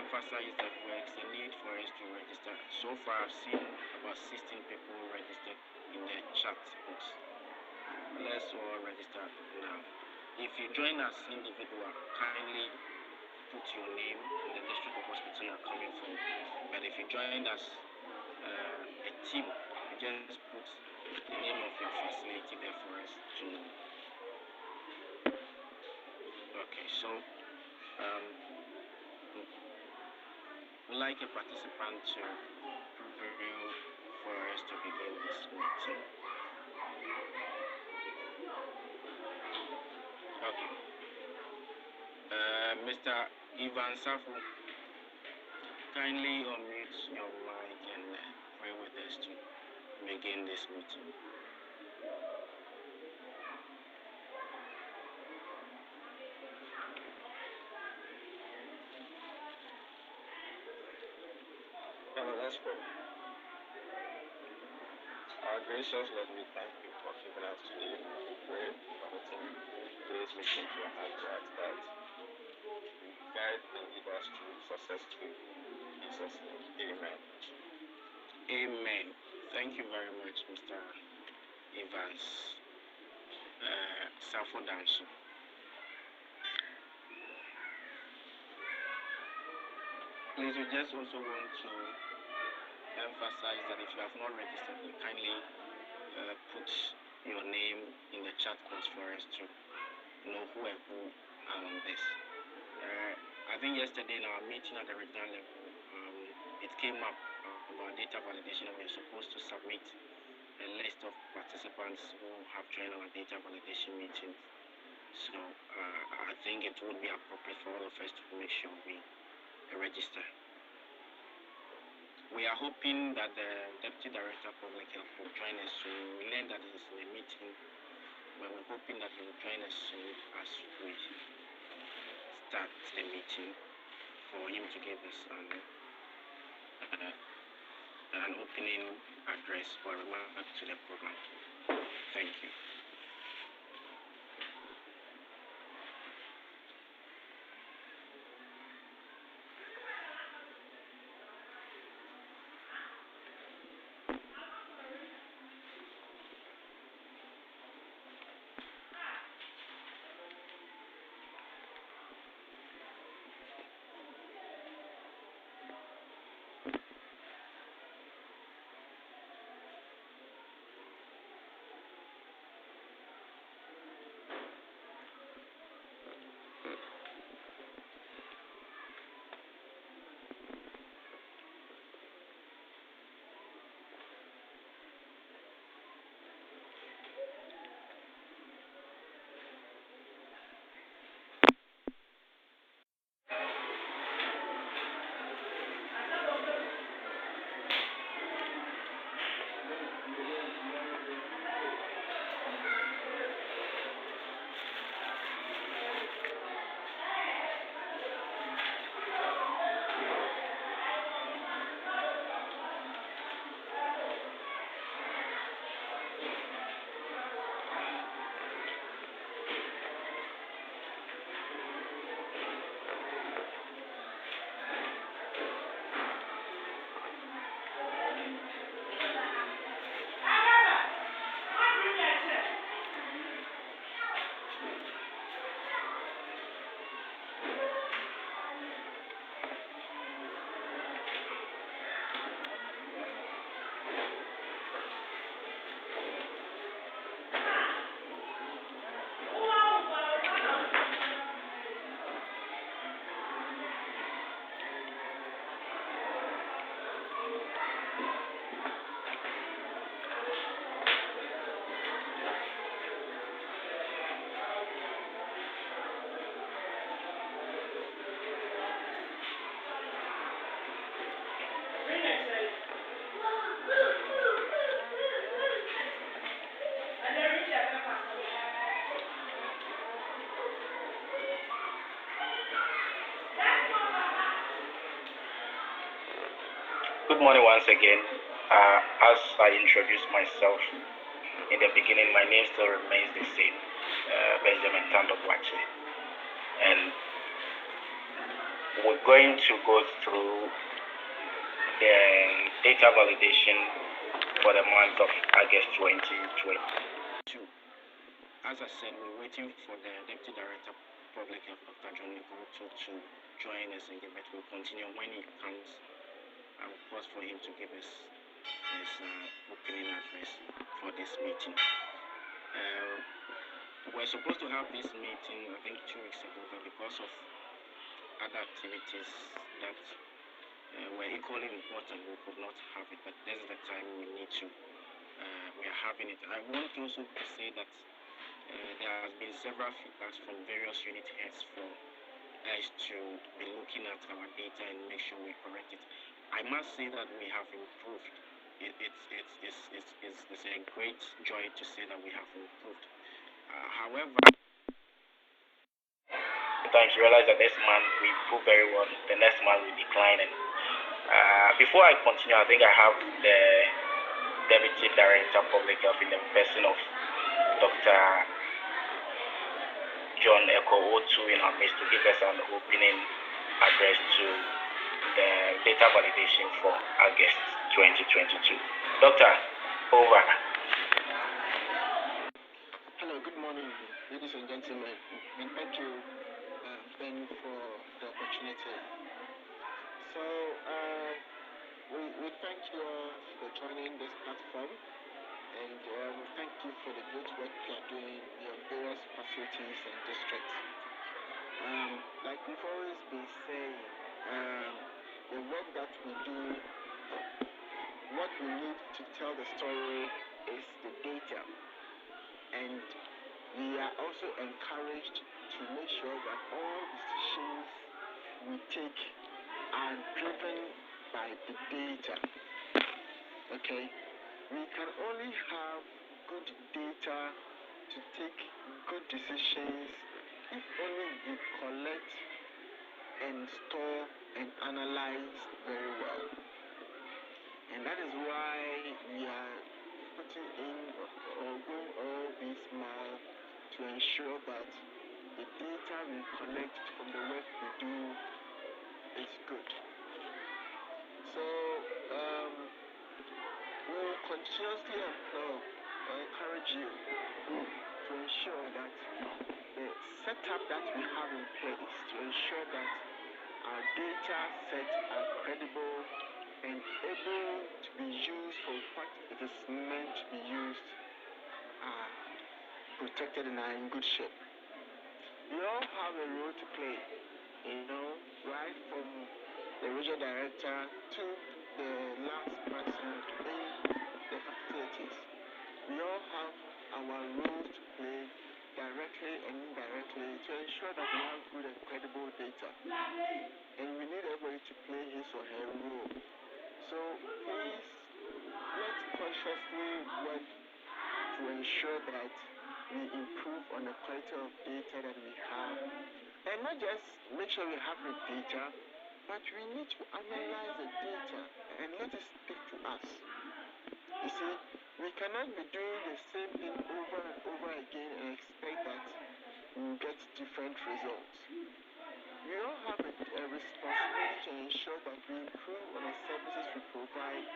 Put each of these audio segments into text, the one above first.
emphasize that there is a need for us to register. So far, I've seen about 16 people registered in the chat box. Let's all register now. If you join as individual, kindly put your name in the district of hospital you are coming from. But if you join as a team, you just put the name of your facility there for us to know. Okay, so we'd like a participant to prepare for us to begin this meeting. Okay. Mr. Ivan Safu, kindly unmute your mic and pray with us to begin this meeting. Let's pray. Our gracious Lord, we thank you for giving us today. We pray for today's mission to your hand, that you guide and lead us to success in Jesus' name. Amen. Amen. Thank you very much, Mr. Evans Safo Danso. Please, we just also want to emphasize that if you have not registered, you kindly put your name in the chat box for us to know who and who are on this. I think yesterday in our meeting at the regional level, it came up about data validation, and we are supposed to submit a list of participants who have joined our data validation meeting. So I think it would be appropriate for all of us to make sure we register. We are hoping that the Deputy Director of Public Health will join us soon. We learned that he's in a meeting, but we're hoping that he will join us soon as we start the meeting, for him to give us an opening address or remark to the program. Thank you. Good morning once again. As I introduced myself in the beginning, my name still remains the same, Benjamin Tando Bwache. And we're going to go through the data validation for the month of August 2022. As I said, we're waiting for the Deputy Director Public Health, Dr. John Nikoto, to join us and give it. We'll continue when he comes. I will pause for him to give us his opening address for this meeting. We're supposed to have this meeting, I think, 2 weeks ago, but because of other activities that were equally important, we could not have it. But this is the time we need to. We are having it. I want also to say that there has been several feedbacks from various unit heads for us to be looking at our data and make sure we correct it. I must say that we have improved. It's a great joy to say that we have improved. However, sometimes you realize that this month we improve very well, the next month we decline. And before I continue, I think I have the Deputy Director Public Health in the person of Dr. John Echo O2 in our midst to give us an opening address to the data validation for August 2022. Doctor, over. Hello, good morning, ladies and gentlemen, and thank you, Ben, for the opportunity. So, we thank you all for joining this platform, and we thank you for the great work you are doing in your various facilities and districts. Like we've always been saying, the work that we do, what we need to tell the story is the data. And we are also encouraged to make sure that all decisions we take are driven by the data. Okay? We can only have good data to take good decisions if only we collect and store and analyze very well. And that is why we are putting in or going all this mile to ensure that the data we collect from the work we do is good. So we will continuously encourage you to ensure that the setup that we have in place to ensure that our data sets are credible and able to be used for what it is meant to be used, protected and are in good shape. We all have a role to play, right from the regional director to the last person in the facilities. We all have our roles to play directly and indirectly to ensure that we have good and credible data. And we need everybody to play his or her role. So please, let's consciously work to ensure that we improve on the quality of data that we have. And not just make sure we have the data, but we need to analyze the data and let it speak to us. You see, we cannot be doing the same thing over and over again and expect that we will get different results. We all have a responsibility to ensure that we improve on the services we provide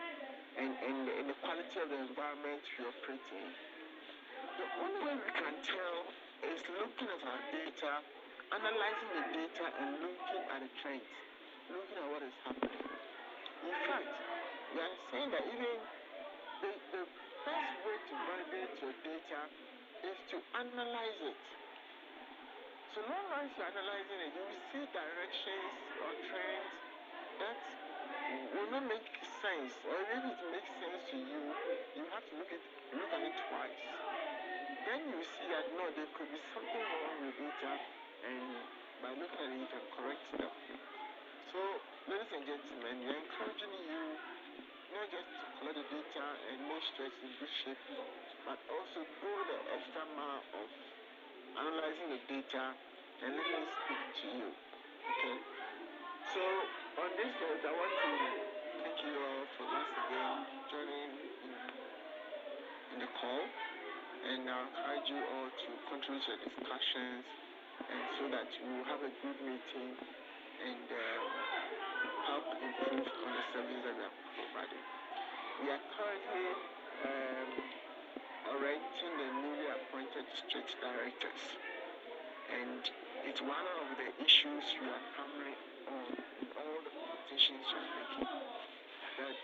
and the quality of the environment we operate in. The only way we can tell is looking at our data, analyzing the data, and looking at the trends, looking at what is happening. In fact, we are saying that even the best way to validate your data is to analyze it. So long as you're analyzing it, you will see directions or trends that will not make sense, or if it makes sense to you, you have to look at it twice. Then you see that no, there could be something wrong with data, and by looking at it, you can correct them. So, ladies and gentlemen, we are encouraging you not just to collect the data and make sure it's in good shape, but also go the extra mile of analyzing the data and letting it speak to you. Okay? So, on this note, I want to thank you all for once again joining in the call, and I encourage you all to contribute to the discussions, and so that we will have a good meeting and help improve on the service that we are providing. We are currently electing the newly appointed district directors, and it's one of the issues we are hammering on in all the presentations we are making. That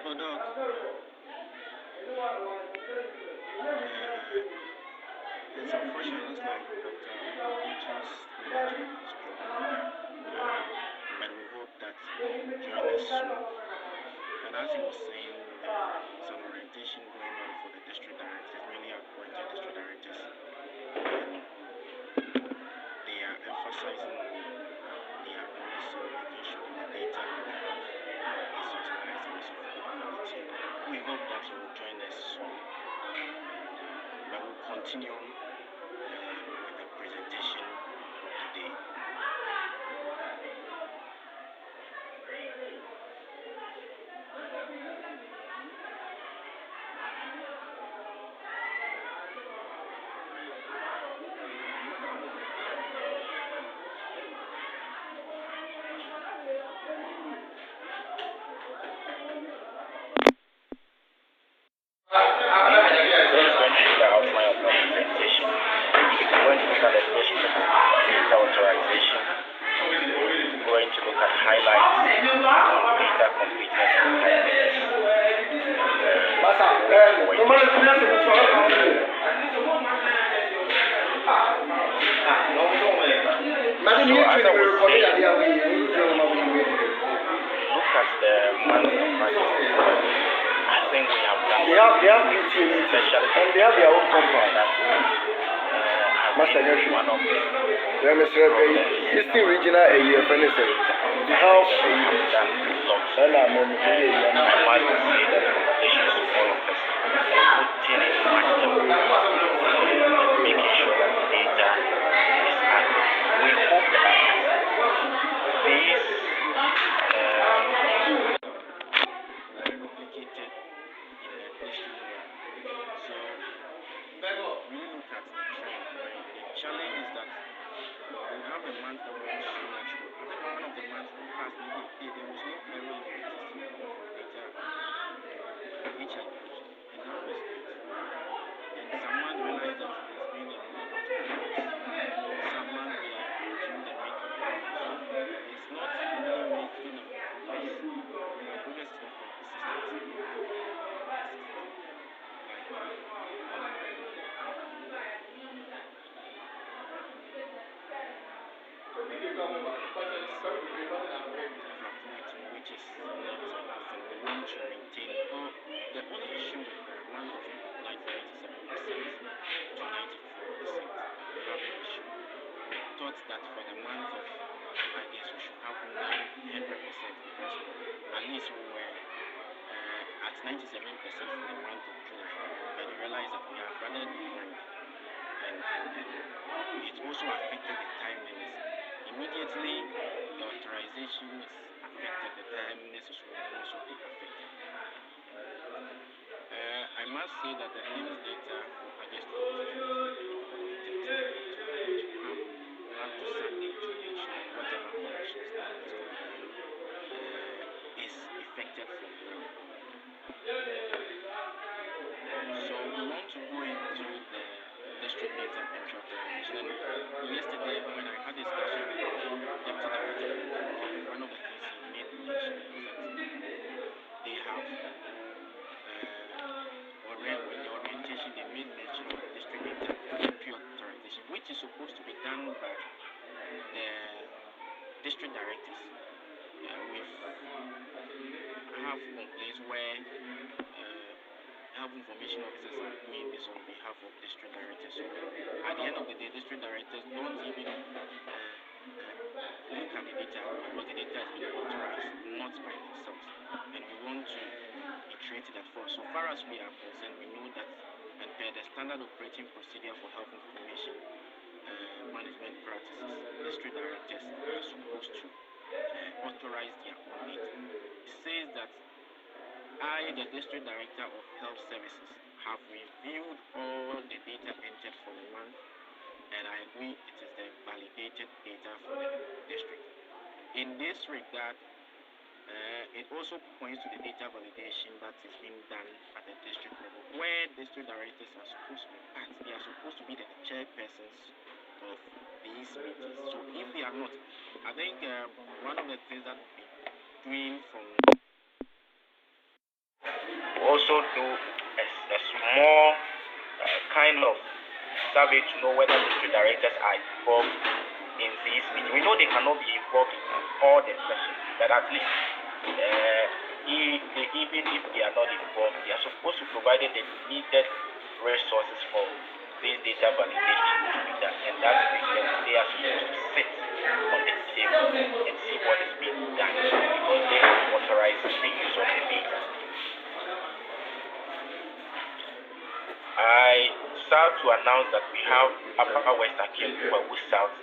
Hello, Doc. It's unfortunate, looks like Dr. Uche's network is broken. But we hope that he will join us soon. And as he was saying, there's an orientation going on for the district directors, newly appointed district directors. And they are emphasizing on their roles in making sure that the data that they have is utilized and is of good quality. We hope that you will join us soon. But we'll continue with the presentation of the day. District directors. We've have complaints where health information officers are doing this on behalf of district directors. So at the end of the day, district directors don't even look at the data because the data has been authorized not by themselves, and we want to iterate that for. So far as we are concerned, we know that and per the standard operating procedure for health information management practices, district directors are supposed to authorize their own data. It says that I, the district director of health services, have reviewed all the data entered for the month, and I agree it is the validated data for the district. In this regard, it also points to the data validation that is being done at the district level, where district directors are supposed to be part. They are supposed to be the chairpersons of these meetings. So if they are not, I think one of the things that we'll be doing from also do a small kind of survey to know whether district directors are involved in these meetings. We know they cannot be involved in all the sessions, but at least even if they are not involved, they are supposed to provide the needed resources for this data validation to be done, and that means that they are supposed to sit on the table and see what is being done because they have authorized the use of the data. I start to announce that we have Upper West Akim, Kwawu South,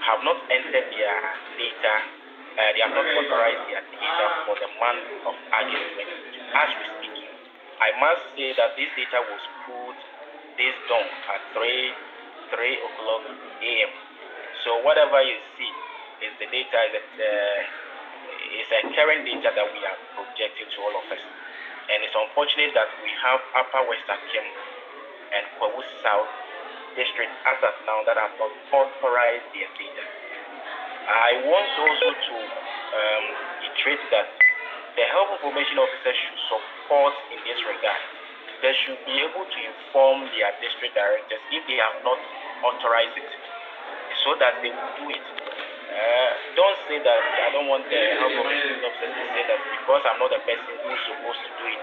have not entered their data, they have not authorized their data for the month of August 2022. As we speak, I must say that this data was put this dawn at 3 o'clock a.m. So whatever you see is the data, is a current data that we are projecting to all of us. And it's unfortunate that we have Upper West Akim and Kwawu South District as of now that have not authorized their data. I want also to iterate that the health information officers should support in this regard. They should be able to inform their district directors if they have not authorized it, so that they will do it. Don't say that I don't want the health information officers to say that because I'm not the person who is supposed to do it.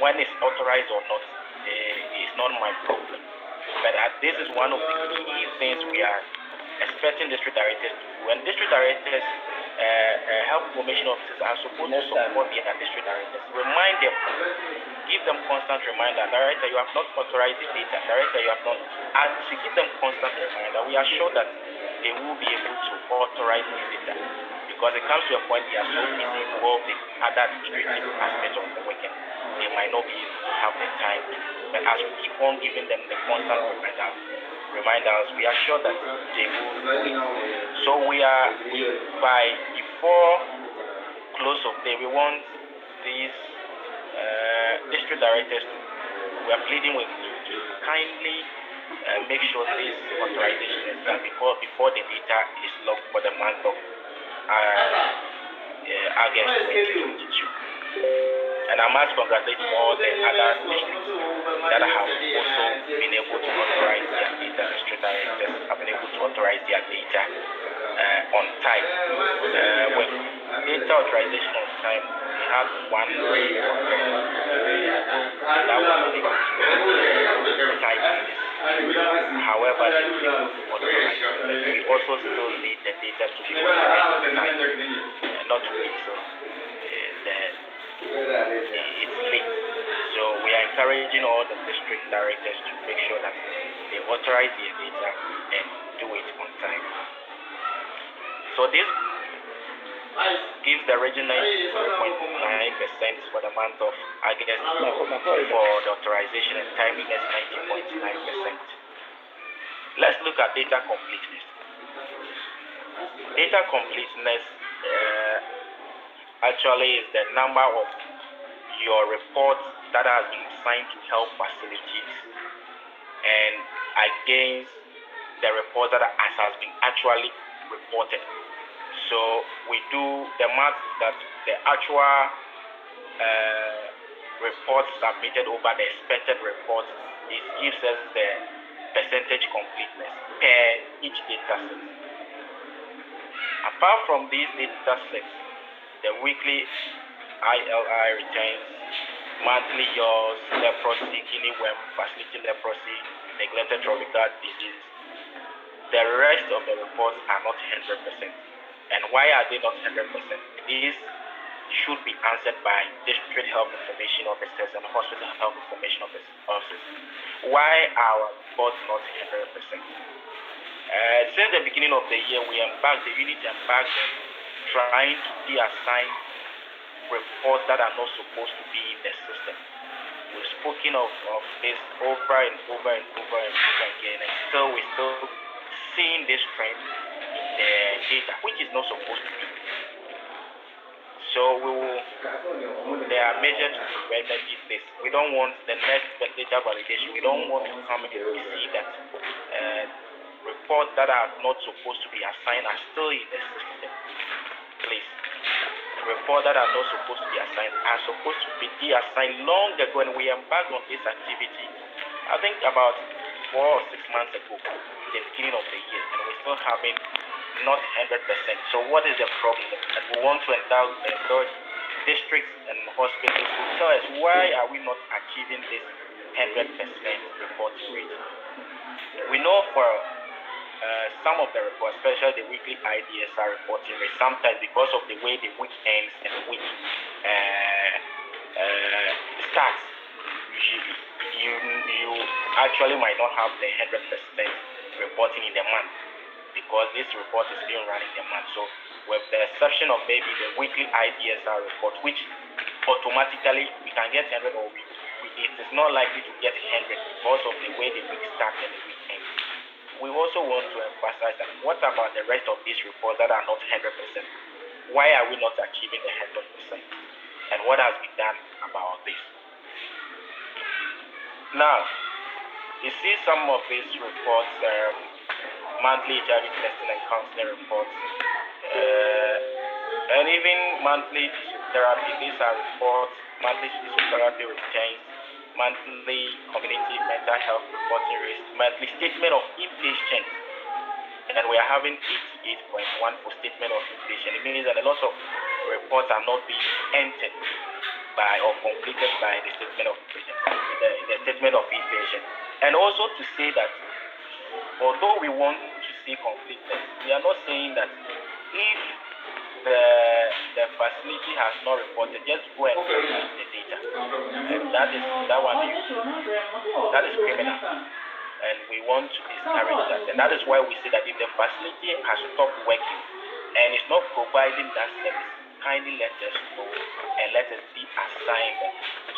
When it's authorized or not, it's not my problem. But this is one of the key things we are expecting district directors to do. When district directors, health information officers are supposed to support their district directors, remind them, give them constant reminder. Director, you have not authorized the data. Director, you have not. And to give them constant reminder, we are sure that they will be able to authorize this data, because it comes to a point they are so busy involved in other administrative aspects of the weekend, they might not be able to have the time to. But as we keep on giving them the constant reminders, we are sure that they will do it. So we are, before close of day, we want these district directors to, we are pleading with you to kindly make sure this authorization is done before the data is logged for the month of August 2022. And I must congratulate all the other districts that have also been able to authorize their data. District directors have been able to authorize their data on time. With data authorization on time, we have one rate that was however, we also still need the data to be authorized on time, not to be so. It's late. So we are encouraging all the district directors to make sure that they authorize their data and do it on time. So this gives the region 93.9% for the month of August, for the authorization and timeliness 90.9%. Let's look at data completeness. Data completeness actually is the number of your reports that has been assigned to health facilities and against the reports that has been actually reported. So we do the math that the actual reports submitted over the expected reports, it gives us the percentage completeness per each data set. Apart from these data sets, the weekly ILI returns, monthly yours, leprosy, guinea worm, facility leprosy, neglected tropical disease. The rest of the reports are not 100%. And why are they not 100%? These should be answered by district health information officers and hospital health information officers. Why are our reports not 100%? Since the beginning of the year, the unit embarked on trying to de-assign reports that are not supposed to be in the system. We've spoken of this over and over again, and we're still seeing this trend in the data, which is not supposed to be. So there are measures to remedy this. We don't want the next data validation. We don't want to come in and see that reports that are not supposed to be assigned are still in the system. Please. Reports that are not supposed to be assigned are supposed to be de-assigned long ago. When we embarked on this activity, I think about 4 or 6 months ago, the beginning of the year, and we're still having not 100%. So what is the problem? And we want to encourage districts and hospitals to tell us why are we not achieving this 100% reporting rate. We know for some of the reports, especially the weekly IDSR reporting rate, sometimes because of the way the week ends and the week starts, you actually might not have the 100% reporting in the month, because this report is being run in the month. So with the exception of maybe the weekly IDSR report, which automatically we can get 100, or it is not likely to get 100 because of the way the week starts and the week ends. We also want to emphasize that what about the rest of these reports that are not 100%? Why are we not achieving the 100%? And what has been done about this? Now, you see some of these reports, monthly HIV testing and counseling reports, and even monthly therapy. These are reports, monthly physiotherapy returns, monthly community mental health reporting rates, monthly statement of inpatient, and we are having 88.1 for statement of inpatient. It means that a lot of reports are not being entered by or completed by the statement of inpatient, the statement of inpatient. And also to say that although we want to see completeness, we are not saying that if the facility has not reported, just go and release the data. And that is criminal. And we want to discourage that. And that is why we say that if the facility has stopped working and is not providing that service, kindly let us know and let us de-assign them,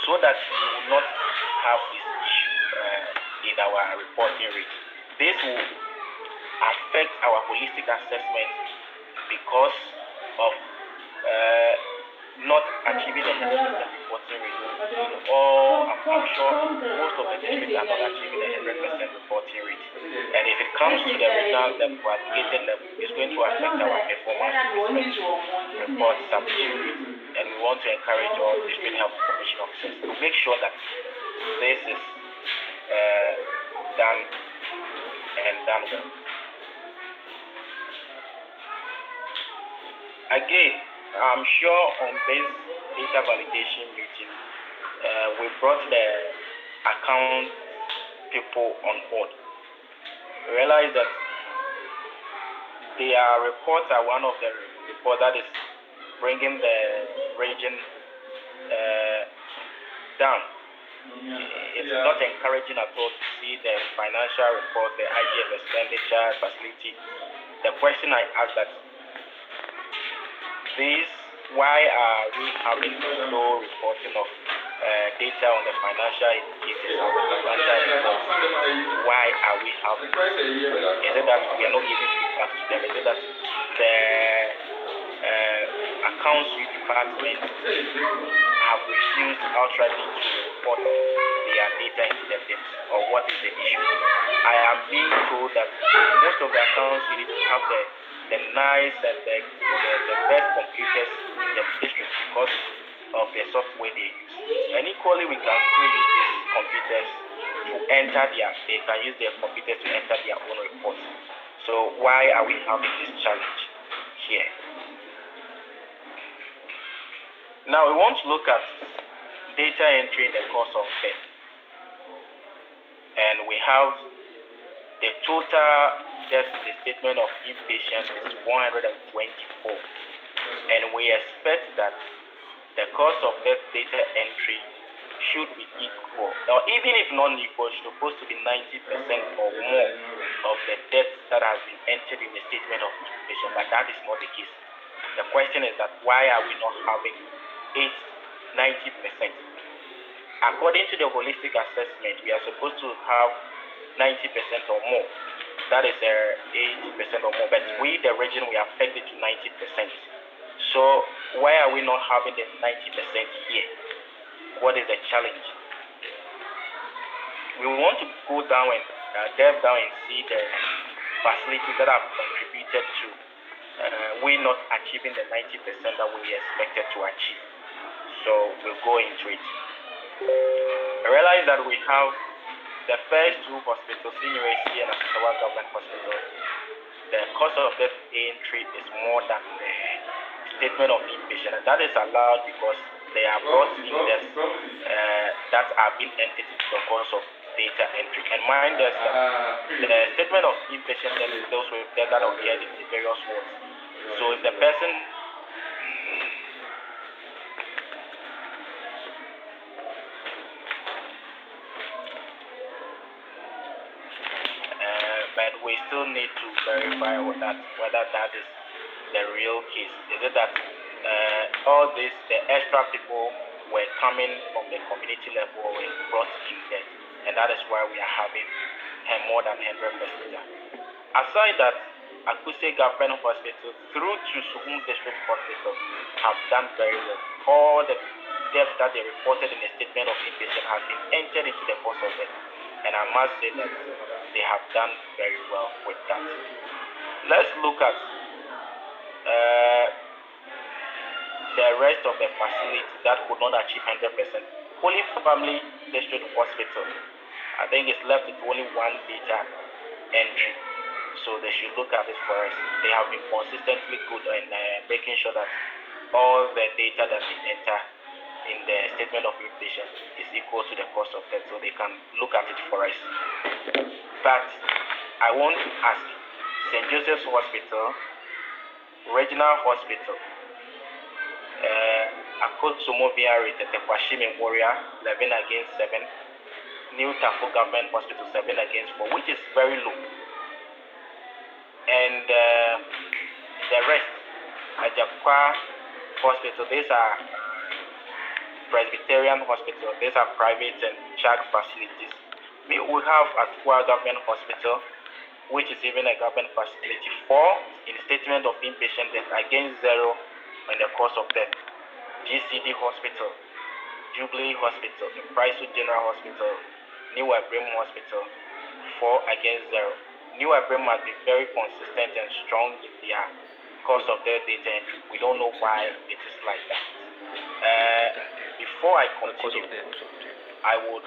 so that we will not have this issue in our reporting rate. This will affect our holistic assessment because of not achieving the 100% reporting rate. I'm sure most of the districts are not achieving the 100% reporting rate. And if it comes to the regional level, aggregated level, it's going to affect our performance report submission rate. And we want to encourage all district health information officers to make sure that this is done and done well. Again, I'm sure on this data validation meeting, we brought the account people on board. We realized that their reports are one of the reports that is bringing the region down. It's not encouraging at all to see the financial report, the IGF expenditure, facility. The question I asked that why are we having no reporting of data on the financial indicators, on the financial reports? Why are we having this? Is it that we are not giving feedback to them? Is it that the accounts department have refused outrightly to report their data into the depths, or what is the issue? I am being told that most of the accounts you need to have the nice and the best computers in the district because of the software they use. And equally, we can still use these computers to enter they can use their computers to enter their own reports. So why are we having this challenge here? Now we want to look at data entry in the course of death. And we have the total death in the statement of inpatient is 124. And we expect that the cost of death data entry should be equal. Now, even if not equal, it's supposed to be 90% or more of the death that has been entered in the statement of inpatient, but that is not the case. The question is that why are we not having 90%? According to the holistic assessment, we are supposed to have 90% or more. That is 80% or more. But we, the region, we are affected to 90%. So why are we not having the 90% here? What is the challenge? We want to go down and delve down and see the facilities that have contributed to we not achieving the 90% that we expected to achieve. So we'll go into it. I realize that we have the first two hospitals, Senior AC and Asasawa Government Hospital. The cost of death entry is more than the statement of inpatient, and that is allowed because they are brought in deaths that are being entered into the course of data entry. And mind us that the statement of inpatient death is those with death that occurred in the various wards. So if the person but we still need to verify whether that is the real case. Is it that all this, the extra people were coming from the community level or were brought in there, and that is why we are having more than 100 passengers. Aside that, Akuse Government Hospital through to Suhum District Hospital have done very well. All the deaths that they reported in the statement of inpatient has been entered into the course of it, and I must say that they have done very well with that. Let's look at the rest of the facilities that could not achieve 100%. Holy Family District Hospital, I think it's left with only one data entry. So they should look at this for us. They have been consistently good in making sure that all the data that they enter in the statement of inpatient is equal to the cost of death, so they can look at it for us. But I want to ask St. Joseph's Hospital, Regional Hospital, Akotsumovia Tetekwashi Memorial 11 against 7, New Tafo Government Hospital 7 against 4, which is very low. And the rest, Ajakwa Hospital, these are Presbyterian Hospital, these are private and charge facilities. We have Atua Government Hospital, which is even a government facility, 4 in statement of inpatient death against 0 in the course of death. GCD Hospital, Jubilee Hospital, Impriso General Hospital, New Abrim Hospital, 4 against 0. New Abrim has been very consistent and strong in their course of their data entry. We don't know why it is like that. Before I continue, I would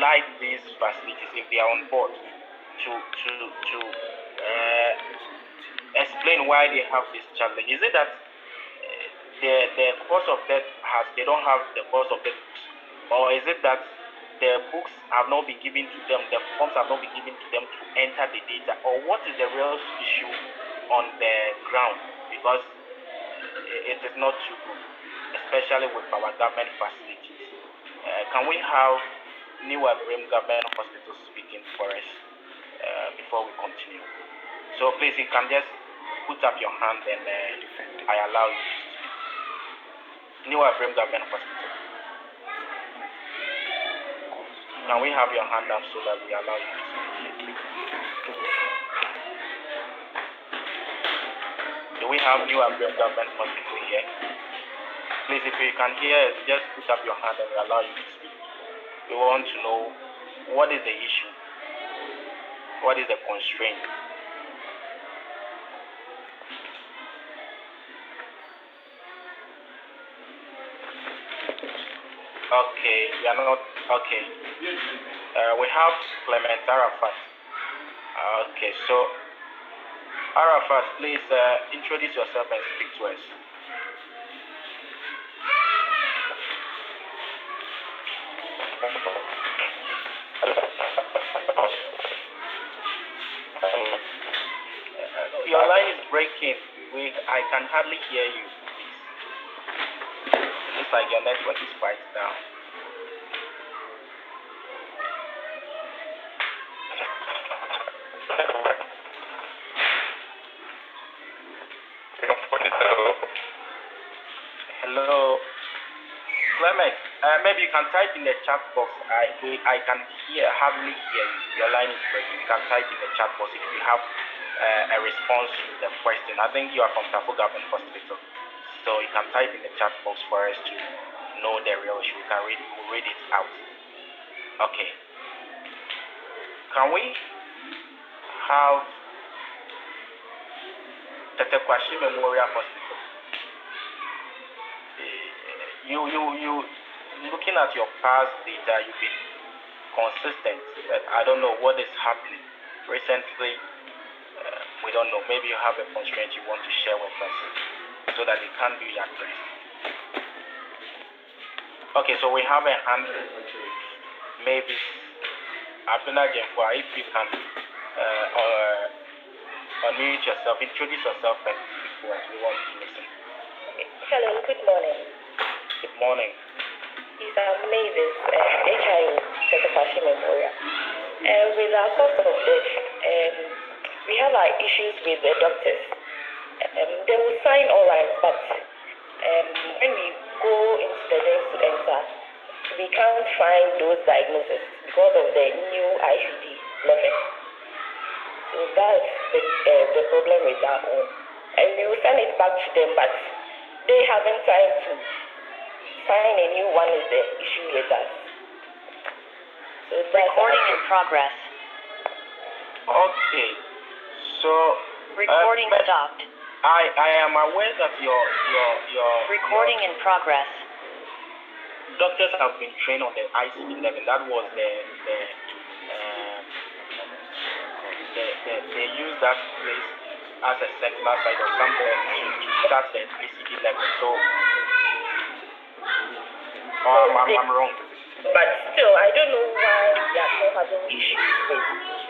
like these facilities, if they are on board, to explain why they have this challenge. Is it that the course of death they don't have the course of death books, or is it that the books have not been given to them, the forms have not been given to them to enter the data, or what is the real issue on the ground? Because it is not too good, especially with our government facilities. Can we have New Abrim Government Hospital speaking for us before we continue? So please, you can just put up your hand and I allow you to speak. New Abrim Government Hospital. Can we have your hand up so that we allow you to speak? Do we have New Abrim Government Hospital here? Please, if you can hear us, just put up your hand and we allow you to speak. We want to know what is the issue, what is the constraint. Okay, we are not okay. We have Clement Arafat. Okay, so Arafat, please introduce yourself and speak to us. Your line is breaking. I can hardly hear you. Looks like your network is quite down. Hello, Clement. Maybe you can type in the chat box. I can hardly hear you. Your line is breaking. You can type in the chat box if you have a response to the question. I think you are from Tafo Government Hospital, so you can type in the chat box for us to know the real issue. We can read it out. Okay. Can we have Tetekwashi Memorial Hospital? You looking at your past data, you've been consistent. I don't know what is happening recently. We don't know. Maybe you have a constraint you want to share with us so that it can be addressed. Okay, so we have a hand. Maybe Abdullah Jenfwa, if you can unmute yourself, introduce yourself and speak to us. We want to listen. Hello, good morning. Good morning. It's Mavis, HIO, Tetepashi Memorial. With our cost of death, we have our issues with the doctors. They will sign all right, but when we go into the days to enter, we can't find those diagnoses because of the new ICD level. So that's the problem with that one. And we will send it back to them, but they haven't time to sign a new one is the issue with us. So that's Recording in progress. Okay. So Recording stopped. I am aware that your Recording in progress. doctors have been trained on the ICD level. That was they use that place as a sentinel site or somewhere to start the ICD level. So I'm wrong. But still, I don't know why they are still having issues with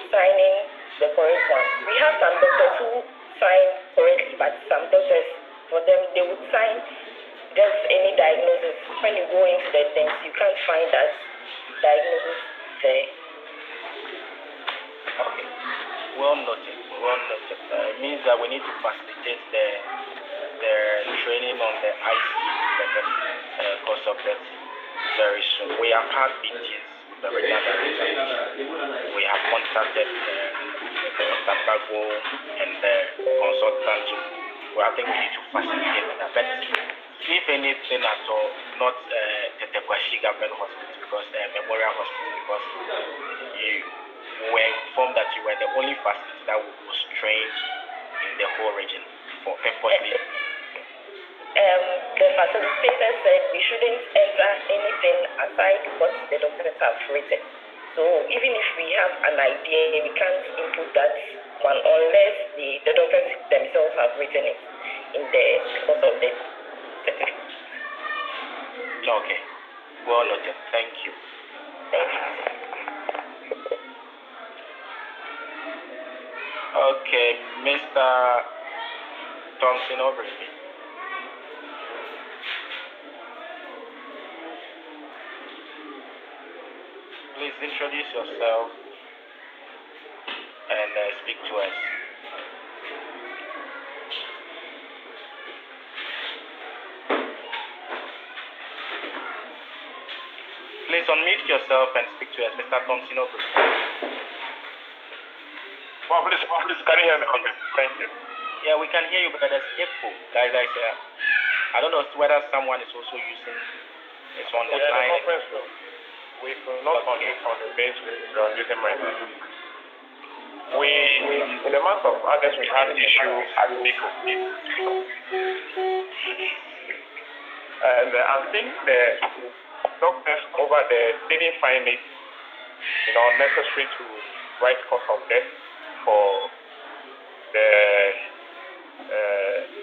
signing the correct one. We have some doctors who sign correctly, but some doctors, for them, they would sign just any diagnosis. When you go into the things, you can't find that diagnosis there. Okay. Well noted. It means that we need to facilitate the training on the ICD level course of that very soon. We have had meetings with the regional director. We have contacted Dr. Bago and the consultant. Well, I think we need to facilitate that. But if anything at all, not Tetekwashi Government Hospital, because Memorial Hospital, because you were informed that you were the only facility that was trained in the whole region for purposely. The facilitator said we shouldn't enter anything aside what the doctors have written. So even if we have an idea, we can't include that one unless the doctors themselves have written it in the course of the certificate. Okay. Well noted. Thank you. Thank you. Okay, Mr. Thompson, over to me. Please introduce yourself and speak to us. Please unmute yourself and speak to us, Mr. Thompson. Over. Well, please, can you hear me? Okay, thank you. Yeah, we can hear you, but there's echo. Guys, I don't know whether someone is also using this on the line. Conference room. We will not on the base we are using right now. We in the month of August we had issue at Nico. And I think the doctors over there didn't find it necessary to write cause of death for the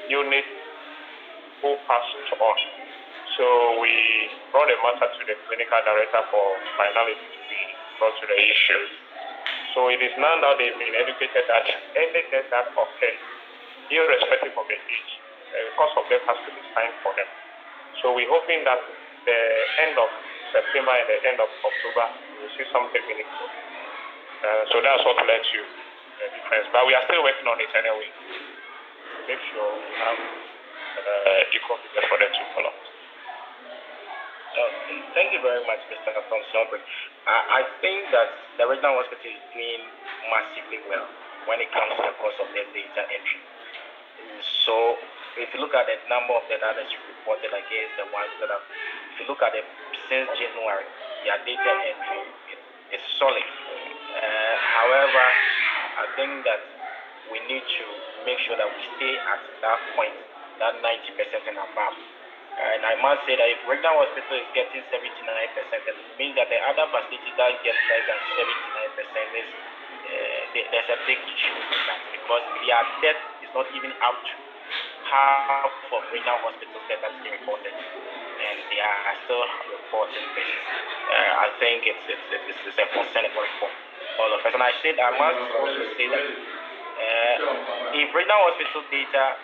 unit who passed on. So we brought the matter to the clinical director for finality to be brought to the issue. So it is now that they've been educated that any death that occurs irrespective of the age. Cause of death has to be signed for them. So we're hoping that the end of September and the end of October, we'll see something meaningful. So that's what led to the difference. But we are still working on it anyway. Make sure we have equal figures for them to follow. Thank you very much, Mr. Thompson. I think that the regional hospital is doing massively well when it comes to the cost of their data entry. So if you look at the number of the that is reported against the ones that have, if you look at it since January, their data entry is solid. However, I think that we need to make sure that we stay at that point, that 90% and above. And I must say that if regional hospital is getting 79%, it means that the other facilities that get less than 79% is there's a big issue with that, because their death is not even up to half of regional hospitals that has been reported, and they are still reporting this. I think it's a concern for all of us. And I must also say that if regional hospital data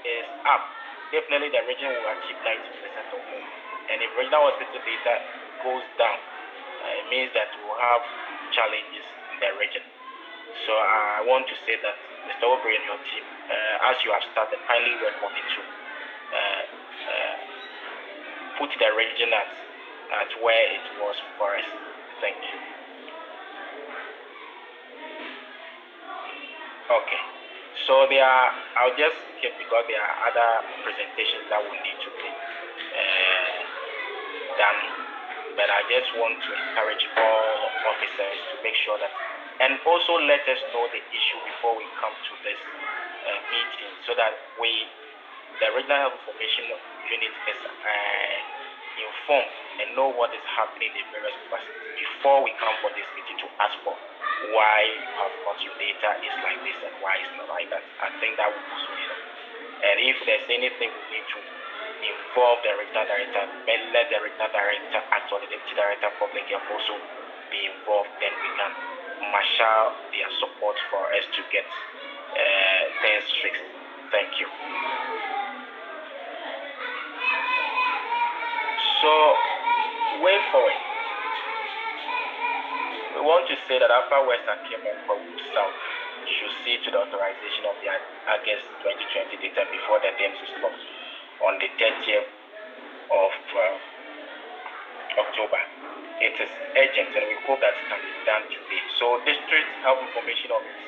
is up, definitely the region will achieve 90% or more. And if regional hospital data goes down, it means that we will have challenges in the region. So I want to say that Mr. Aubrey and your team, as you have started, kindly work on it to put the region at where it was for us. Thank you. Okay. So I'll just skip because there are other presentations that will need to be done. But I just want to encourage all officers to make sure that, and also let us know the issue before we come to this meeting, so that the regional health information unit is informed and know what is happening in various facilities before we come for this meeting to ask for why you have got your data is like this and why it's not like that. I think that will also help. And if there's anything we need to involve the regional director, let the regional director act on the deputy director of public health also be involved, then we can marshal their support for us to get things fixed. Thank you. So, way forward, we want to say that Upper West Akim and Peru South should see to the authorization of the August 2020 data before the DMS is closed on the 30th of October. It is urgent, and we hope that it can be done today. So, District Health Information Office,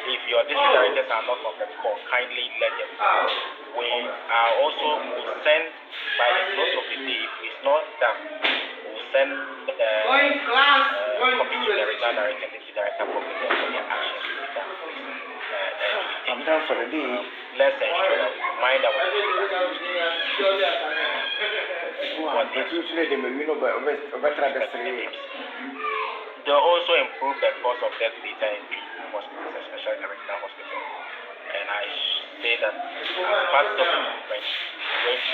if your district directors are not on the call, kindly let them know. We are also will send by the close of the day. If it's not done, we'll send copy to the regional director and district director for their actions to be done. I'm done for the day. Let's ensure that we mind our They'll also improve the cost of death data in hospitals, especially the regional hospital. And I say that as part of the improvement,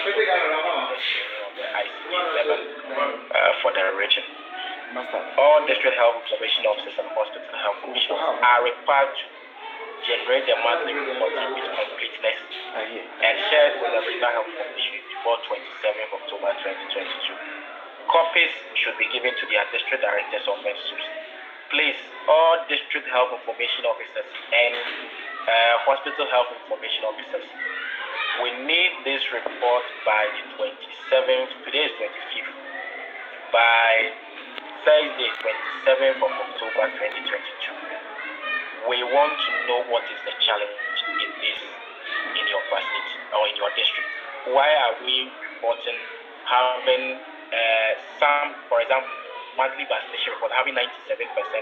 we're going to of the ICD level for the region. All district health observation officers and hospital health commissioners are required to generate the monthly report with completeness and share it with the regional health commission before 27th October 2022. Copies should be given to their district directors of offices. Please, all district health information officers and hospital health information officers, we need this report by the 27th, today is 25th, by Thursday, 27th of October 2022. We want to know what is the challenge in your facility or in your district. Why are we reporting having some, for example, monthly vaccination report, having 97%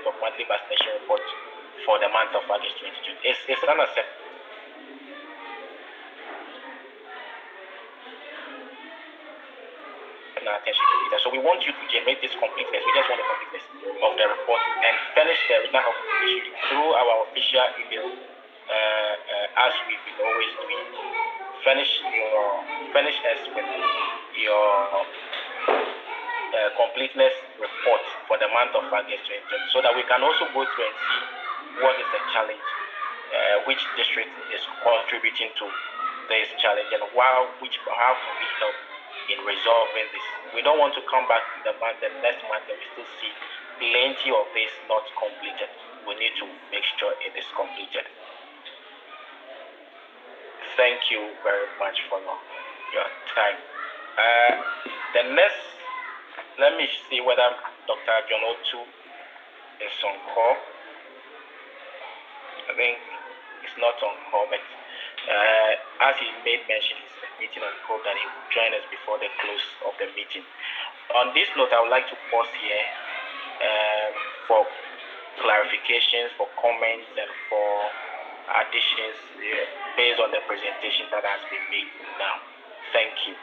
of monthly vaccination reports for the month of August 2022? It's unacceptable. Attention to data. So we want you to generate this completeness. We just want the completeness of the report and furnish the regional health information through our official email, as we've been always doing. Furnish us with your completeness report for the month of August 2020, so that we can also go through and see what is the challenge which district is contributing to this challenge, and how can we help in resolving this. We don't want to come back the next month and we still see plenty of this not completed. We need to make sure it is completed. Thank you very much for your time. The next, let me see whether Dr. John Otu is on call. I think it's not on call, but as he made mention, he's in a meeting on call that he will join us before the close of the meeting. On this note, I would like to pause here for clarifications, for comments, and for additions based on the presentation that has been made now. Thank you.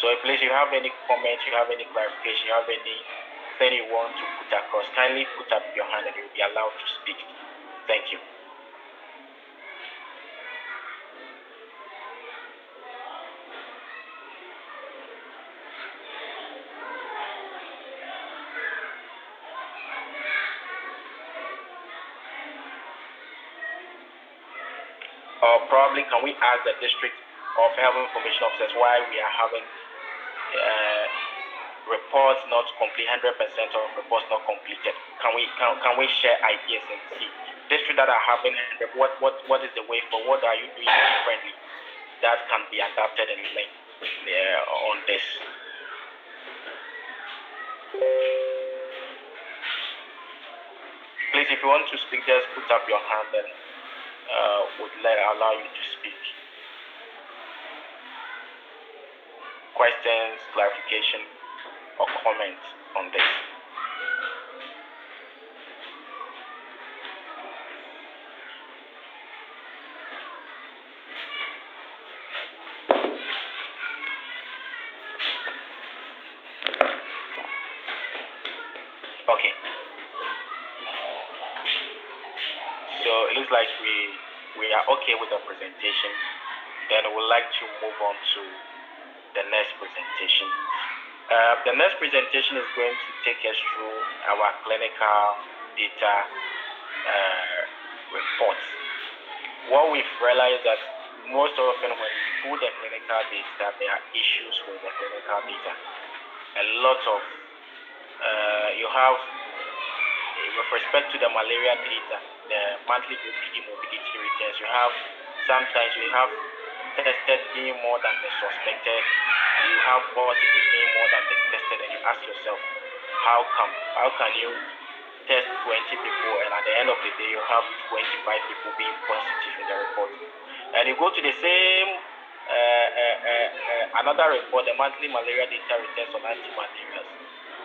So please, if you have any comments, you have any clarification, you have anything you want to put across, kindly put up your hand and you'll be allowed to speak. Thank you. Or probably can we ask the District of Health Information Officers why we are having reports not complete, 100% of reports not completed? Can we share ideas and see districts that are having what is the way forward? What are you doing differently that can be adapted and linked on this? Please, if you want to speak, just put up your hand and would allow you to speak. Questions, clarification, or comments on this? Okay. So it looks like we are okay with the presentation. Then we'd like to move on to the next presentation. The next presentation is going to take us through our clinical data reports. What we've realized that most often when we do the clinical data, there are issues with the clinical data. A lot of you have, with respect to the malaria data, the monthly OPD morbidity returns, sometimes you have tested being more than the suspected, you have positive being more than the tested, and you ask yourself, how can you test 20 people and at the end of the day you have 25 people being positive in the report? And you go to the same another report, the monthly malaria data returns on anti-malarials,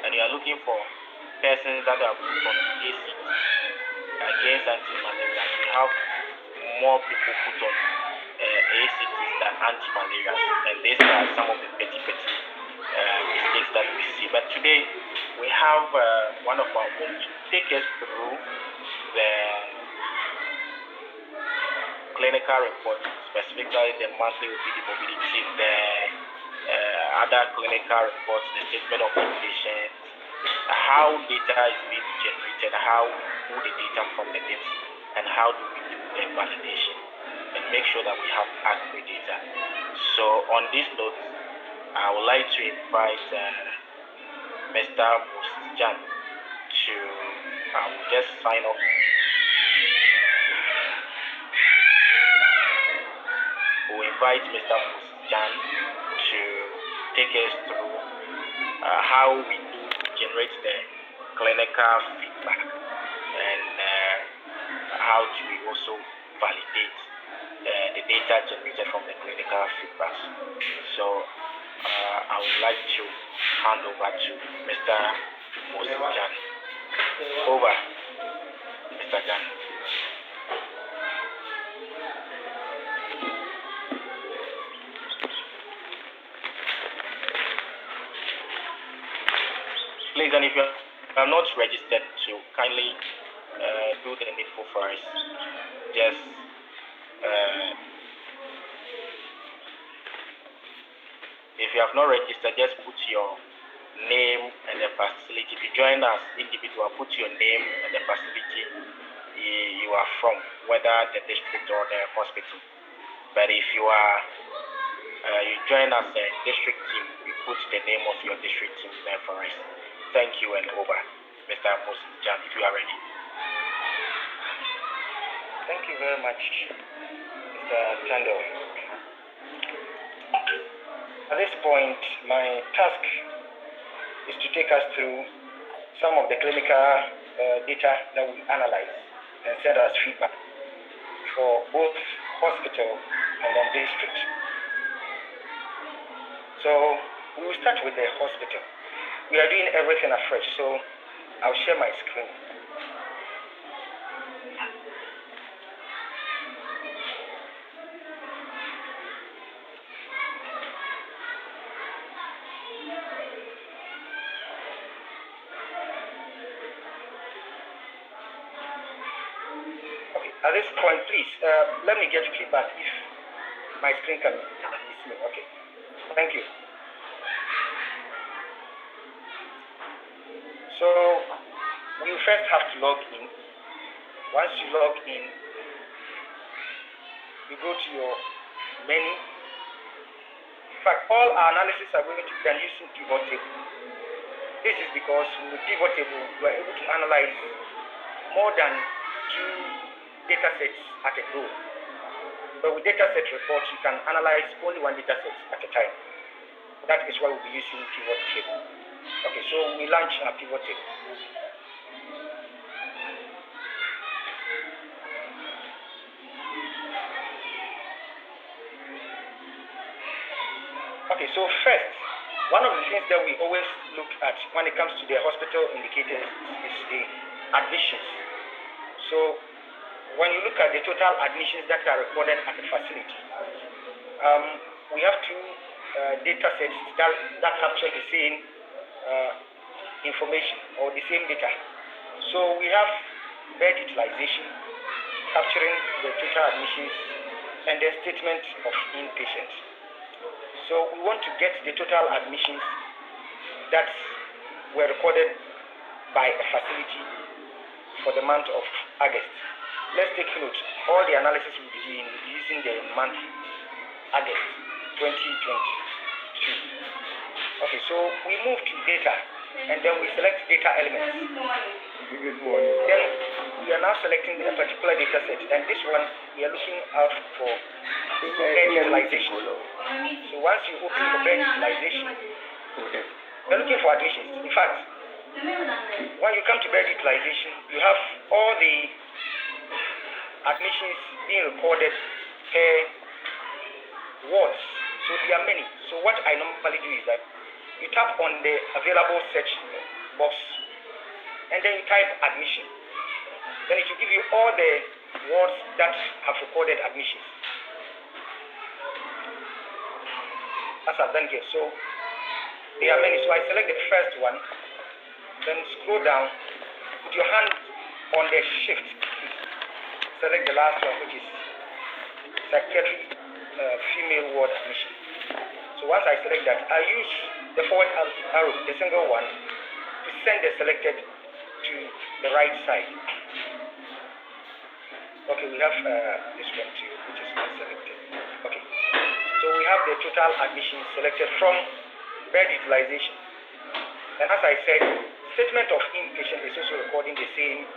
and you are looking for persons that are put on ACT against anti-malarials. We have more people put on ACTs than anti-malarials, and these are some of the petty mistakes that we see. But today we have one of our own to take us through the clinical report, specifically the monthly OPD mobility, the other clinical reports, the statement of patients, how data is being generated, how do the data from the data, and how do we do the validation and make sure that we have accurate data. So on this note, I would like to invite Mr. Jan to just sign off. We'll invite Mr. Jan to take us through how we do generate the clinical feedback and how do we also validate the data generated from the clinical feedbacks. So I would like to hand over to Mr. Jan. Over, Mr. Jan. Please, and if you are not registered, to kindly do the needful for us. Just if you have not registered, just put your name and the facility. If you join us individual, put your name and the facility you you are from, whether the district or the hospital. But if you are you join as a district team, we put the name of your district team there for us. Thank you and over. Mr. Mosijan, if you are ready. Thank you very much, Mr. Tando. At this point, my task is to take us through some of the clinical data that we analyze and send us feedback for both hospital and then district. So we will start with the hospital. We are doing everything afresh, so I'll share my screen. At this point, please, let me get feedback if my screen can miss me. Okay, thank you. So, you first have to log in. Once you log in, you go to your menu. In fact, all our analysis are going to be done using pivot table. This is because with pivot table, we are able to analyze more than 2 data sets at a go. But with data set reports, you can analyze only 1 data set at a time. That is why we'll be using pivot table. Okay, so we launch our pivot table. Okay, so first, one of the things that we always look at when it comes to the hospital indicators is the admissions. So when you look at the total admissions that are recorded at the facility, we have 2 data sets that capture the same information or the same data. So we have bed utilization capturing the total admissions and the statement of inpatient. So we want to get the total admissions that were recorded by a facility for the month of August. Let's take note, all the analysis will be doing using the month August 2022. Okay, so we move to data and then we select data elements. Then we are now selecting a particular data set, and this one we are looking out for bed utilization. So once you open for bed utilization, we are looking for admissions. In fact, when you come to bed utilization, you have all the admissions being recorded per wards. So there are many. So what I normally do is that you tap on the available search box and then you type admission. Then it will give you all the wards that have recorded admissions. As I've done here. So there are many. So I select the first one, then scroll down, put your hand on the shift key. Select the last one, which is psychiatry female ward admission. So once I select that, I use the forward arrow, the single one, to send the selected to the right side. Okay, we have this one too, which is not selected. Okay, so we have the total admissions selected from bed utilization. And as I said, statement of inpatient is also recording the same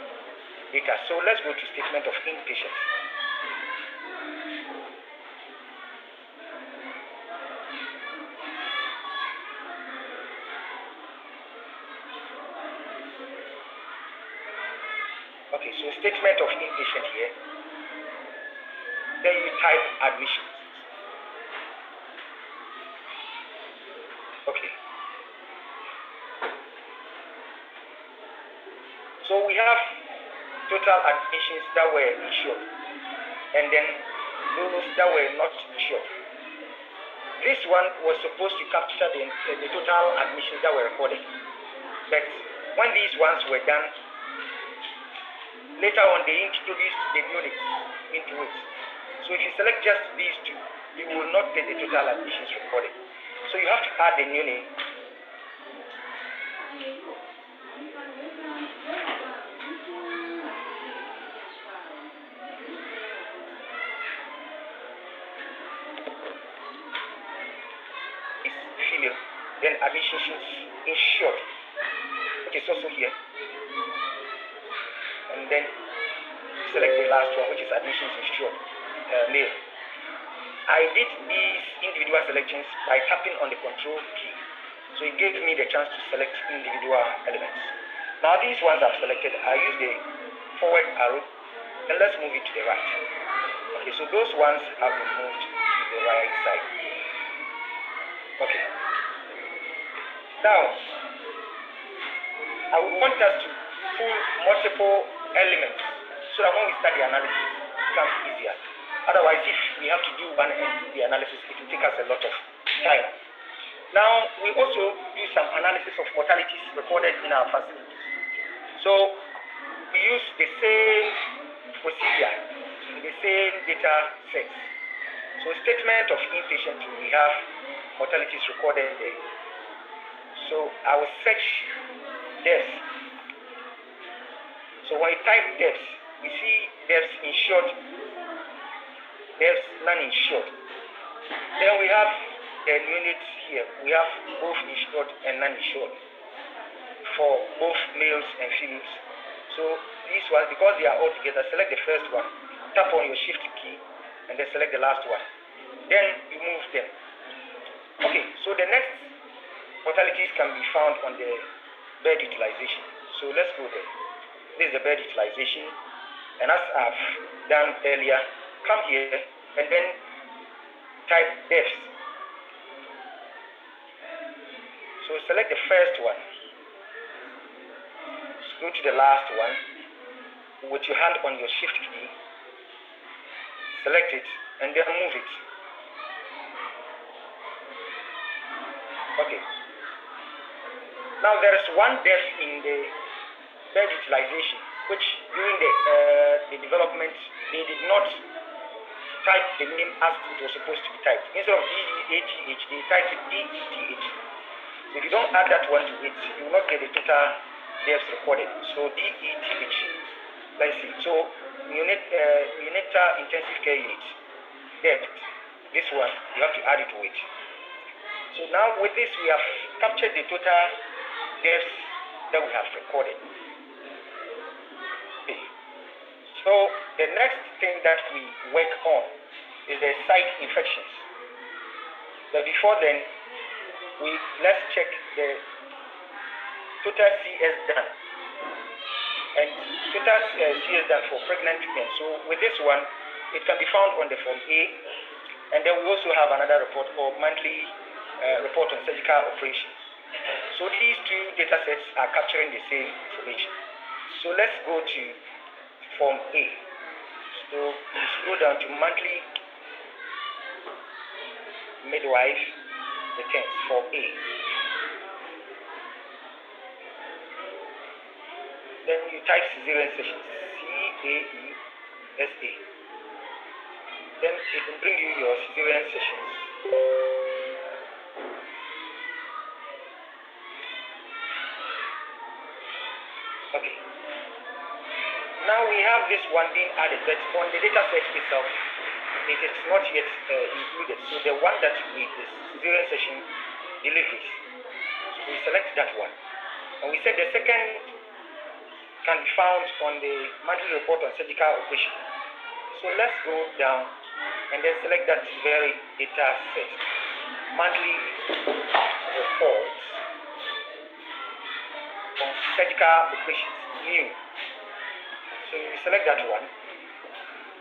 data. So let's go to statement of inpatient. Okay, so statement of inpatient here. Then you type admissions. Okay. So we have total admissions that were insured, and then those that were not insured. This one was supposed to capture the total admissions that were recorded, but when these ones were done, later on they introduced the units into it. So if you select just these 2, you will not get the total admissions recorded. So you have to add the new name. then admissions insured, which is also here, and then select the last one, which is admissions insured, male. I did these individual selections by tapping on the control key, so it gave me the chance to select individual elements. Now these ones I've selected, I use the forward arrow, and let's move it to the right. Okay, so those ones have been moved to the right side. Okay. Now, I would want us to pull multiple elements so that when we start the analysis, it becomes easier. Otherwise, if we have to do one and do the analysis, it will take us a lot of time. Now, we also do some analysis of mortalities recorded in our facilities. So, we use the same procedure, the same data sets. So, statement of inpatient, we have mortalities recorded there. So, I will search deaths. So, when I type deaths, we see deaths insured, deaths non-insured. Then we have the units here. We have both insured and non-insured for both males and females. So these ones, because they are all together, select the first one, tap on your shift key, and then select the last one. Then you move them. Okay, so the next mortalities can be found on the bed utilization. So let's go there. This is the bed utilization. And as I've done earlier, come here and then type deaths. So select the first one. Go to the last one with your hand on your shift key, select it, and then move it. Okay. Now there is one death in the bed utilization, which during the development they did not type the name as it was supposed to be typed. Instead of DEATH, they typed DETH. So if you don't add that one to it, you will not get the total deaths recorded. So DETH. Let's see. So neonatal intensive care unit. Death. This one, you have to add it to it. So now with this, we have captured the total deaths that we have recorded. Okay. So the next thing that we work on is the site infections. But before then, let's check the total CS done and total CS done for pregnant women. So with this one, it can be found on the form A, and then we also have another report called monthly report on surgical operations. So these two data sets are capturing the same information. So let's go to form A. So we scroll down to monthly midwife returns, form A. Then you type cesarean session, CAESA. Then it will bring you your cesarean sessions. Okay. Now we have this one being added, but on the data set itself, it is not yet included. So the one that we need is cesarean session deliveries. So we select that one. And we said the second can be found on the monthly report on surgical operation. So let's go down and then select that very data set. Monthly reports on surgical operations, new. So you select that one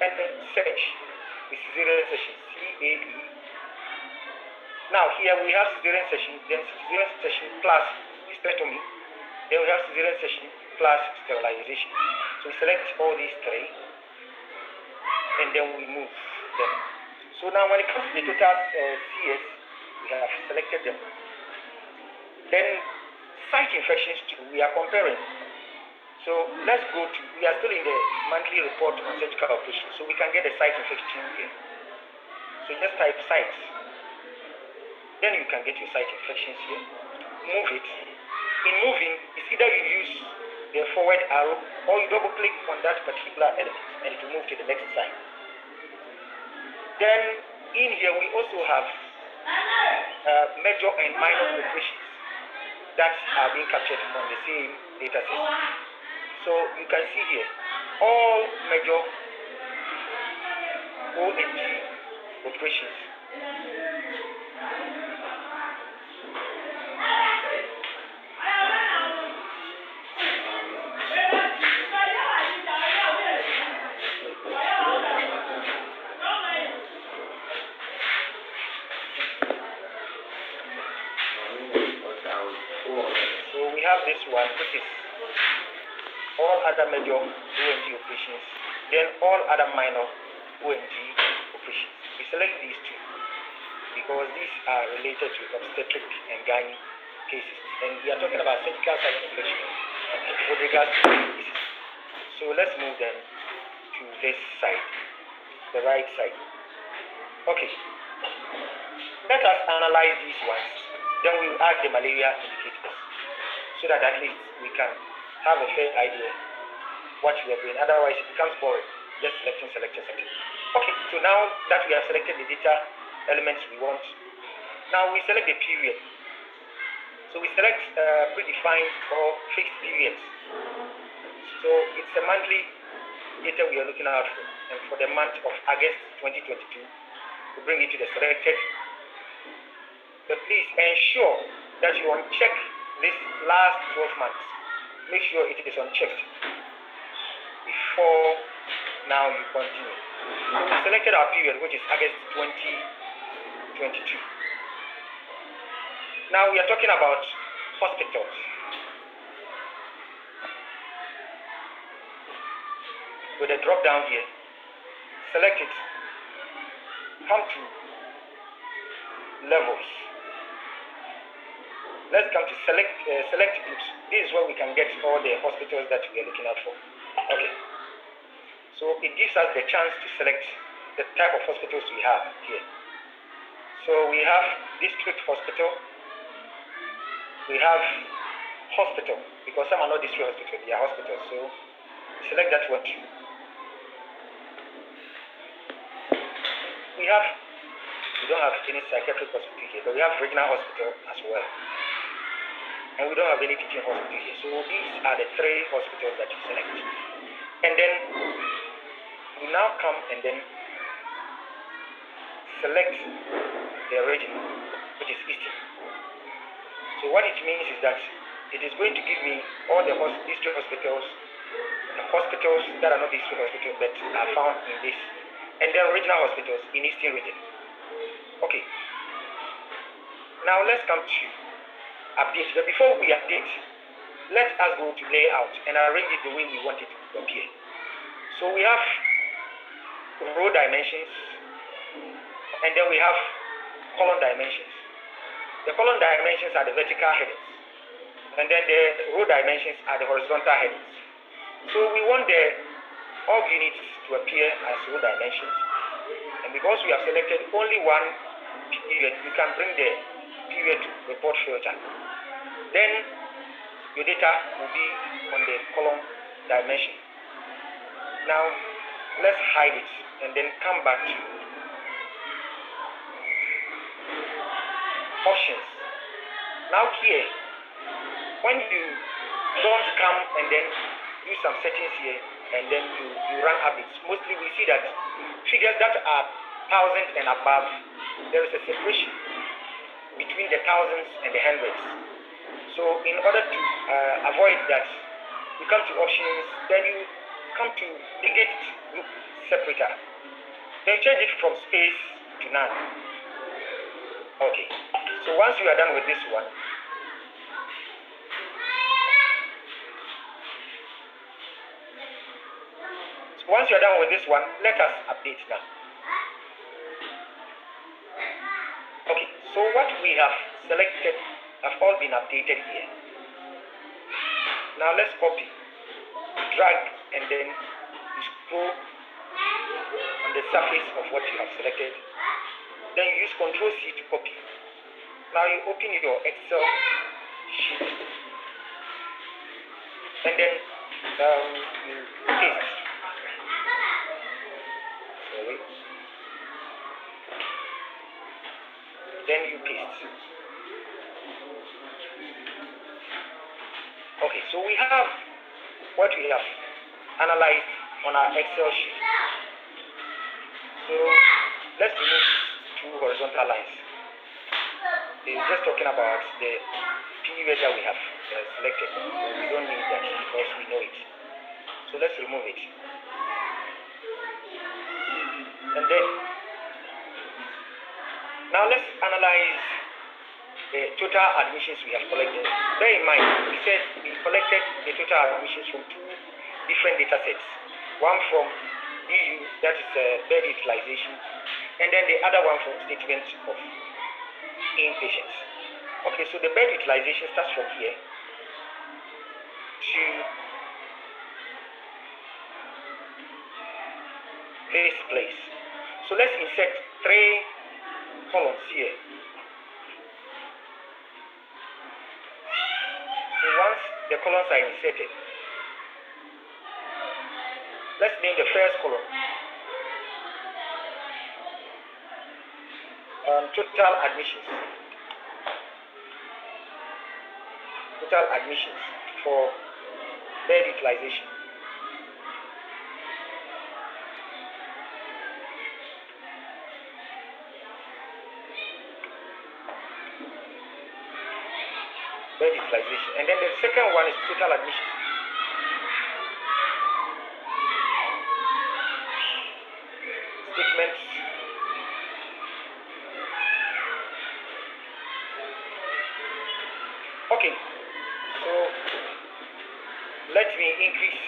and then search the cesarean session, CAE. Now here we have cesarean session, then cesarean session plus hysterectomy, then we have cesarean session plus sterilization. So we select all these three and then we move them. So now when it comes to the total CS, we have selected them. Then site infections too, we are comparing. So let's go to, we are still in the monthly report on surgical operations, so we can get the site infection here. So just type sites. Then you can get your site infections here. Move it. In moving, it's either you use the forward arrow or you double click on that particular element and it will move to the next site. Then in here we also have major and minor operations that are being captured from the same data system. So you can see here, all major ONG operations So we have this one, which is all other major ONG operations, then all other minor ONG operations. We select these two because these are related to obstetric and gynae cases, and we are talking about surgical site infection with regards to cases. So let's move them to this side, the right side. Okay, let us analyze these ones, then we will add the malaria indicators so that at least we can have a fair idea what we are doing. Otherwise it becomes boring, just selecting. Okay, so now that we have selected the data elements we want, now we select the period. So we select predefined or fixed periods. So it's a monthly data we are looking out for, and for the month of August 2022 we bring it to the selected. But please ensure that you uncheck this last 12 months. Make sure it is unchecked before now you continue. So we selected our period, which is August 2022. Now we are talking about hospitals. With a drop down here, select it, come to levels. Let's come to select groups. This is where we can get all the hospitals that we are looking out for. Okay. So it gives us the chance to select the type of hospitals we have here. So we have district hospital. We have hospital, because some are not district hospital, they are hospitals. So select that one too. We don't have any psychiatric hospital here, but we have regional hospital as well. And we don't have any teaching hospital here. So these are the three hospitals that you select. And then we now come and then select the region, which is Eastern. So what it means is that it is going to give me all the district hospitals, the hospitals that are not district hospitals but are found in this, and then regional hospitals in Eastern region. Okay. Now let's come to update. But before we update, let us go to layout and arrange it the way we want it to appear. So we have row dimensions, and then we have column dimensions. The column dimensions are the vertical headings, and then the row dimensions are the horizontal headings. So we want the org units to appear as row dimensions, and because we have selected only one period, you can bring the period report filter. Then your data will be on the column dimension. Now let's hide it and then come back to options. Now here, when you don't come and then do some settings here and then you run updates, mostly we see that figures that are 1,000 and above, there is a separation between the thousands and the hundreds. So in order to avoid that, you come to options, then you come to digit group separator. Then change it from space to none. Okay. So once you are done with this one, let us update now. Okay, so what we have selected have all been updated here. Now let's copy, drag, and then you scroll on the surface of what you have selected. Then you use Ctrl C to copy. Now you open your Excel sheet, and then you paste. then you paste. Okay, so we have what we have analyzed on our Excel sheet. So let's remove two horizontal lines. It's just talking about the period that we have selected. We don't need that because we know it. So let's remove it. And then, now let's analyze the total admissions we have collected. Bear in mind, we said we collected the total admissions from two different data sets. One from EU, that is bed utilization, and then the other one from statement of inpatients. Okay, so the bed utilization starts from here to this place. So let's insert 3 columns here. So once the columns are inserted, let's name the first column total admissions. Total admissions for bed utilization. Bed utilization. And then the second one is total admissions. Statements. Okay, so let me increase.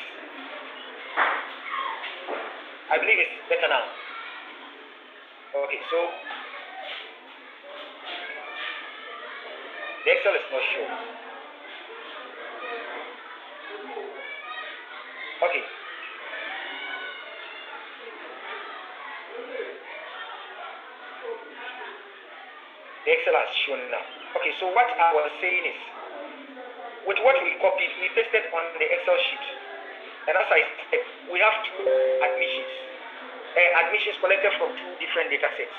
I believe it's better now. Okay, so the Excel is not sure. Okay. The Excel has shown now. Okay, so what I was saying is, with what we copied, we pasted on the Excel sheet. And as I said, we have two admissions collected from two different data sets.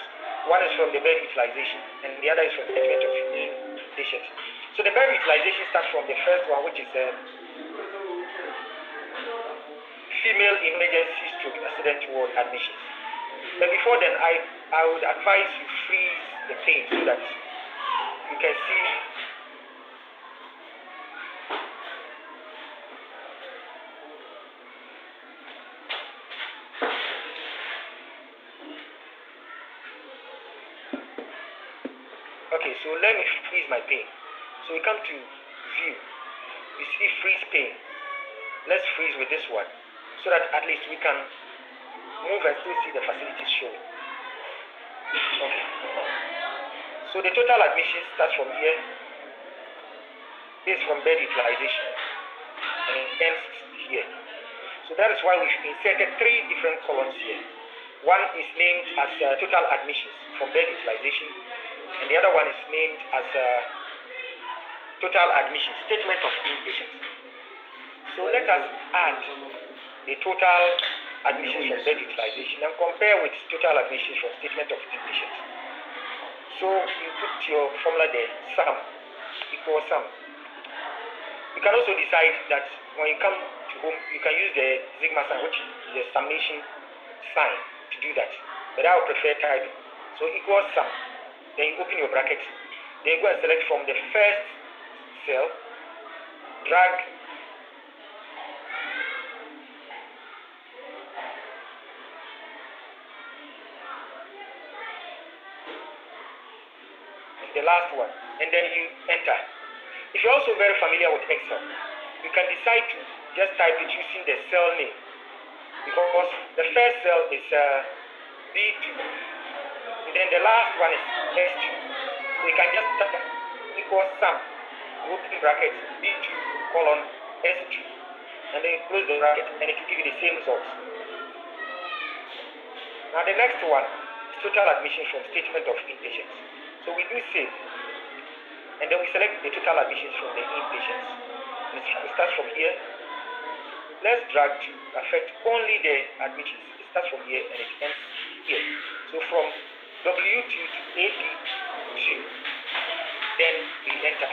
One is from the bed utilization, and the other is from statement of patients. So the bed utilization starts from the first one, which is female emergency stroke accident ward admissions. But before then, I would advise you freeze the pane so that you can see Okay, so let me freeze my pane. So we come to view. You see freeze pane. Let's freeze with this one so that at least we can move and still see the facilities showing. Okay. So the total admission starts from here. This is from bed utilization and it ends here. So that is why we've inserted 3 different columns here. One is named as total admissions from bed utilization, and the other one is named as total admissions, statement of inpatients. So let us add the total admissions from bed utilization and compare with total admissions from statement of inpatients. So you put your formula there, sum equals sum. You can also decide that when you come to home, you can use the sigma sign, which is the summation sign, to do that. But I would prefer typing. So equals sum. Then you open your bracket. Then you go and select from the first cell, drag the last one, and then you enter. If you're also very familiar with Excel, you can decide to just type it using the cell name, because the first cell is B2, and then the last one is S2. So you can just type equals sum, open bracket, B2 colon S2, and then you close the bracket, and it will give you the same results. Now the next one is total admission from statement of inpatients. So we do save, and then we select the total admissions from the inpatients. We start from here. Let's drag to affect only the admissions. It starts from here and it ends here. So from W2 to AD2. Then we enter.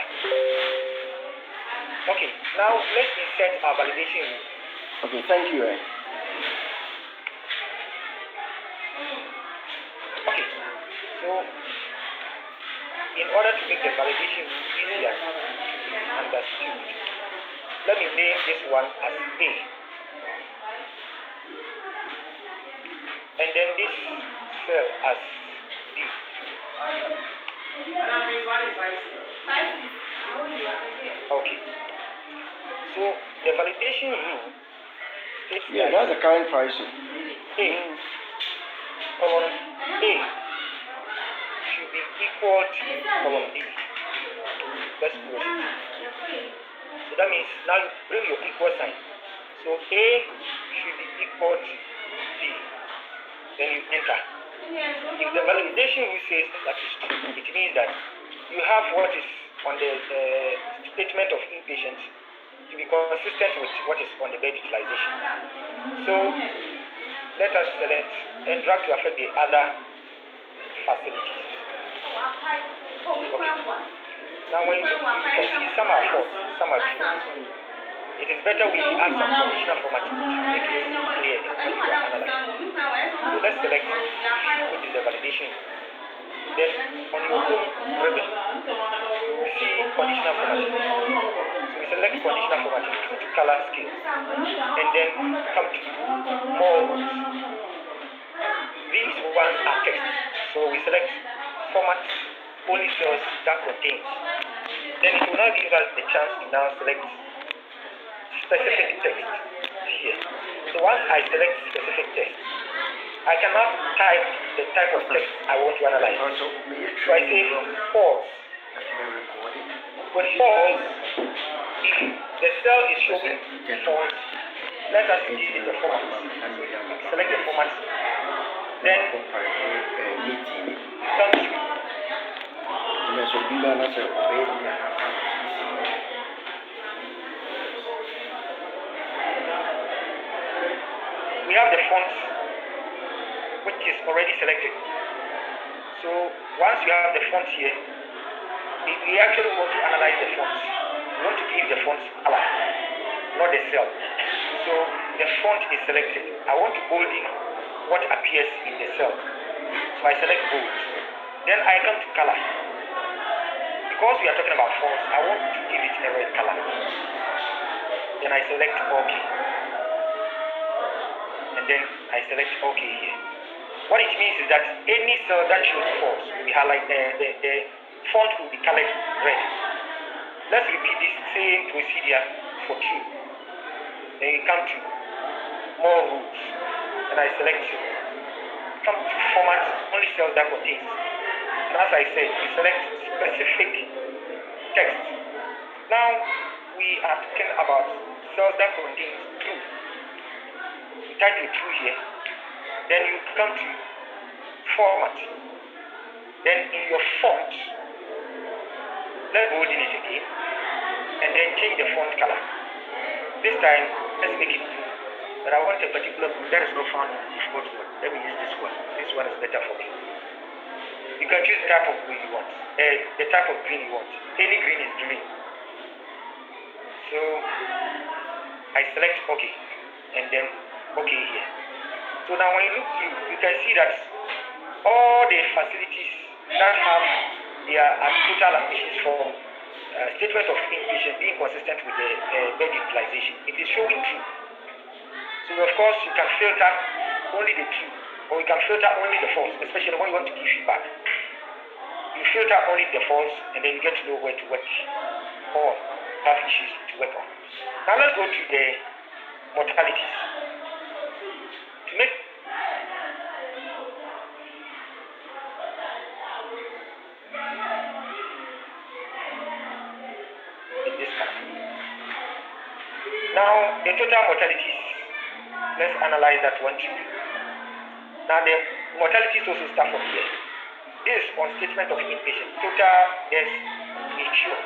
Okay, now let's insert our validation rule. Okay, thank you. Okay, so in order to make the validation easier to be understood, let me name this one as A. And then this cell as D. Okay. So the validation rule states that that's the current pricing. A column A should be equal to column D. Let's close it. So that means now you bring your equal sign. So A should be equal to D. Then you enter. If the validation rule says that is true, it means that you have what is on the statement of inpatient to be consistent with what is on the bed utilization. So let us select and drag to affect the other facilities. Okay. Now when you can see some are false, some are true. It is better we add some conditional formatting to make it clear when you are analyzing. So let's select which is the validation. Then on your home ribbon, you see conditional formatting. So we select conditional formatting to color scale. And then come to more ones. These ones are text. So we select format only cells that contains. Then it will now give us the chance to now select specific text here. So once I select specific text, I cannot type the type of text I want to analyze. So I say false. With false, if the cell is showing false, let us see the format. Select the format. Then come to we have the font which is already selected. So once you have the font here, if we actually want to analyze the fonts, we want to give the fonts color, not the cell. So the font is selected. I want to bold in what appears in the cell. So I select bold. Then I come to color. Because we are talking about fonts, I want to give it a red color. Then I select OK. And then I select OK here. What it means is that any cell that shows false will be highlighted, the font will be colored red. Let's repeat this same procedure for true. Then you come to more rules. And I select come to format only cells that contains. And as I said, we select specific text. Now we are talking about cells that contains true. You type the true here. Then you come to format. Then in your font, let's bold in it again. And then change the font color. This time, let's make it blue. But I want a particular blue that is not found in the default one. Let me use this one. This one is better for me. You can choose the type of blue you want. The type of green you want. Any green is green. So I select OK. And then OK here. So now when you look through, you can see that all the facilities that have their total admissions from statement of inpatient being consistent with the bed utilization, it is showing true. So of course you can filter only the true, or you can filter only the false, especially when you want to give feedback. You filter only the false, and then you get to know where to work or have issues to work on. Now let's go to the mortalities. To make this manner. Now the total mortalities, let's analyze that one too. Now the mortalities also start from here. This is on statement of inpatient. Total deaths incurred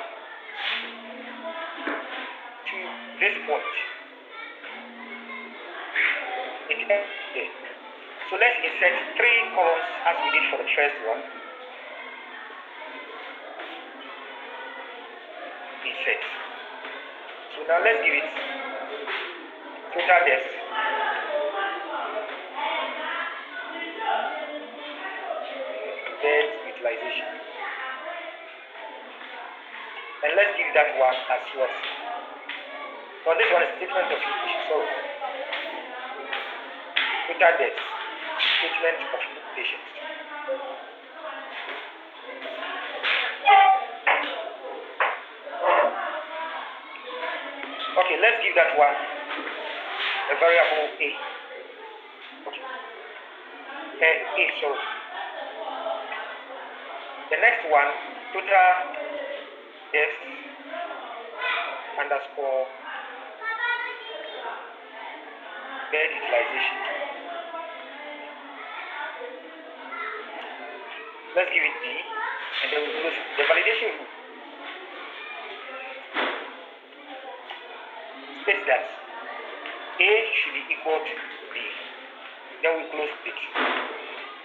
to this point. It ends there. So So let's insert 3 columns as we did for the first one. Insert. So now let's give it total desk. Bed utilization. And let's give that one as what? Now this one is statement of information. So total desk. Statement of patients. Okay, let's give that one a variable A. Okay. A, sorry. The next one, total desk underscore bed utilization. Let's give it B, and then we close the validation rule. States that A should be equal to B. Then we close it.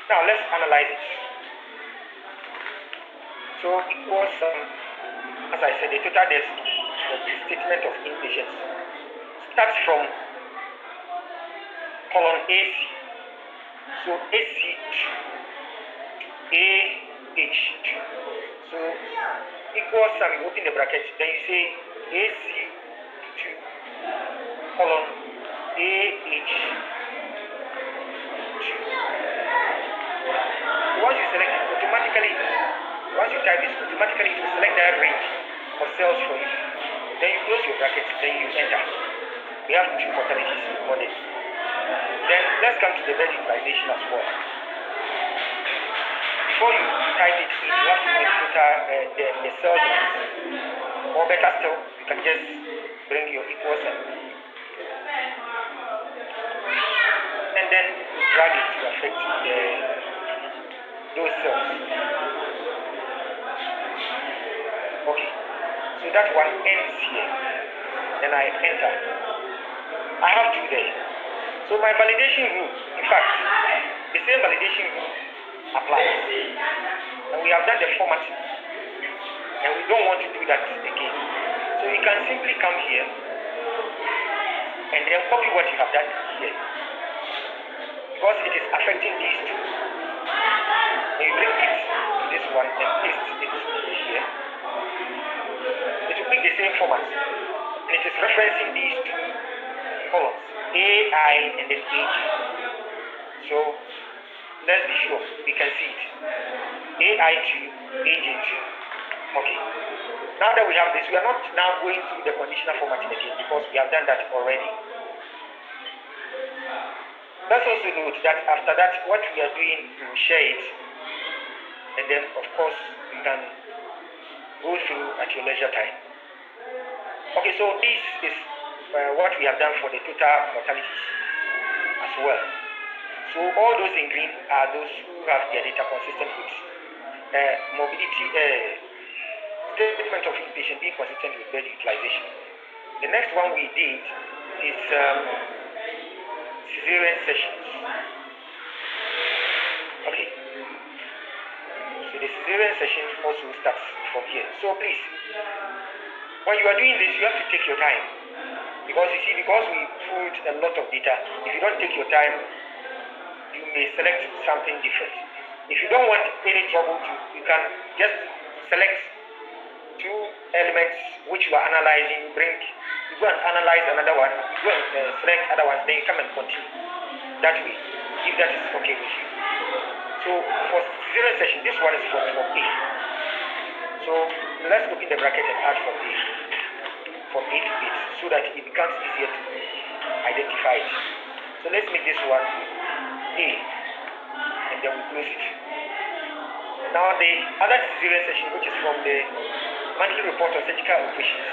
Now let's analyze it. So equals as I said, the total desk of the statement of inpatients starts from column AC. So AC AH. So equals you open the bracket, then you say AC to column AH. So once you select it, automatically, once you type this, automatically it will select that range of cells for you. Then you close your brackets, then you enter. We have 2 mortalities on it. Then let's come to the bed utilization as well. Before you type it in, you have to enter the cell names. Or better still, you can just bring your equals and then drag it to affect those cells. Okay, so that one ends here. Then I enter. I have 2 there. So my validation rule, in fact, the same validation rule applies. And we have done the formatting. And we don't want to do that again. So you can simply come here and then copy what you have done here. Because it is affecting these 2. And you bring it to this one and paste it here. It will make the same format. And it is referencing these 2 columns, AI and then AG. So let's be sure we can see it. AI2, AG2. Okay. Now that we have this, we are not now going through the conditional formatting again because we have done that already. Let's also note that after that, what we are doing, we will share it. And then, of course, you can go through at your leisure time. Okay, so this is what we have done for the total mortalities as well. So all those in green are those who have their data consistent with morbidity, statement of inpatient being consistent with bed utilization. The next one we did is cesarean sessions. Okay. So the cesarean session also starts from here. So please, when you are doing this, you have to take your time. Because you see, because we put a lot of data, if you don't take your time, you may select something different. If you don't want any trouble, you can just select 2 elements which you are analyzing, you go and analyze another one, you go and select other ones, then you come and continue. That way, if that is okay with you. So for cesarean session, this one is from A. So let's open the bracket and add from A to 8, so that it becomes easier to identify it. So let's make this one A, and then we close it. Now the other cesarean session, which is from the monthly report on surgical operations,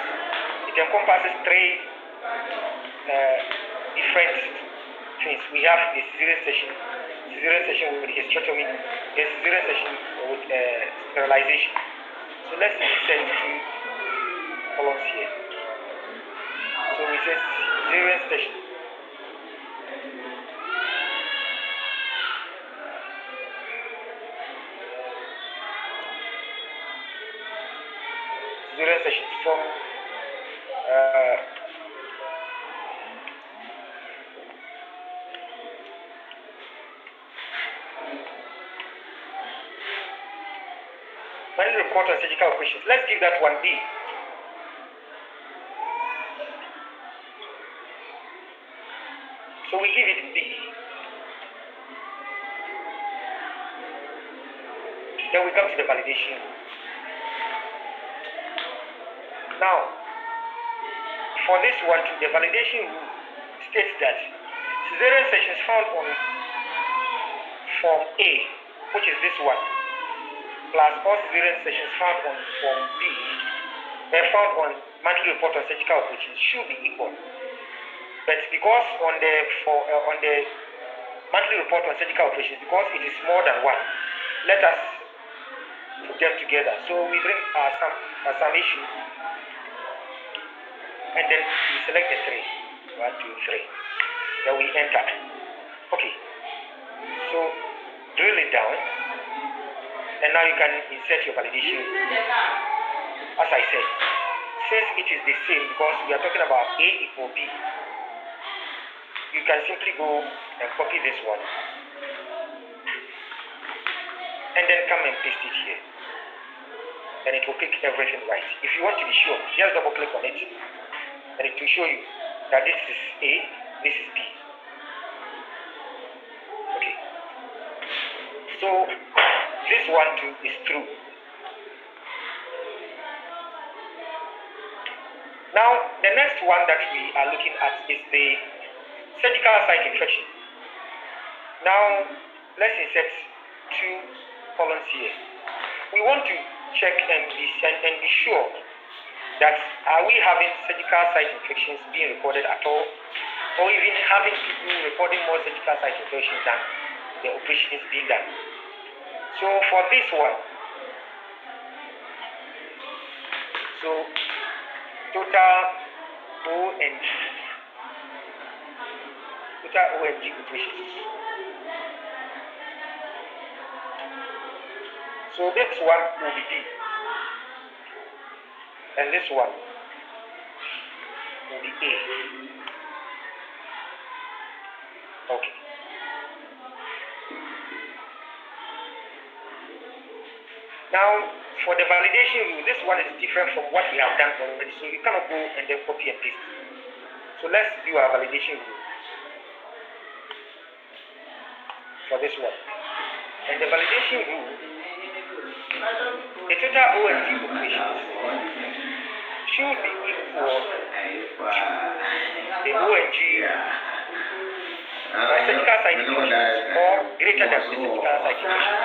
it encompasses 3 different things. We have the cesarean session with hysterectomy, the cesarean session with sterilization. So let's insert 2 columns here. So we say cesarean session. cesarean sections from monthly report on surgical operations. Let's give that one B. So we give it B. Then we come to the validation. Now, for this one, the validation rule states that cesarean sections found on Form A, which is this one, plus all cesarean sections found on Form B, found on monthly report on surgical operations should be equal. But because on the monthly report on surgical operations, because it is more than one, let us put them together. So we bring our summation, and then we select the 3. 1, 2, 3. Then we enter. Okay. So drill it down, and now you can insert your validation. As I said, since it is the same, because we are talking about A equal B, you can simply go and copy this one and then come and paste it here, and it will pick everything right. If you want to be sure, just double click on it and it will show you that this is A, this is B. Okay, so this one too is true. Now the next one that we are looking at is the surgical site infection. Now let's insert 2 columns here. We want to check and be sure that are we having surgical site infections being recorded at all, or even having people recording more surgical site infections than the operation is being done. So for this one, so total ONG operations. So this one will be D, and this one will be A. Okay. Now for the validation rule, this one is different from what we have done already, so you cannot go and then copy and paste. So let's do our validation rule for this one. And the validation rule, the total ONG operations should be equal to the ONG surgical site infections or greater than the surgical site infections.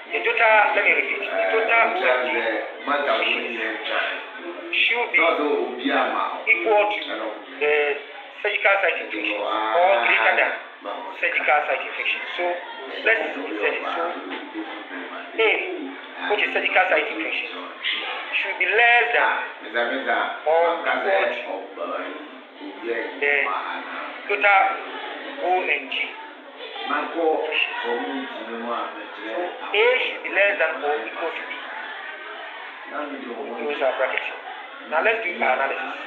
The total, let me repeat, the total ONG should be equal to the surgical site infections or greater than surgical site infections. So let's insert it. So A, which is surgical site infection, should be less than or equal to the total ONG. So A should be less than or equal to B. Close our bracket. Now let's do our analysis.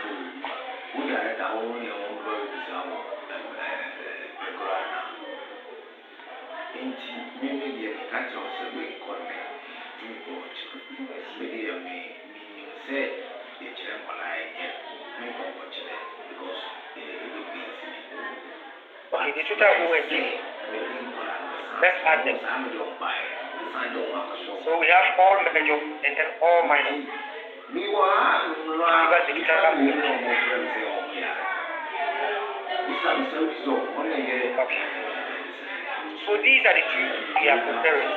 Okay, the total ONG, let's add them. So we have all major and then all minor. Give us the total ONG. Okay. So these are the two we are comparing.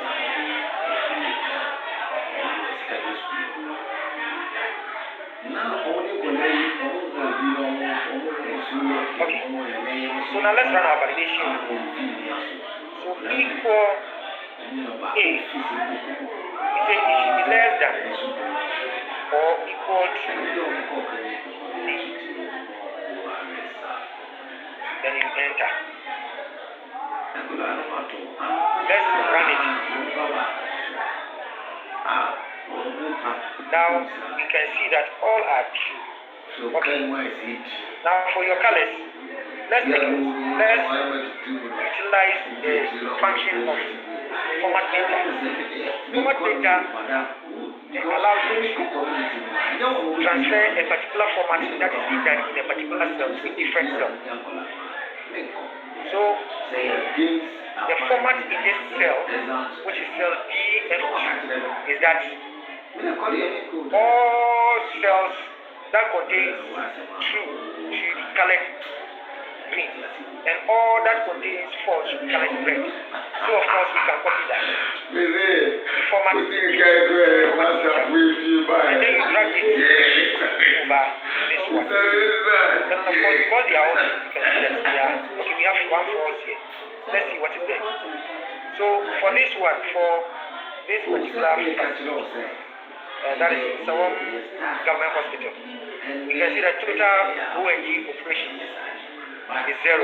Okay. So now let's run our validation. So equal A, we say it should be less than or equal to B. Then you enter. Let's run it. Now we can see that all are true. Okay. Now for your colors, let's utilize the function of format data. Format data allows you to transfer a particular format that is being done in a particular cell to a different cell. So the format in this cell, which is cell DF2, is that all cells that contains true should be colored green, and all that contains false should be colored red. So of course we can copy that. The format, and then you drag it over this one. And of course, because they are all, you can see that they are, okay, we have one false here. Let's see what is there. So for this one, for this particular facility, that is Sawam Government Hospital, we can see that total ONG operations is 0,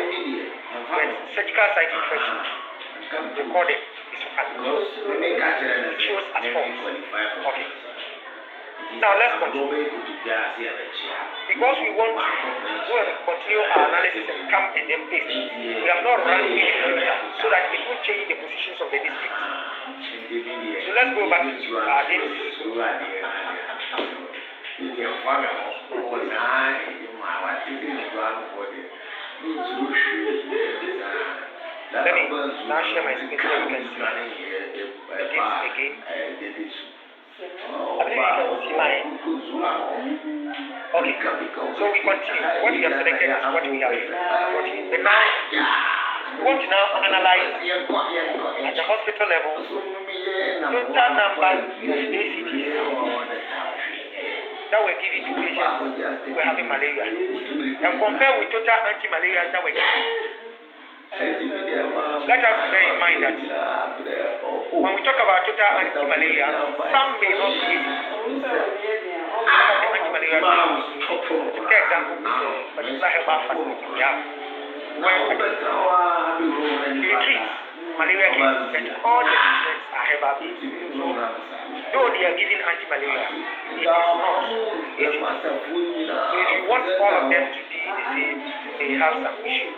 but surgical site infection recorded is 1. It shows as false. Okay. Now let's continue. Because we want to continue our analysis and come and then paste, we have not run each filter so that it will change the positions of the district. So let's go back to our Let me now share my screen so you can see the dates again. I believe you can see mine. Okay, so we continue. What we have selected is what we have gotten. But now, we want to now analyze at the hospital level total number of ACTs that were given to patients who were having malaria and compare with total anti-malaria that were given. Let us bear in mind that when we talk about total anti-malaria, some may not be anti-malaria. For example, particular herbal facility we have, where they treat malaria cases and all the treatments are herbal based. Though they are giving anti-malaria, it is not. So if you want all of them to be the same, they have some issue.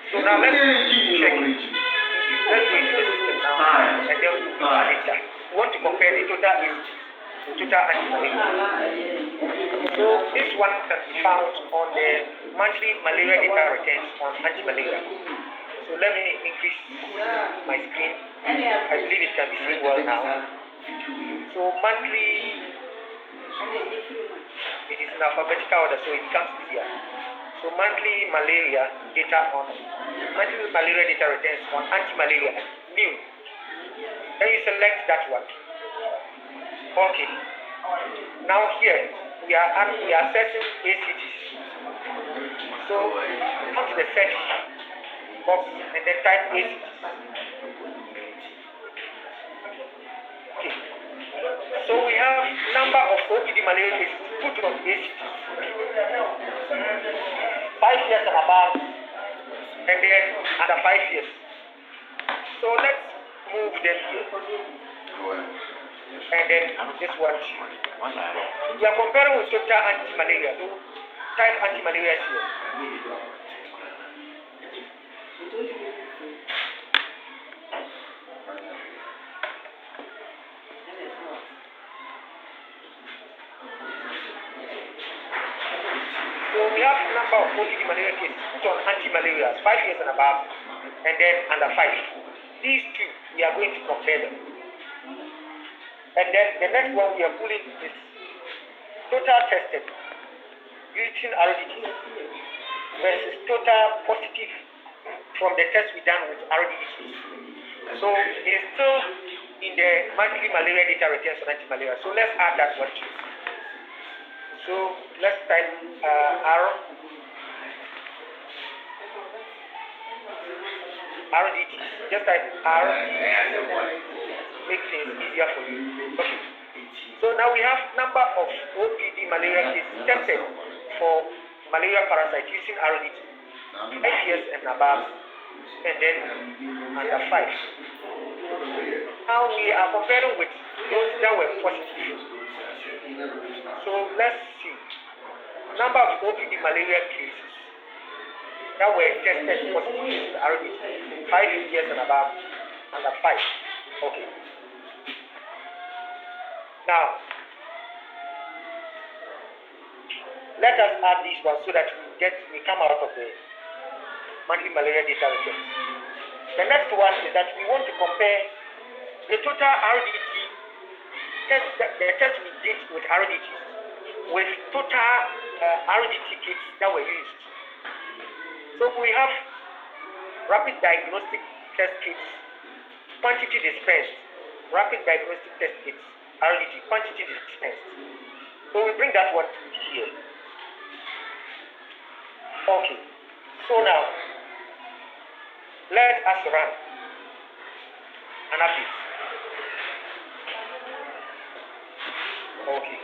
So now let's check. Let's go into the system now and then we'll add it down. We want to compare the total anti-malaria. So this one can be found on the monthly malaria data returns on anti-malaria. So let me increase my screen. I believe it can be seen well now. So monthly, it is in alphabetical order, so it becomes easier. So monthly malaria data returns on anti-malaria new. Then you select that one. Okay. Now here we are assessing ACTs. So come to the search box and then type ACTs. Okay. So we have number of OPD malaria cases put on ACTs. 5 years and above, and then under 5 years. So let's move them here. And then this one. We are comparing with total anti-malaria. So type anti-malaria here. So we have number of OPD malaria cases put on anti-malarias, 5 years and above, and then under 5. These two, we are going to compare them. And then the next one we are pulling is total tested gluten RDTs versus total positive from the test we done with RDTs. So it is still in the monthly malaria data returns on anti-malaria. So let's add that one too. So let's type RDT. Just type R. Make things easier for you. Okay. So now we have number of OPD malaria cases tested for malaria parasite using RDT. 5 years and above, and then under 5. Now we are comparing with those that were positive. So let's see. Number of OPD malaria cases that were tested positive to RBT, 5 years and above, under 5. Okay. Now, let us add this one so that we come out of the monthly malaria data returns. The next one is that we want to compare the total RDT test, the test we did with RDTs, with total RDT kits that were used. So we have rapid diagnostic test kits, quantity dispensed, rapid diagnostic test kits, RDT, quantity dispensed. So we bring that one to here. Okay, so now let us run an update. Okay.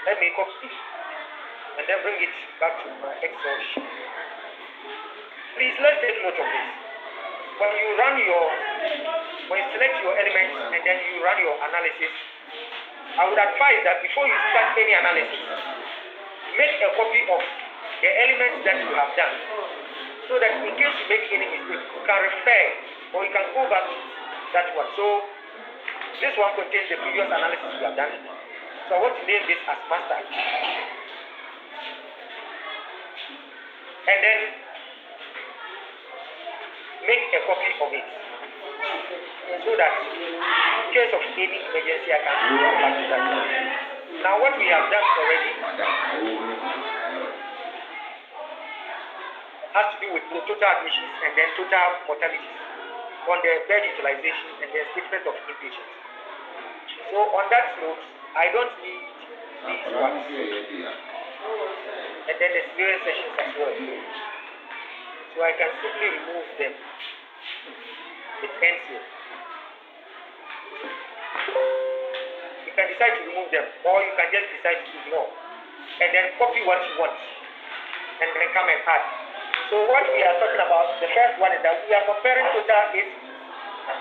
Let me copy and then bring it back to my Excel sheet. Please, let's take note of this. When you select your elements and then you run your analysis, I would advise that before you start any analysis, make a copy of the elements that you have done, so that in case you make any mistake, you can refer or you can go back to that one. So this one contains the previous analysis you have done. So I want to name this as master. And then make a copy of it, so that in case of any emergency I can go back to that one. Now what we have done already has to do with the total admissions and then total mortalities on the bed utilization and the statement of inpatients. So on that note, I don't need these ones. And then the serious sessions as well. So I can simply remove them. It ends here. You can decide to remove them, or you can just decide to ignore. And then copy what you want. And then come and add. So what we are talking about, the first one is that we are comparing total ACTs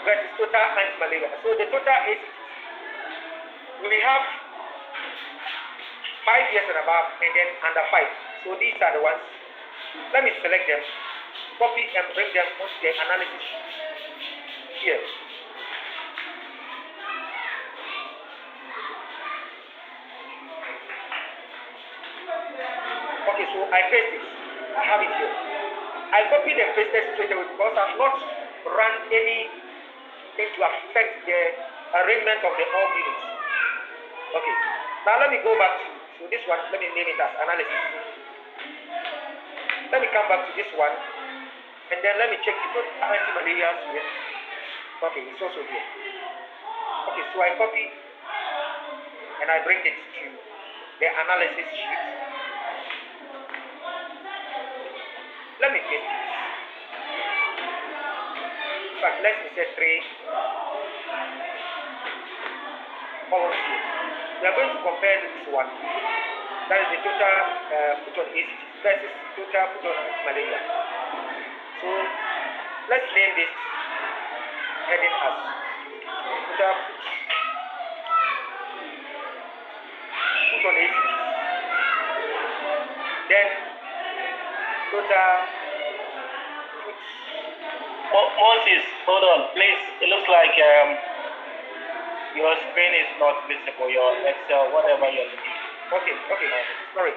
versus total anti-malaria. So the total ACTs, we have 5 years and above, and then under 5. So these are the ones. Let me select them, copy and bring them onto the analysis here. Okay, so I paste this. I have it here. I copied and pasted straight away because I've not run anything to affect the arrangement of the all units. Okay, now let me go back to this one. Let me name it as analysis. Let me come back to this one, and then let me check the anti-malaria here. Okay, it's also here. Okay, so I copy and I bring it to the analysis sheet. Let me paste this. In fact, let's insert 3 columns here. We are going to compare this one. That is the total put on ACT versus total put on malaria. So let's name this heading as total put on ACT. Then total put. Moses, hold on, please. It looks like your screen is not visible. Your Excel, whatever you're doing. Okay, sorry.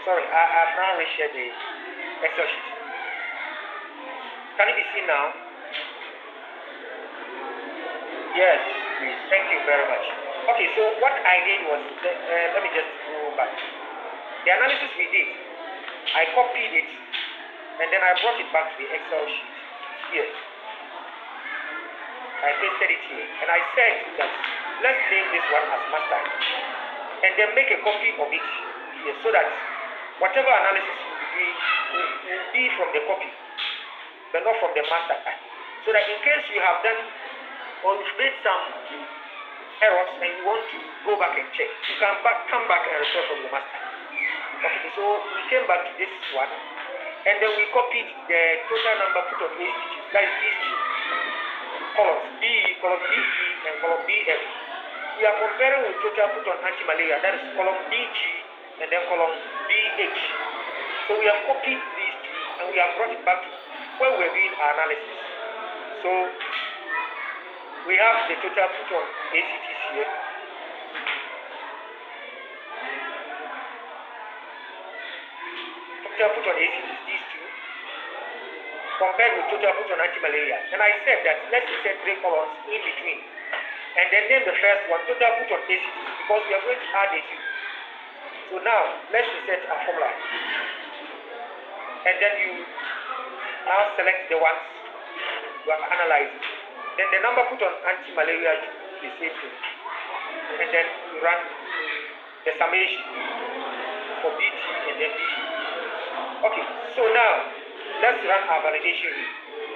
Sorry, I've now reshared the Excel sheet. Can it be seen now? Yes, please. Thank you very much. Okay, so what I did was, let me just go back. The analysis we did, I copied it, and then I brought it back to the Excel sheet here. I pasted it here, and I said that let's name this one as master, and then make a copy of it here, so that whatever analysis will be from the copy, but not from the master. So that in case you have done or you've made some errors and you want to go back and check, you can come back and refer from the master. Okay, so we came back to this one, and then we copied the total number put on ACT, that is these two columns, column BE and column BF. We are comparing with total put on anti-malaria, that is column BG and then column BH. So we have copied these two and we have brought it back to where we're doing our analysis. So we have the total put on ACTs here. Total put on ACTs, these two, compared with total put on anti-malaria. And I said that let's set 3 columns in between. And then name the first one, total put on ACTs, because we are going to add it. So now, let's reset our formula. And then you now select the ones you have analyzed. Then the number put on anti-malaria is the same thing. And then you run the summation for BT and then BE. Okay, so now let's run our validation rule.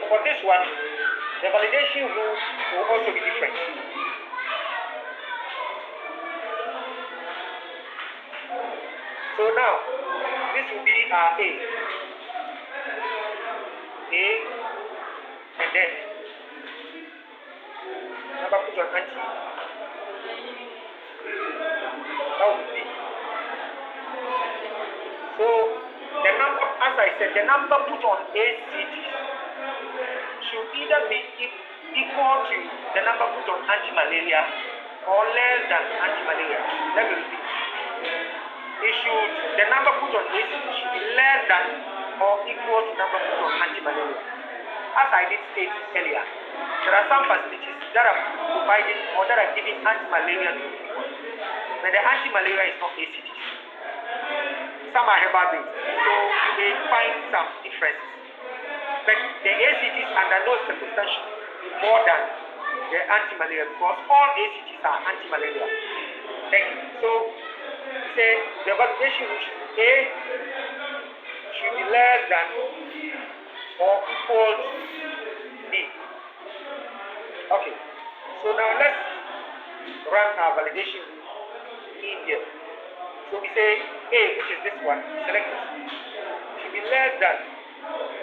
For this one, the validation rule will also be different. So now, this will be our A, and then number put on anti, that will be B. So the number, as I said, the number put on ACT should either be equal to the number put on anti-malaria or less than anti-malaria. Let me repeat. The number put on ACT should be less than or equal to number put on anti-malaria. As I did state earlier, there are some facilities that are providing or that are giving anti-malaria to people, but the anti-malaria is not ACT. Some are herbal based, so they find some differences. But the ACTs under no circumstance more than the anti-malaria, because all ACTs are anti-malaria. Thank you. So say the validation A should be less than or equal to B. Okay. So now let's run our validation in here. So we say A, which is this one, select it, should be less than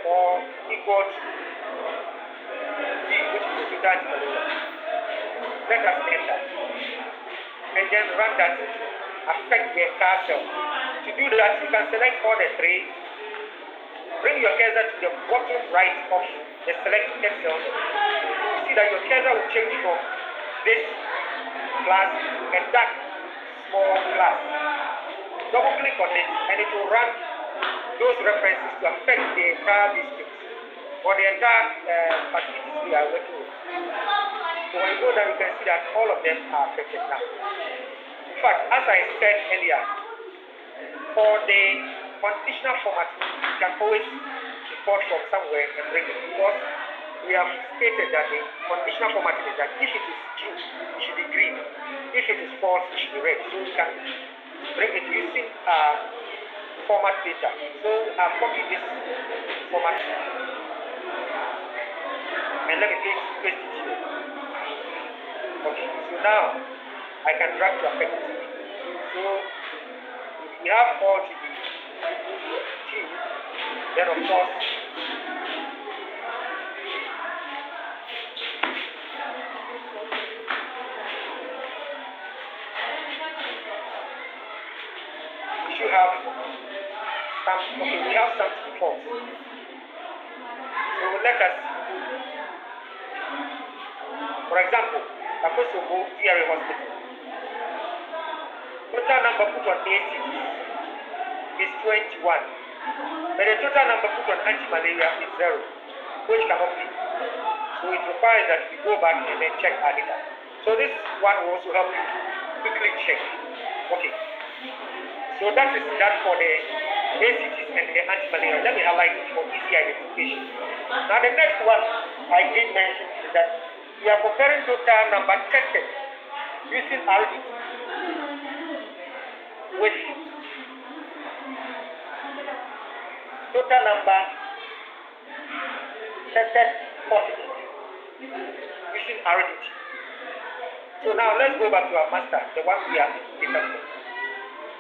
or equal to B, which is the total anti-malaria. Let us enter. And then run that to affect the entire cell. To do that, you can select all the 3. Bring your cursor to the bottom right of the selected cells. You see that your cursor will change from this class to a dark small class. Double click on it and it will run those references to affect the entire district or the entire facilities we are working with. So when you go down, you can see that all of them are affected now. In fact, as I said earlier, for the conditional format, you can always import from somewhere and bring it, because we have stated that the conditional format is that if it is true, it should be green. If it is false, it should be red. So we can bring it using format data. So I've copied this format and let me paste it here. Okay, so now I can drag to affect it. So we have all to be true, then of course we should have some, okay, we have something false. So let us, for example, Akosobo VRA Hospital. Total number put on ACT is 21, but the total number put on anti-malaria is 0, which cannot be. So it requires that we go back and then check our data. So this one will also help you quickly check. Okay. So that is that for the ACTs and the anti-malaria. Let me highlight it for easy identification. Now the next one I did mention is that we are comparing total number tested using RD with total number tested positive using RDT. So now let's go back to our master, the one we have data for.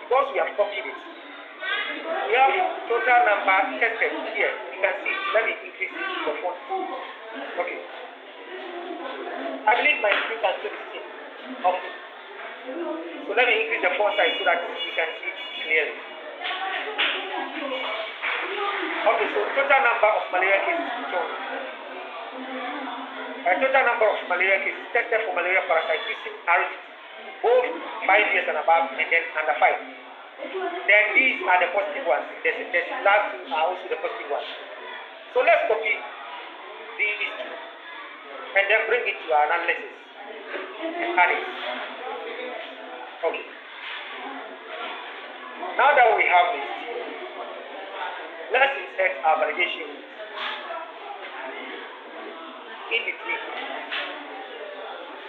Because we have copied it, we have total number tested here. You can see it. Let me increase the font. Okay. I believe my screen can still be seen. Okay. So let me increase the font size so that you can see it clearly. Okay, so total number of malaria cases shown. A total number of malaria cases tested for malaria parasite using RT, both 5 years and above and then under 5. Then these are the positive ones. The last two are also the positive ones. So let's copy these two and then bring it to our analysis and add it. Okay. Now that we have this, let's insert our validation in between.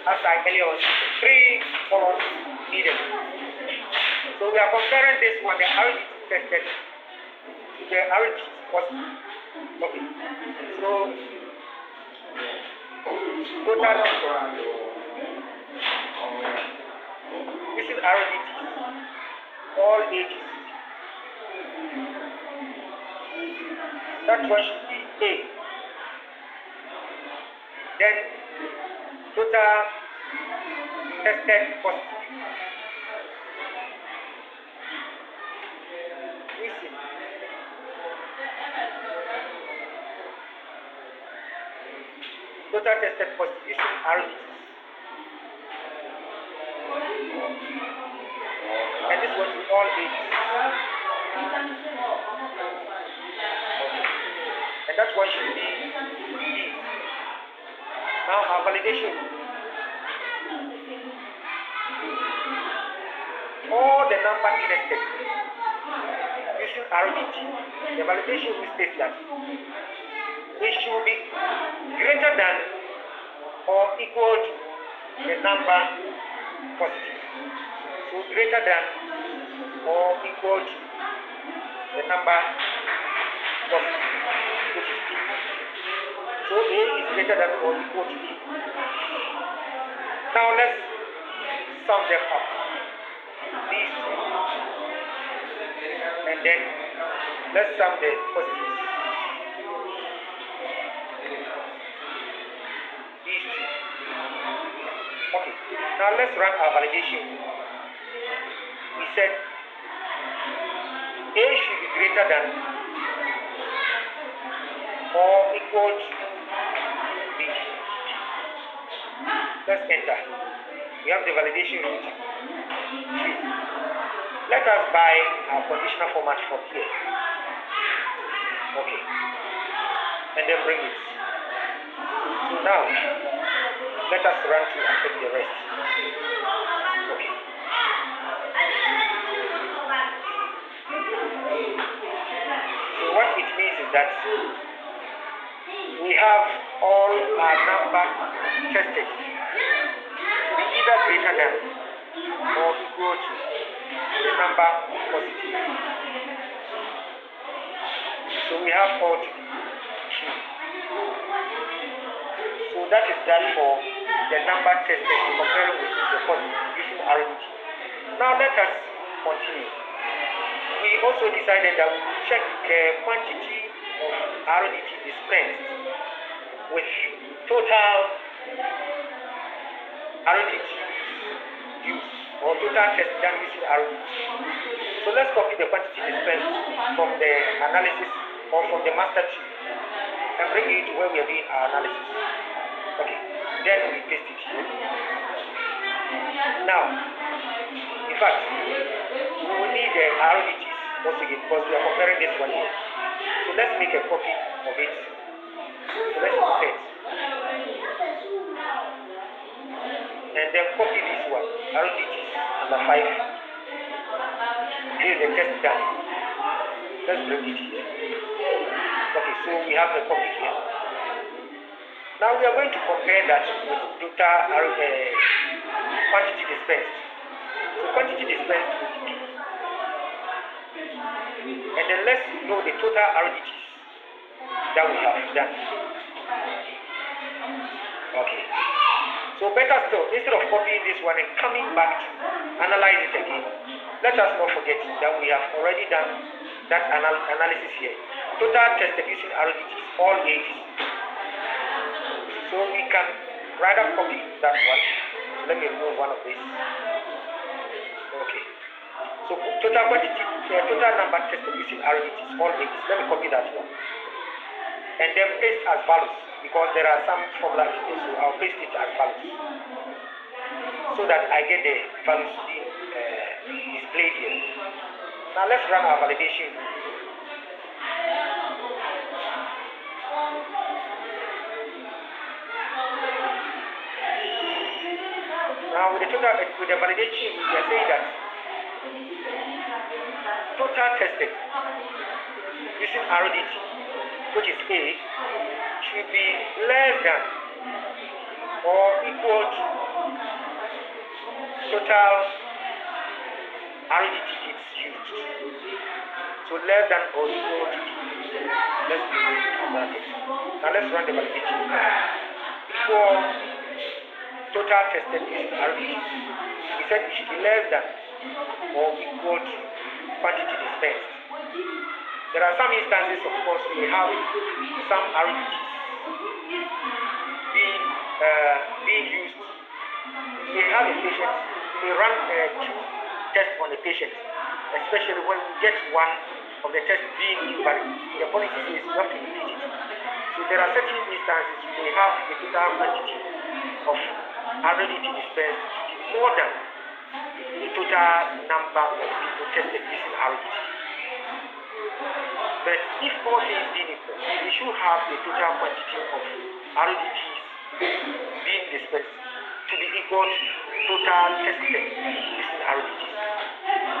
As I earlier was 3 columns needed. So we are comparing this one, the RT tested, to the RT positive. Okay. So total this is RDT, all ages. That one should be A. Then total tested positive. Using total tested positive using RDT. And this was all ages. And that one should be B. Now our validation. All the number tested using RDT, the validation will state that it should be greater than or equal to the number positive. So greater than or equal to the number positive, which is P. So A is greater than or equal to P. Now let's sum them up. These two. And then let's sum the positives. These two. Okay. Now let's run our validation. We said A should be greater than or equal to B. Let's enter. We have the validation route. Let us buy our conditional format from here. Okay. And then bring it. So now, let us run to affect the rest. Okay. So what it means is that we have all our number tested to be either greater than or equal to the number positive. So we have all to be true. So that is done for the number tested compared with the positive using RDT. Now let us continue. We also decided that we will check the quantity of RDT dispensed with total RDT use or total test done using RDT. So let's copy the quantity dispensed from the analysis or from the master tree and bring it to where we are doing our analysis. Okay, then we paste it here. Now, in fact, we will need the RDTs once again because we are comparing this one here. So let's make a copy of it. So let's set. And then copy this one, RDTs number 5. This is the test done. Let's bring it here. Okay, so we have the copy here. Now we are going to compare that with total quantity dispensed. So quantity dispensed will be P. And then let's know the total RDTs that we have done. Okay. So better still, instead of copying this one and coming back to analyze it again, let us not forget that we have already done that analysis here. Total tested using RDTs, all ages. So we can rather copy that one. So let me remove one of these. Okay. So total quantity, total number tested using RDTs, all ages. Let me copy that one. And then paste as values, because there are some formula in there, so I'll paste it as values so that I get the values being displayed here. Now let's run our validation. Now with the validation, we are saying that total tested using RDT, which is A, should be less than or equal to total RDT it's used. So less than or equal to, let's do bracket. Now let's run the validation. Equal total tested using RDT. We said it should be less than or equal to quantity dispensed. There are some instances, of course, we have some RDTs being used. We have a patient, we run 2 tests on a patient, especially when we get one of the tests being invalid. The policy says you have to repeat it. So there are certain instances we have the total quantity of RDT dispensed more than the total number of people tested using RDT. But if all things being equal, we should have the total quantity of RDTs being dispensed to be equal to total tested using RDTs.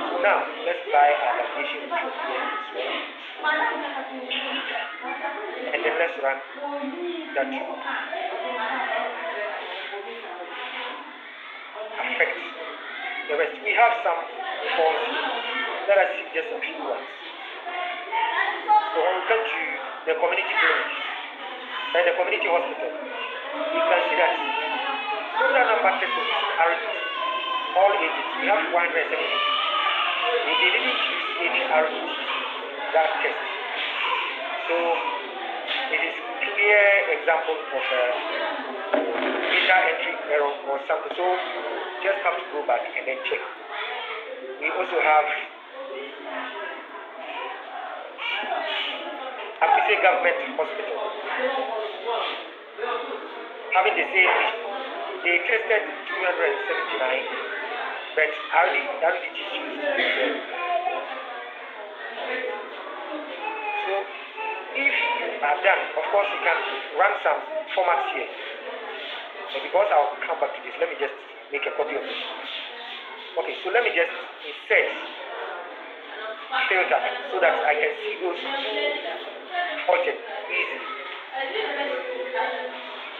So now, let's buy our validation from here as well. And then let's run that affect the rest. We have some forms. Let us see just a few ones. So when we come to the community clinic and the community hospital, we can see that total number tested using RDT, all ages, we have 170. We didn't use any RDT that test. So it is clear example of data entry error or something. So just have to go back and then check. We also have Apise Government Hospital having the same issue. They tested 279, but RDT is used. So if you are done, of course you can run some formats here. So because I'll come back to this, let me just make a copy of this. Okay, so let me just insert filter so that I can see those sorted easily.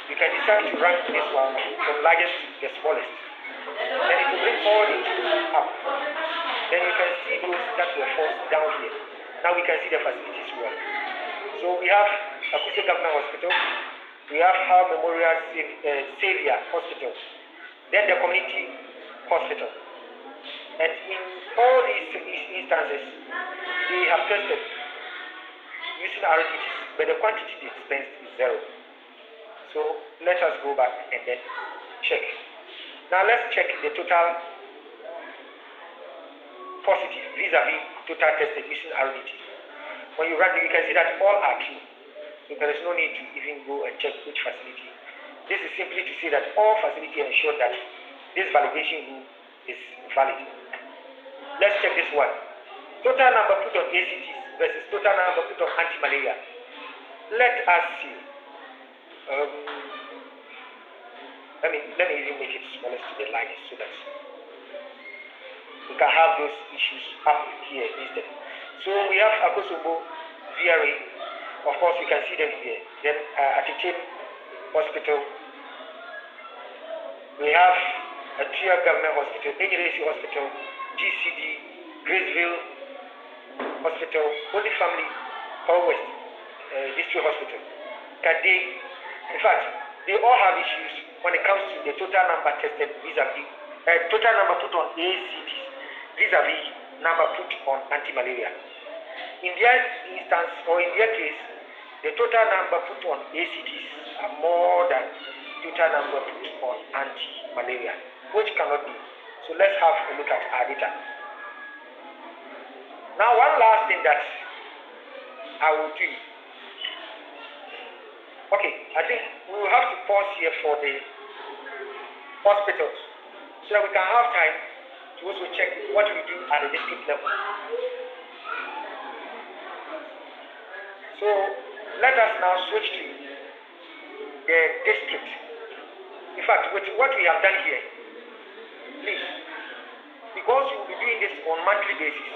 You can decide to rank this one from largest to the smallest. Then it will bring all the tools up. Then you can see those that were forced down here. Now we can see the facilities well. So we have Akuse Government Hospital, we have How Memorial Savior Hospital, then the community hospital. And in all these instances, they have tested using RDTs, but the quantity dispensed is 0. So let us go back and then check. Now let's check the total positive vis-a-vis total tested using RDT. When you run it, you can see that all are true. So there is no need to even go and check which facility. This is simply to say that all facilities ensure that this validation rule is valid. Let's check this one. Total number put on ACTs versus total number put on anti-malaria. Let us see. Let me even make it smallest to the line so that we can have those issues up here instead. So we have Akosombo VRA. Of course, we can see them here. Then Atikin Hospital. We have a Tria Government Hospital, Enyeresi Hospital, GCD, Graceville Hospital, Holy Family, Power West District Hospital, Kade. In fact, they all have issues when it comes to the total number tested vis-a-vis, total number put on ACTs vis-a-vis number put on anti-malaria. In their instance, or in their case, the total number put on ACTs are more than total number put on anti-malaria, which cannot be. So let's have a look at our data. Now, one last thing that I will do. Okay, I think we will have to pause here for the hospitals so that we can have time to also check what we do at the district level. So let us now switch to the district. In fact, with what we have done here, please, because you will be doing this on monthly basis,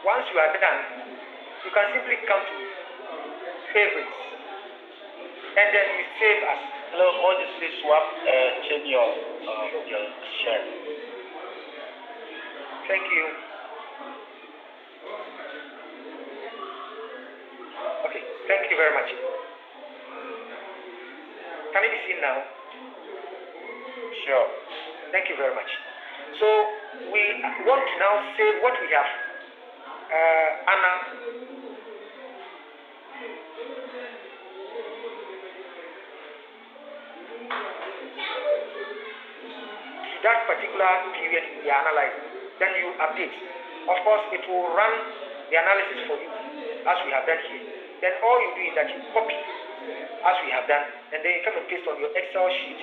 once you are done, you can simply come to favorites and then you save as. Hello, Moses, please swap, change your share. Thank you. Okay, thank you very much. Can it be seen now? Sure. Thank you very much. So we want to now save what we have. Anna. That particular period we are analyzing, then you update. Of course, it will run the analysis for you as we have done here. Then all you do is that you copy as we have done, and then you come and paste on your Excel sheet.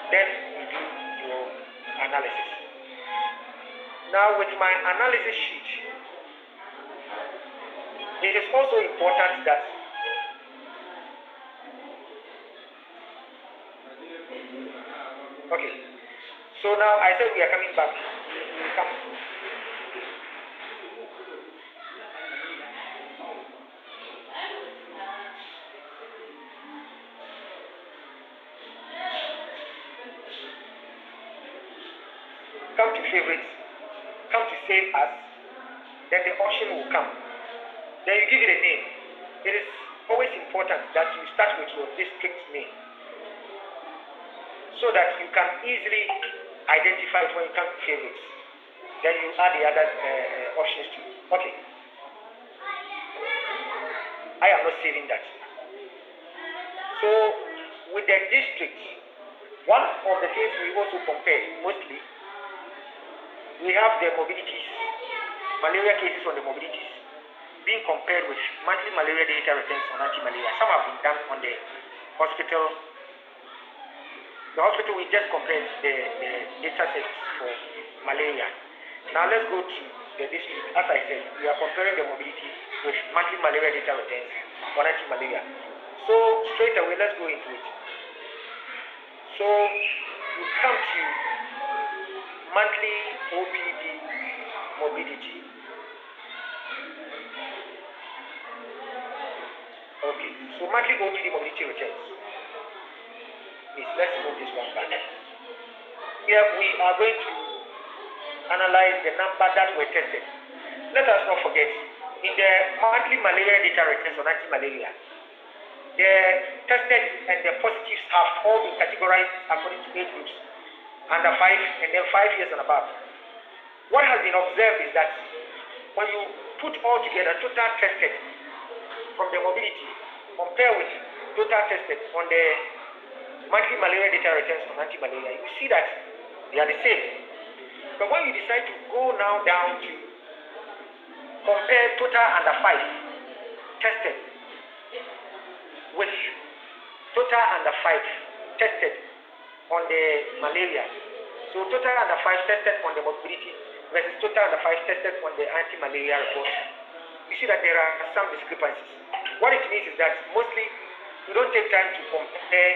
Then you do your analysis. Now with my analysis sheet, it is also important that okay. So now I said we are coming back. Come. Come to favorites. Come to save as. Then the option will come. Then you give it a name. It is always important that you start with your district name so that you can easily identify it when you come to favorites. Then you add the other options too. Okay. I am not saving that. So with the district, one of the things we also compare mostly, we have the morbidities, malaria cases on the morbidities, being compared with monthly malaria data returns on anti-malaria. Some have been done on the hospital. The hospital, we just compared the data sets for malaria. Now let's go to the district. As I said, we are comparing the morbidity with monthly malaria data returns on anti-malaria. So straight away, let's go into it. So we come to monthly OPD morbidity. Okay, so monthly OPD morbidity returns. Please, let's move this one back. Here we are going to analyze the number that were tested. Let us not forget, in the monthly malaria data returns on anti-malaria, the tested and the positives have all been categorized according to age groups, under 5 and then 5 years and above. What has been observed is that when you put all together total tested from the morbidity, compare with total tested on the monthly malaria data returns on anti-malaria, you see that they are the same. But when you decide to go now down to compare total under 5 tested with total under 5 tested on the malaria, so total under 5 tested on the morbidity versus total under 5 tested on the anti-malaria report, you see that there are some discrepancies. What it means is that mostly we don't take time to compare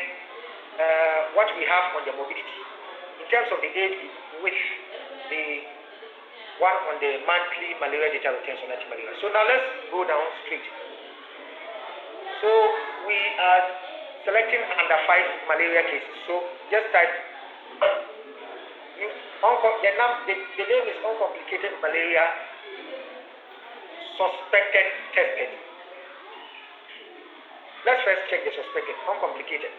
what we have on the morbidity in terms of the age with the one on the monthly malaria data returns on anti-malaria. So now let's go down straight. So we are selecting under 5 malaria cases. So just type the name is uncomplicated malaria suspected tested. Let's first check the suspected uncomplicated.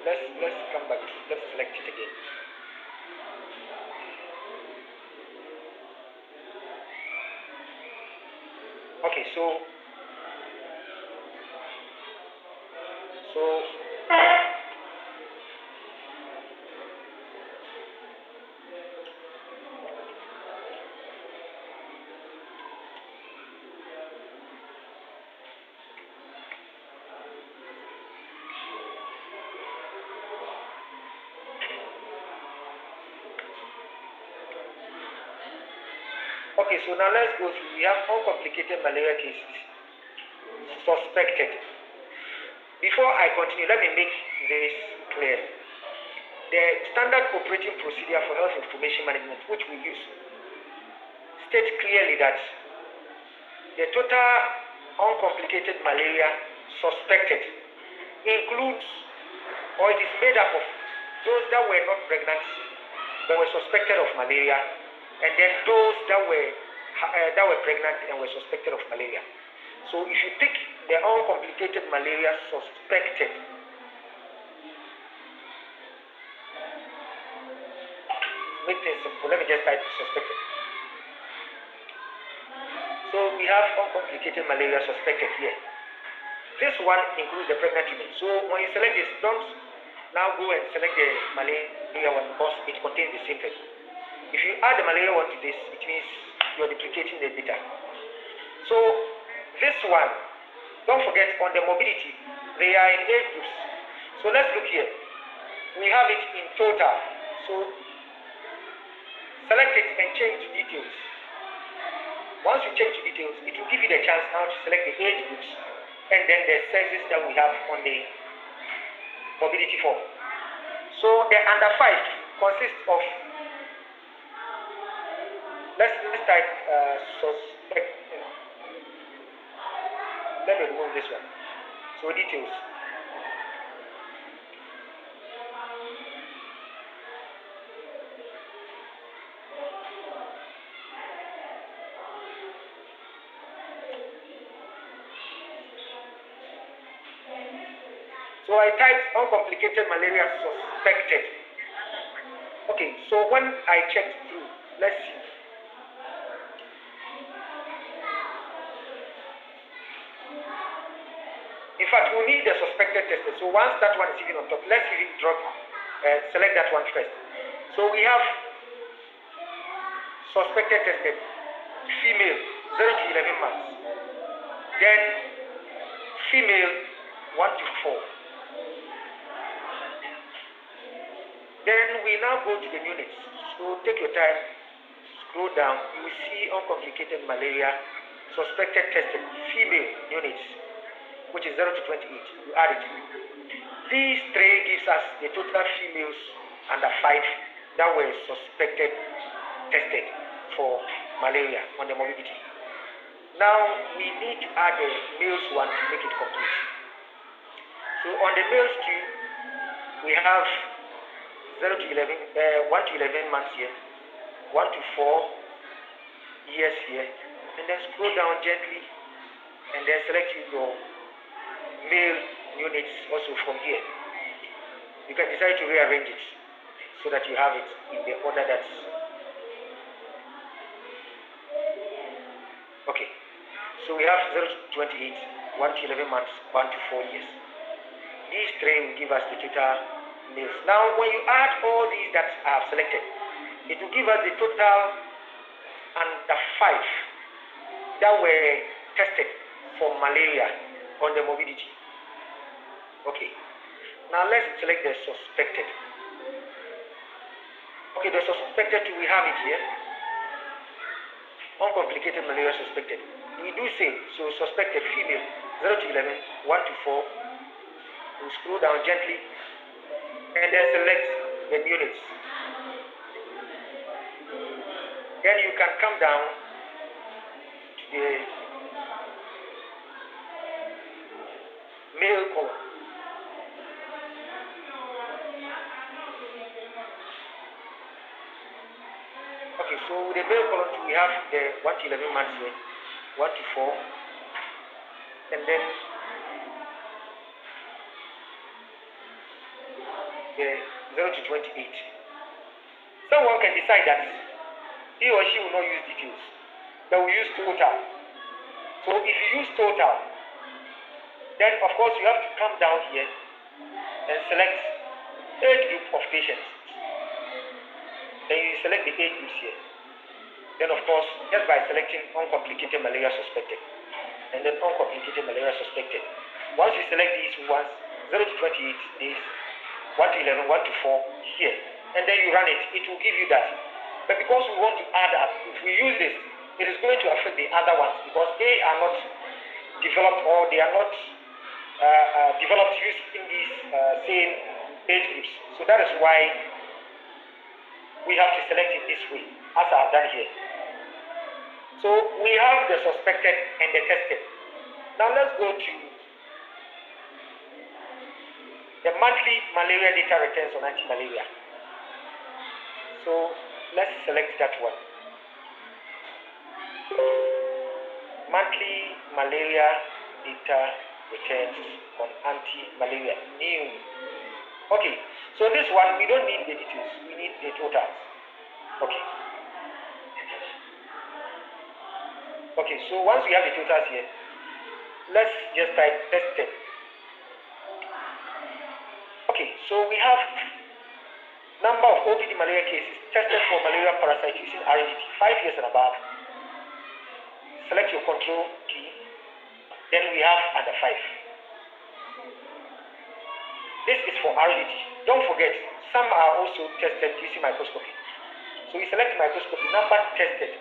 let's come back. Let's select it again. Okay, so okay, so now let's go through. We have uncomplicated malaria cases suspected. Before I continue, let me make this clear. The standard operating procedure for health information management, which we use, states clearly that the total uncomplicated malaria suspected includes, or it is made up of, those that were not pregnant but were suspected of malaria, and then those that were pregnant and were suspected of malaria. So if you pick the uncomplicated malaria suspected, make things simple. Let me just type suspected. So we have uncomplicated malaria suspected here. This one includes the pregnant women. So when you select this, don't now go and select the malaria one because it contains the same thing. If you add the malaria one to this, it means you're duplicating the data. So this one, don't forget on the mobility, they are in age groups. So let's look here. We have it in total. So select it and change to details. Once you change to details, it will give you the chance now to select the age groups and then the sexes that we have on the mobility form. So the under 5 consists of, let's type suspect. Let me remove this one. So details. So I typed uncomplicated malaria suspected. Okay, so when I checked through, let's see. In fact, we need the suspected tested. So once that one is even on top, let's even select that one first. So we have suspected tested, female, 0 to 11 months. Then female, 1 to 4. Then we now go to the units. So take your time, scroll down. You will see uncomplicated malaria, suspected tested, female units, which is 0 to 28. You add it. These 3 gives us the total females under 5 that were suspected tested for malaria on the mobility. Now we need to add the males one to make it complete. So on the males too, we have 0 to 11, 1 to 11 months here, 1 to 4 years here, and then scroll down gently, and then select your male units also from here. You can decide to rearrange it so that you have it in the order that's okay. So we have 0 to 28, 1 to 11 months, 1 to 4 years. These 3 will give us the total males. Now when you add all these that I have selected, it will give us the total under 5 that were tested for malaria on the mobility. Okay, now let's select the suspected. Okay, the suspected, we have it here. Uncomplicated malaria suspected. We do say, so suspected female, 0 to 11, 1 to 4. We scroll down gently and then select the units. Then you can come down to the male column. Okay, so with the male column we have the 1 to 11 months here, 1 to 4, and then the 0 to 28. Someone can decide that he or she will not use details, but will use total. So if you use total, then of course you have to come down here and select age group of patients. Then you select the age groups here. Then of course, just by selecting uncomplicated malaria suspected, and then uncomplicated malaria suspected. Once you select these ones, 0 to 28 days, 1 to 11, 1 to 4 here, and then you run it, it will give you that. But because we want to add up, if we use this, it is going to affect the other ones because they are not developed or they are not developed using these same age groups. So that is why we have to select it this way, as I have done here. So we have the suspected and the tested. Now let's go to the monthly malaria data returns on anti-malaria. So let's select that one. Monthly malaria data returns on anti-malaria, new. Okay, so this one we don't need the details, we need the totals. Okay. Okay, so once we have the totals here, let's just type tested. Okay, so we have number of OPD malaria cases tested for malaria parasite using RDT 5 years and above. Select your control key. Then we have under 5. This is for RDT. Don't forget, some are also tested using microscopy. So we select microscopy, number tested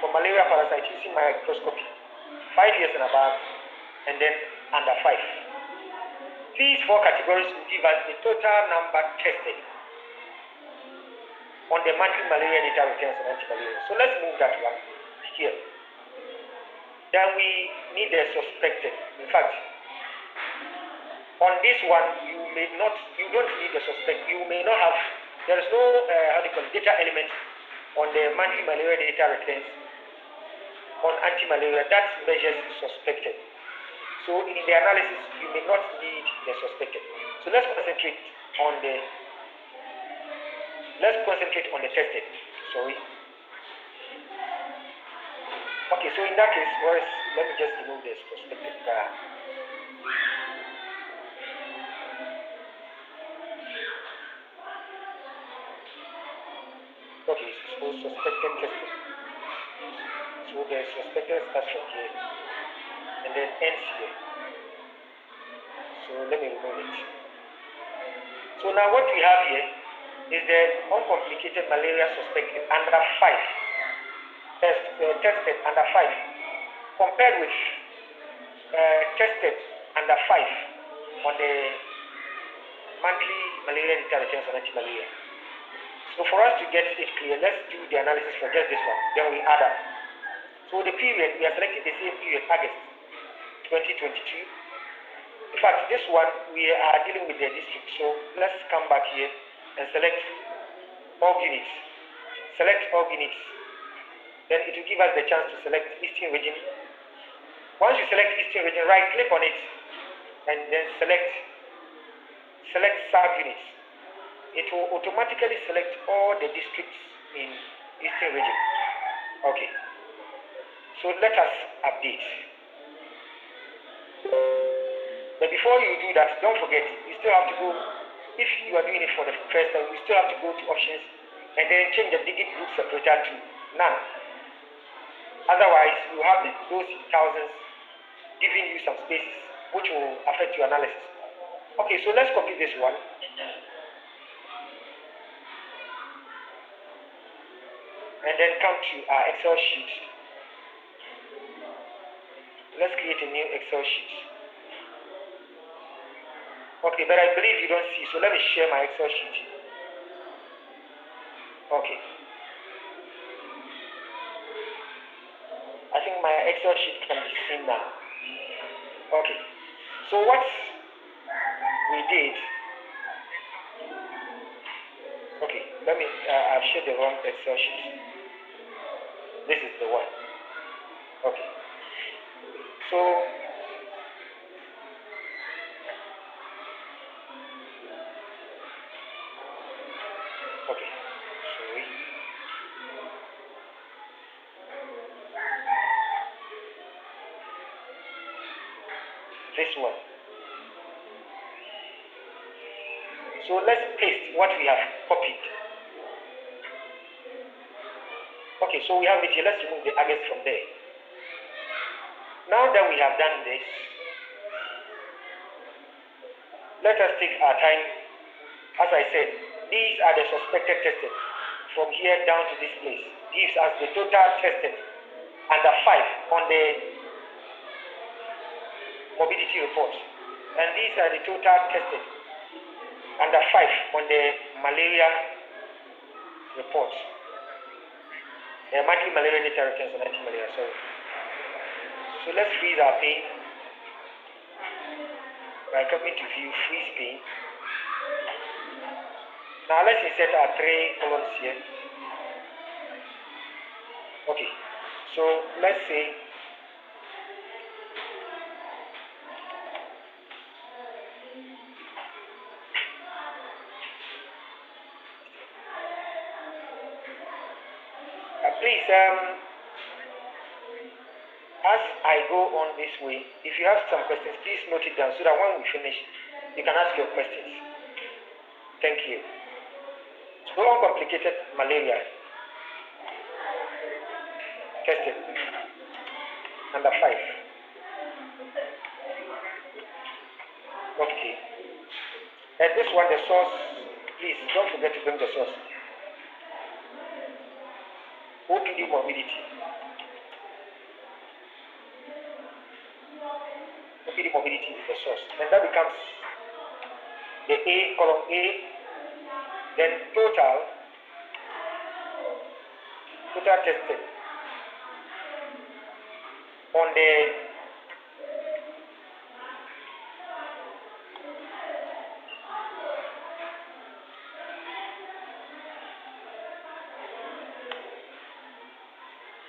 for malaria parasite using microscopy 5 years and above, and then under 5. These 4 categories will give us the total number tested on the monthly malaria data returns on anti-malaria. So let's move that one here. Then we need the suspected. In fact, on this one, you don't need the suspect. You may not have, there is no data element on the monthly malaria data returns on anti-malaria that measures suspected. So in the analysis, you may not need the suspected. So let's concentrate on the tested. Sorry. Okay, so in that case, let me just remove the suspected. Okay, so suspected tested. So the suspected starts from here and then ends here. So let me remove it. So now what we have here is the uncomplicated malaria suspected under 5. Tested under 5 compared with tested under 5 on the monthly malaria data returns on anti-malaria. So for us to get it clear, let's do the analysis for just this one, then we add up. So the period, we are selecting the same period, August 2022. In fact, this one, we are dealing with the district. So let's come back here and select all units. Select all units. Then it will give us the chance to select Eastern region. Once you select Eastern region, right click on it and then select sub-units. It will automatically select all the districts in Eastern region. Okay. So let us update. But before you do that, don't forget, you still have to go, if you are doing it for the first time, you still have to go to options and then change the digit group separator to none. Otherwise, you have those thousands giving you some spaces, which will affect your analysis. Okay, so let's copy this one. And then come to our Excel sheet. Let's create a new Excel sheet. Okay, but I believe you don't see, so let me share my Excel sheet. Okay. I think my Excel sheet can be seen now. Okay. So what we did, okay, let me, I've shared the wrong Excel sheet. This is the one. Okay. So, Okay. Sorry. This one. So let's paste what we have copied. Okay, so we have it here. Let's remove the agates from there. Now that we have done this, let us take our time. As I said, these are the suspected tested. From here down to this place gives us the total tested under 5 on the morbidity report. And these are the total tested under 5 on the malaria report. The monthly malaria data returns on anti-malaria, sorry. So let's freeze our pain by coming to view freeze pain. Now let's insert our 3 columns here. Okay, so let's say please, as I go on this way, if you have some questions, please note it down so that when we finish, you can ask your questions. Thank you. So uncomplicated malaria tested under 5. Okay. And this one, the source, please don't forget to bring the source. OPD morbidity. OPD morbidity is the source. And that becomes the A, column A, then total tested on the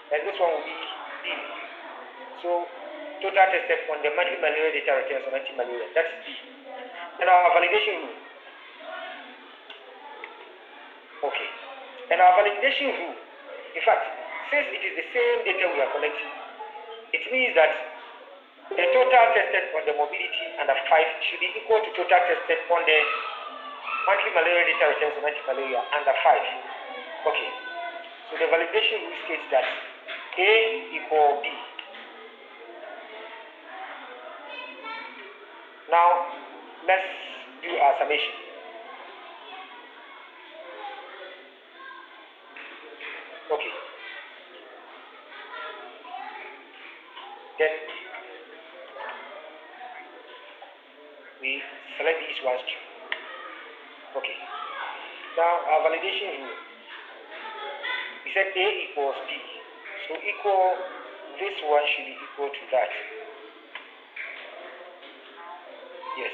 and this one will be D. So total tested on the monthly malaria data returns on anti-malaria. That's D. And our validation rule. Okay. And our validation rule, in fact, since it is the same data we are collecting, it means that the total tested on the morbidity under 5 should be equal to total tested on the monthly malaria data returns on anti-malaria under 5. Okay. So the validation rule states that A equal B. Now, let's do our summation. Okay. Then we select these ones too. Okay. Now our validation rule. We said A equals B. So equal, this one should be equal to that. Yes.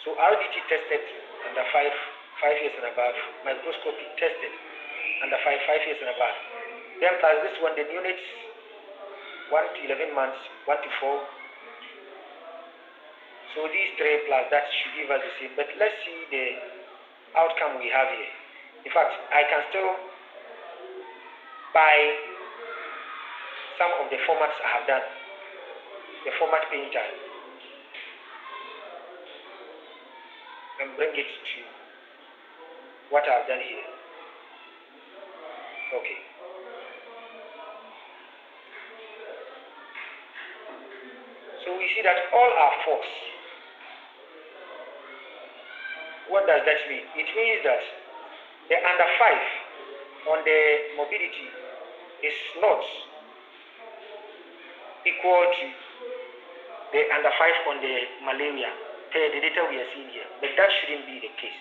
So RDT tested under 5 years and above, microscopy tested under 5 years and above. Then plus this one, the units 1 to 11 months, 1 to 4. So these 3 plus that should give us the same. But let's see the outcome we have here. In fact, I can still buy some of the formats I have done, the format painter, and bring it to what I've done here. Okay. So we see that all are false. What does that mean? It means that the under 5 on the morbidity is not equal to the under 5 on the malaria, per the data we are seeing here. But that shouldn't be the case.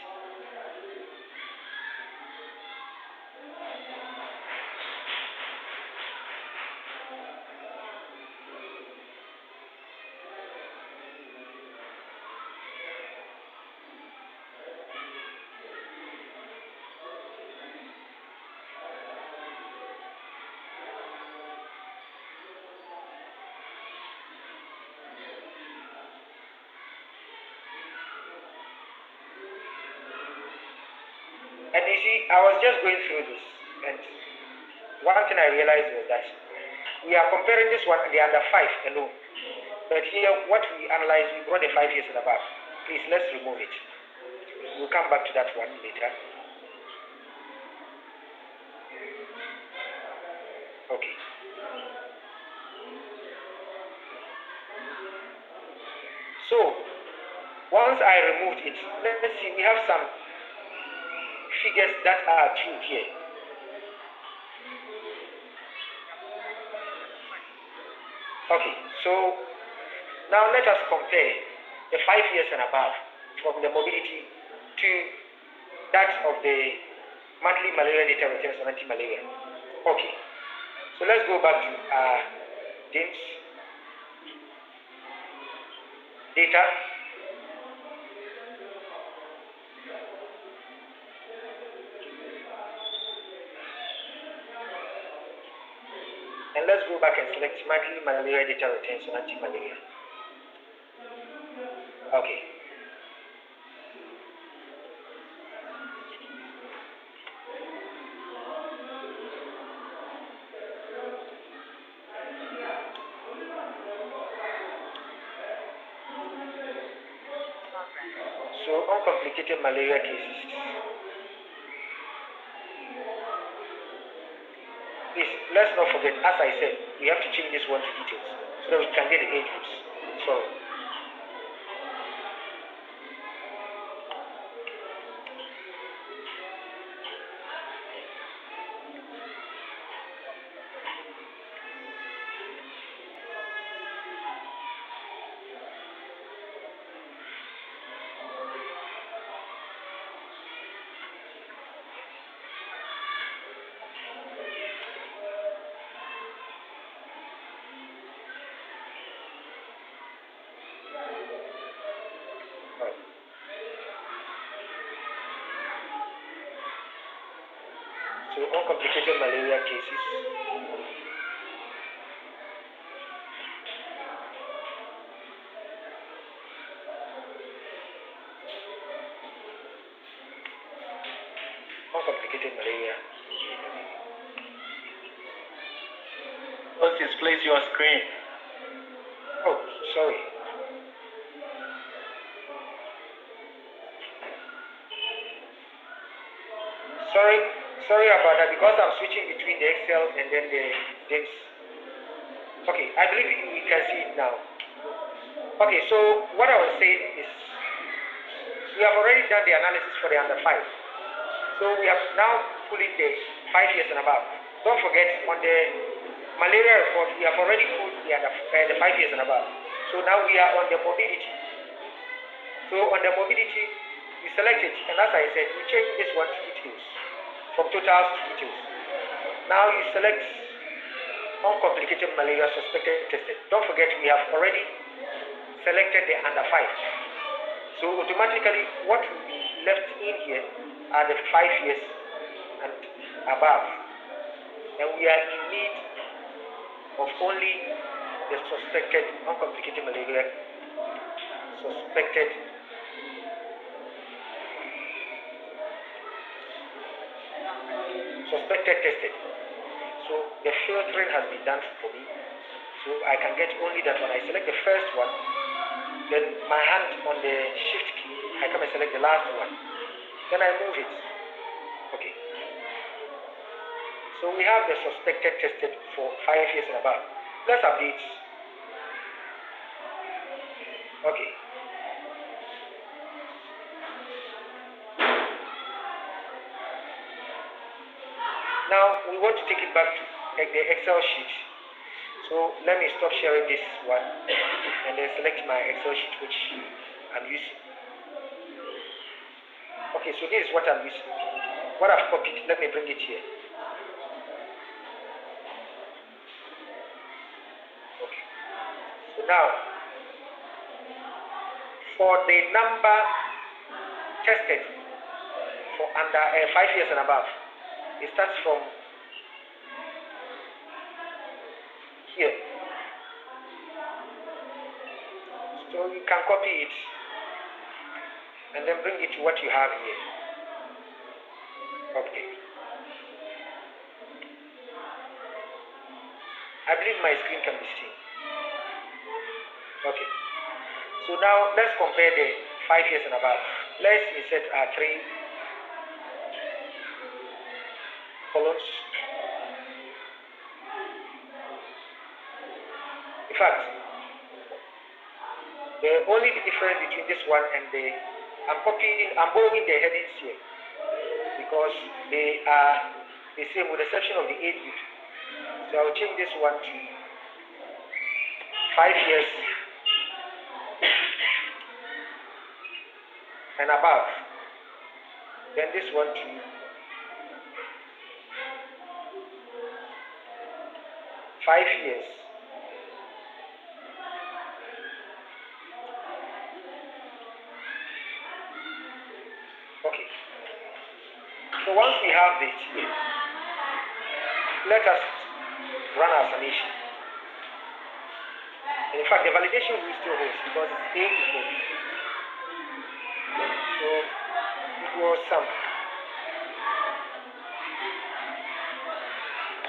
And you see, I was just going through this, and one thing I realized was that we are comparing this one and the under 5 alone. But here, what we analyzed, we brought the 5 years and above. Please, let's remove it. We'll come back to that one later. Okay. So, once I removed it, let's see, we have some figures that are true here. Okay, so now let us compare the 5 years and above from the mobility to that of the monthly malaria data returns on anti-malaria. Okay, so let's go back to DIMS data. And let's go back and select monthly malaria data returns on anti-malaria. Okay. So uncomplicated malaria cases. Please, let's not forget, as I said, we have to change this one to details so that we can get the age groups. So, uncomplicated malaria cases. Uncomplicated malaria. Let's display your screen. Oh, sorry. Sorry about that, because I'm switching between the Excel and then the DIMS. Okay, I believe you can see it now. Okay, so what I was saying is we have already done the analysis for the under 5. So we have now put in the 5 years and above. Don't forget, on the malaria report, we have already put the 5 years and above. So now we are on the mobility. So on the mobility, we select it, and as I said, we change this one to details, from totals to details. Now you select uncomplicated malaria suspected tested. Don't forget, we have already selected the under 5. So automatically, what will be left in here are the 5 years and above. And we are in need of only the suspected uncomplicated malaria suspected tested. So the filtering has been done for me. So I can get only that one. I select the first one, then my hand on the shift key, I come and select the last one. Then I move it. Okay. So we have the suspected tested for 5 years and above. Let's update. Okay. Now we want to take it back to the Excel sheet. So let me stop sharing this one and then select my Excel sheet which I'm using. Okay, so this is what I'm using. What I've copied, let me bring it here. Okay. So now, for the number tested for under 5 years and above, it starts from here. So you can copy it and then bring it to what you have here. Okay. I believe my screen can be seen. Okay. So now let's compare the 5 years and above. Let's insert 3 columns. In fact, the only difference between this one and I'm borrowing the headings here because they are the same with the exception of the age group. So I'll change this one to 5 years and above. Then this one to 5 years okay. So once we have this here, let us run our summation. In fact, the validation will still holds because it's A equal B. So equals sum.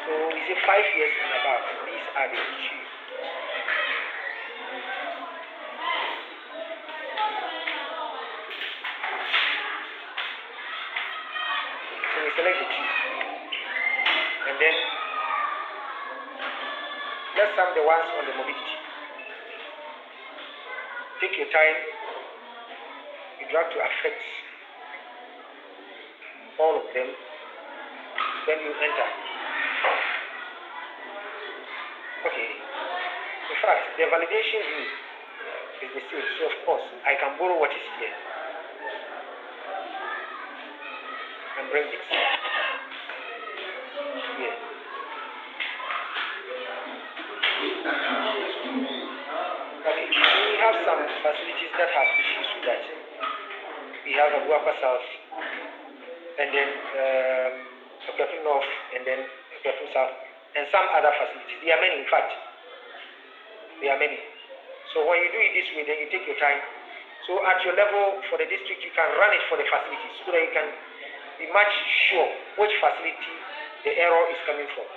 So we say 5 years and above. These are the issues. So we select the two. And then let's sum the ones on the mobility. Take your time. You drag to affect all of them. Then you enter. Okay. In fact, the validation rule is the same. So of course, I can borrow what is here and bring it here. Okay. We have some facilities that have issues with that. We have a Guapa South, and then Okefun North, and then Okefun South, and some other facilities. There are many, in fact. There are many. So when you do it this way, then you take your time. So at your level for the district, you can run it for the facilities so that you can be much sure which facility the error is coming from.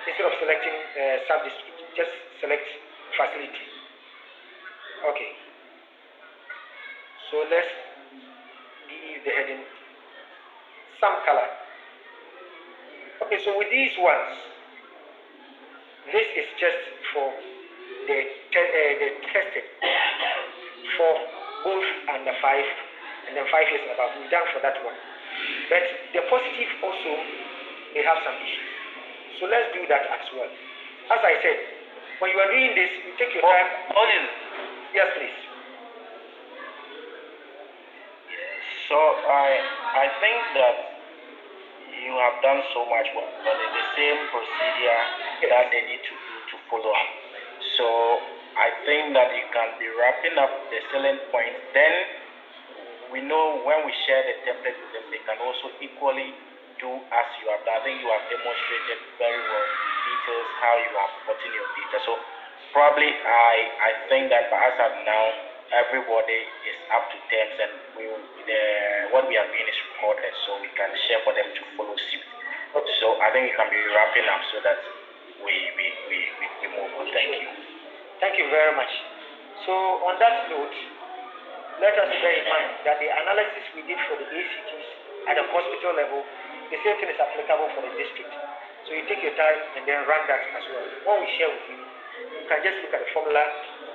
Instead of selecting sub-district, just select facility. Okay. So let's give the heading some color. Okay, so with these ones, this is just for the tested for both under 5 and then 5 years and above. We're done for that one. But the positive also, they have some issues. So let's do that as well. As I said, when you are doing this, you take your time. Yes, please. So I think that you have done so much work, but it's the same procedure that they need to do to follow up. So I think that you can be wrapping up the selling points. Then we know when we share the template with them, they can also equally do as you have done. I think you have demonstrated very well in details how you are putting your data. So probably I think that as of now, everybody is up to terms, and what we are doing is recorded, so we can share for them to follow suit. So I think we can be wrapping up so that we move on. Thank you. Thank you very much. So on that note, let us bear in mind that the analysis we did for the ACTs at the hospital level, the same thing is applicable for the district. So you take your time and then run that as well. When we share with you, you can just look at the formula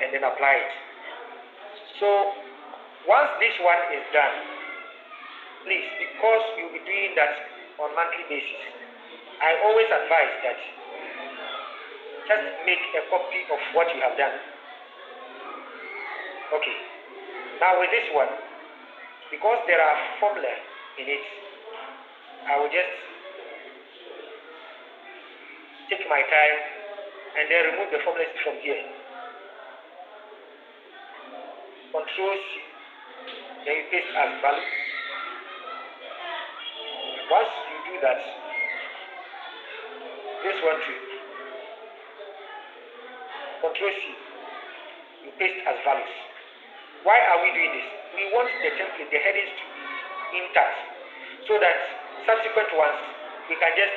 and then apply it. So once this one is done, please, because you'll be doing that on monthly basis, I always advise that just make a copy of what you have done. Okay. Now with this one, because there are formula in it, I will just take my time and then remove the formulas from here. Control C, then you paste as value. Once you do that, this one too. Control C, you paste as values. Why are we doing this? We want the template, the headings to be intact, so that subsequent ones, we can just,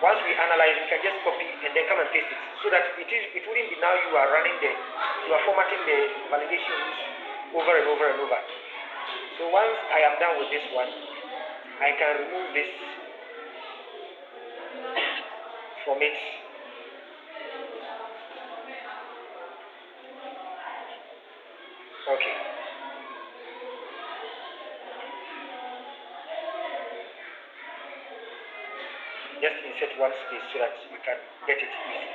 once we analyze, we can just copy and then come and paste it, so that it wouldn't be now you are formatting the validation rules over and over and over. So once I am done with this one, I can remove this from it. Okay. Just insert one space so that you can get it easy.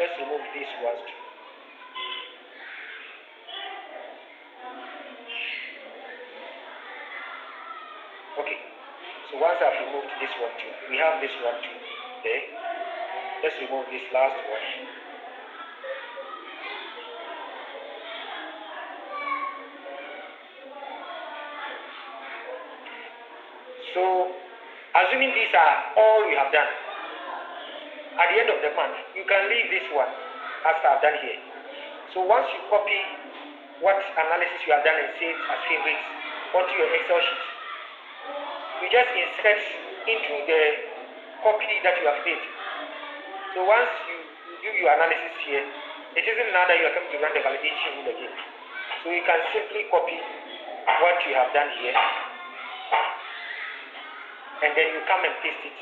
Let's remove these ones too. Okay. So once I've removed this one too, we have this one too there. Let's remove this last one. So, assuming these are all you have done, at the end of the month, you can leave this one as I've done here. So once you copy what analysis you have done and save as favorites onto your Excel sheet, you just insert into the copy that you have made. So once you do your analysis here, it isn't now that you are coming to run the validation rule again. So you can simply copy what you have done here, and then you come and paste it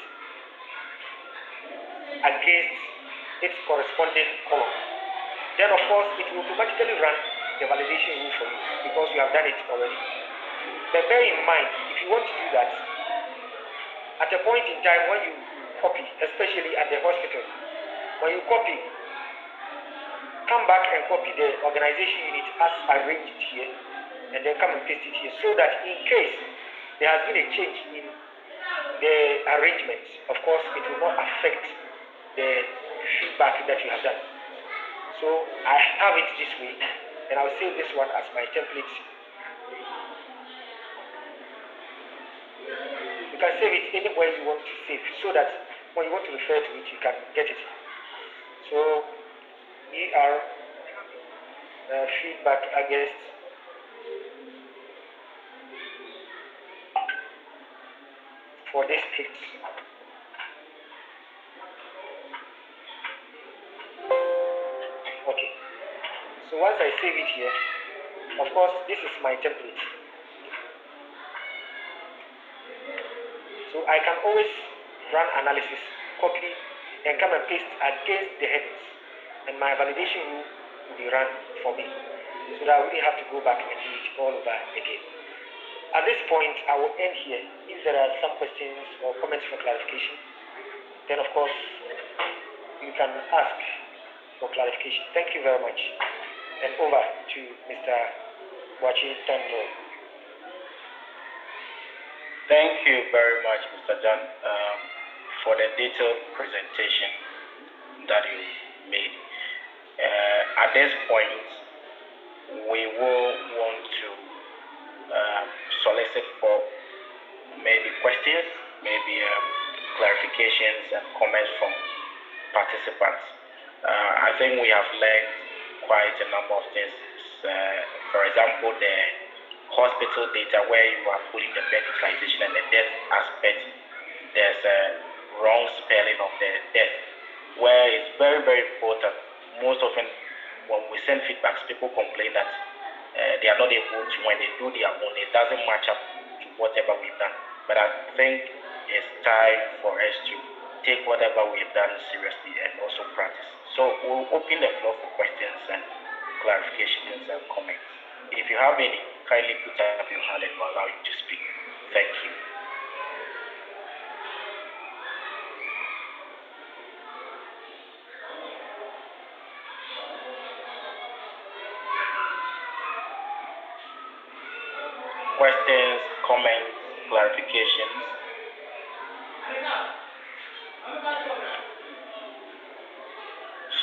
against its corresponding column. Then of course it will automatically run the validation rule for you because you have done it already. But bear in mind, if you want to do that, at a point in time when you copy, especially at the hospital, when you copy, come back and copy the organization unit as arranged here, and then come and paste it here, so that in case there has been a change in the arrangement, of course it will not affect the feedback that you have done. So I have it this way, and I'll save this one as my template. You can save it anywhere you want to save, so that when you want to refer to it, you can get it. So feedback against for districts. Okay. So once I save it here, of course this is my template. So I can always run analysis, copy, and come and paste against the headings, and my validation rule will be run for me, so that I wouldn't have to go back and do it all over again. At this point, I will end here. If there are some questions or comments for clarification, then of course you can ask for clarification. Thank you very much. And over to Mr. Wachi Tanlo. Thank you very much, Mr. John, for the detailed presentation that you made. At this point, we will want to solicit for maybe questions, maybe clarifications and comments from participants. I think we have learned quite a number of things. For example, the hospital data where you are putting the bed utilization and the death aspect, there's a wrong spelling of the death, where it's very, very important. Most often when we send feedbacks, people complain that they are not able to, when they do their own, it doesn't match up to whatever we've done. But I think it's time for us to take whatever we've done seriously and also practice. So we'll open the floor for questions and clarifications and comments. If you have any, kindly put up your hand and we'll allow you to speak. Thank you. Questions, comments, clarifications.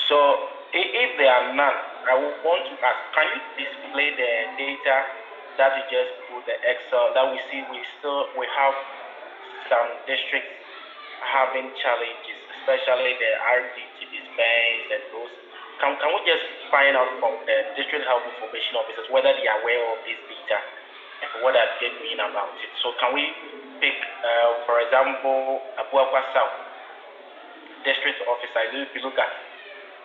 So if there are none, I want to ask, can you display the data that you just put, the Excel that we see? We have some districts having challenges, especially the RDT dispense and those. Can we just find out from the district health information officers whether they are aware of this data and what are they doing about it. So can we pick, for example, Abuakwa South District Officer? If you look at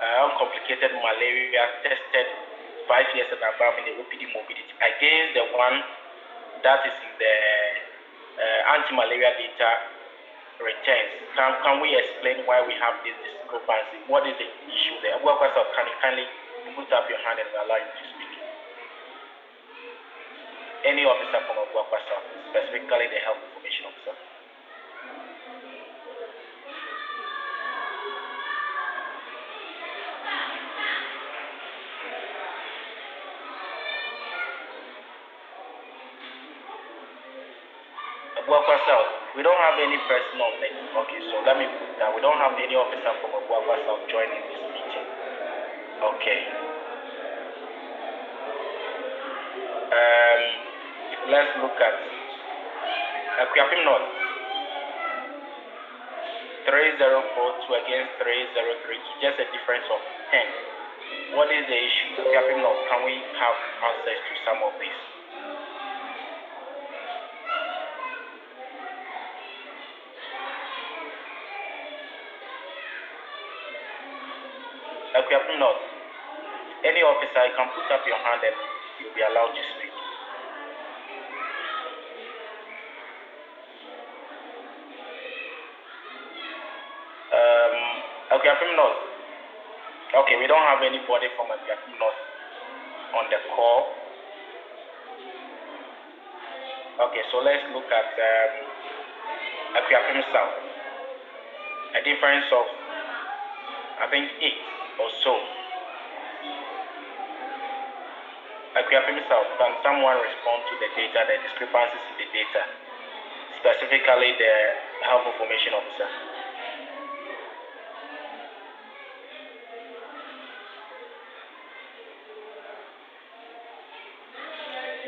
uncomplicated malaria tested 5 years and above in the OPD morbidity against the one that is in the anti-malaria data returns. Can we explain why we have this discrepancy? What is the issue there? Abuakwa South, can you kindly put up your hand and allow you to speak? Any officer from Abuakwa South, specifically the health information officer. Abuakwa South, we don't have any person on it. Okay, so let me put that. We don't have any officer from Abuakwa South joining this meeting. Okay. Let's look at Akuapem North. 3042 against 3032, just a difference of 10. What is the issue? Akuapem North, can we have answers to some of these? Akuapem North, any officer, you can put up your hand and you'll be allowed to speak. Akuapem North. Okay, we don't have anybody from Akuapem North on the call. Okay, so let's look at Akuapem South. A difference of, I think, 8 or so. Akuapem South, can someone respond to the data, the discrepancies in the data, specifically the health information officer?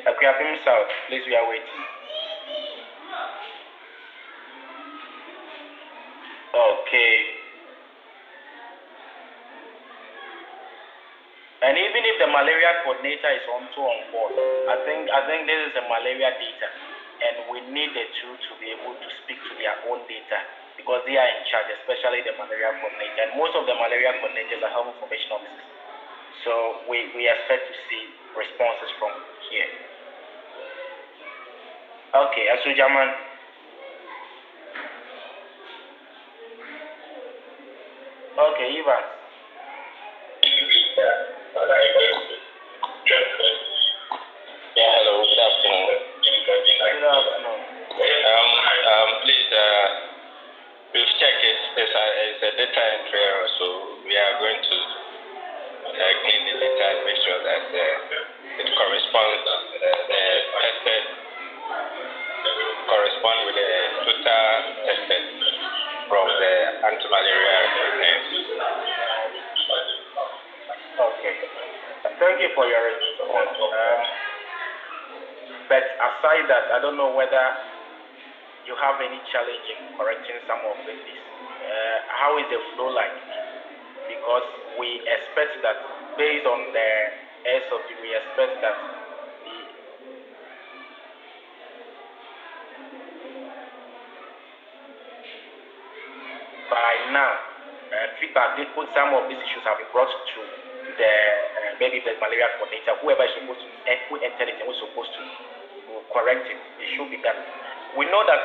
Akuapem South, please, we are waiting. Okay. And even if the malaria coordinator is also on board, I think this is a malaria data, and we need the two to be able to speak to their own data because they are in charge, especially the malaria coordinator. And most of the malaria coordinators are health information officers. So we expect to see responses from here. Okay, Asujaman. Okay, Ivan. Yeah, hello, good afternoon. Good afternoon. Please, we've checked it's a data entry error, so we are going to clean the data and make sure that it corresponds, the tested correspond with the total tested from the anti-malaria returns. Okay. Thank you for your response. But aside that, I don't know whether you have any challenge in correcting some of this. How is the flow like? Because we expect that based on the SOP, we expect that by now, feedback, some of these issues have been brought to the maybe the malaria coordinator, whoever is supposed to, who entered it and was supposed to correct it. It should be done. We know that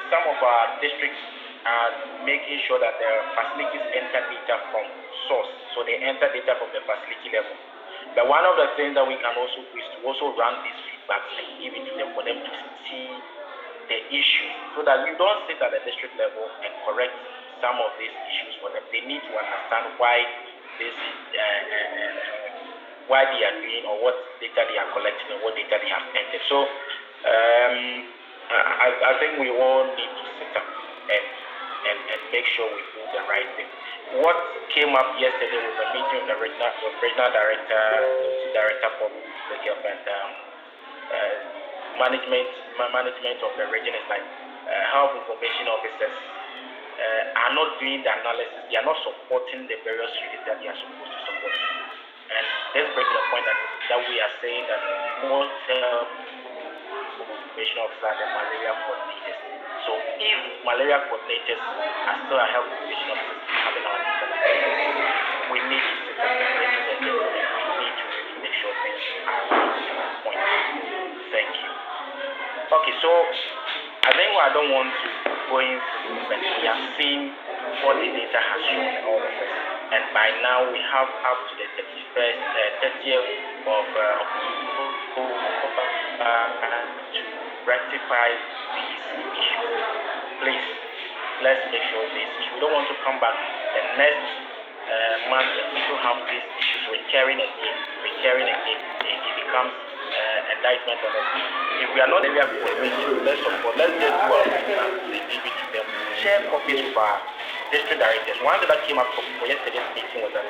some of our districts are making sure that the facilities enter data from source, so they enter data from the facility level. But one of the things that we can also do is to also run these feedbacks and give it to them for them to see the issue, so that you don't sit at the district level and correct some of these issues for them. They need to understand why this, why they are doing, or what data they are collecting, or what data they have entered. So I think we all need to sit up and make sure we do the right thing. What came up yesterday was a meeting with the regional director, director for the government, management of the region is like health information officers are not doing the analysis. They are not supporting the various units that they are supposed to support. And this brings to the point that we are saying that most information officer and malaria coordinators. So if malaria coordinators are still our health information officers having our data, we need to sit up, ladies and gentlemen, we need to really make sure things are on point. Thank you. Okay, so I think I don't want to go into, but we have seen what the data has shown in all of us. And by now we have up to the 30th of to rectify these issues. Please, let's make sure this issue. We don't want to come back the next month and people have these issues recurring again. It becomes indictment on us. If we are not area coordinated, let's support. Let's just do our and give it to them. Share copies with our district directors. One thing that came up for yesterday's meeting was that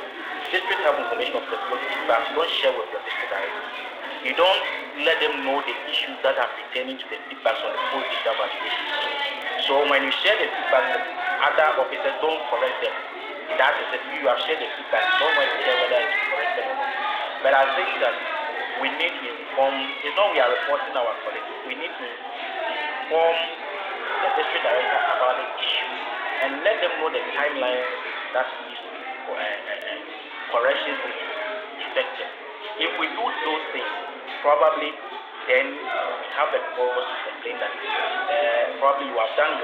district health information of the feedbacks you don't share with your district directors. You don't let them know the issues that are pertaining to the feedbacks on the full data validation. So when you share the feedbacks, other officers don't correct them. That is if you have shared the feedback, don't want to care whether it's corrected or not. But I think that we need to inform, it's not we are reporting our colleagues, we need to inform the district director about the issues and let them know the timeline that needs to be corrections need to be effective. If we do those things, probably then we have a cause to complain that probably you have done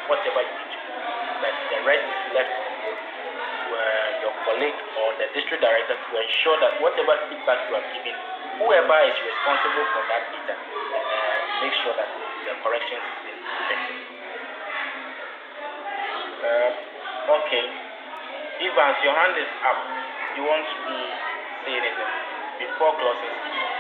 whatever you need to do, but the rest is left to your colleague or the district director to ensure that whatever feedback you have given, whoever is responsible for that data, make sure that the corrections is being effective. Okay. Evans, your hand is up. You want to say anything before closing speech?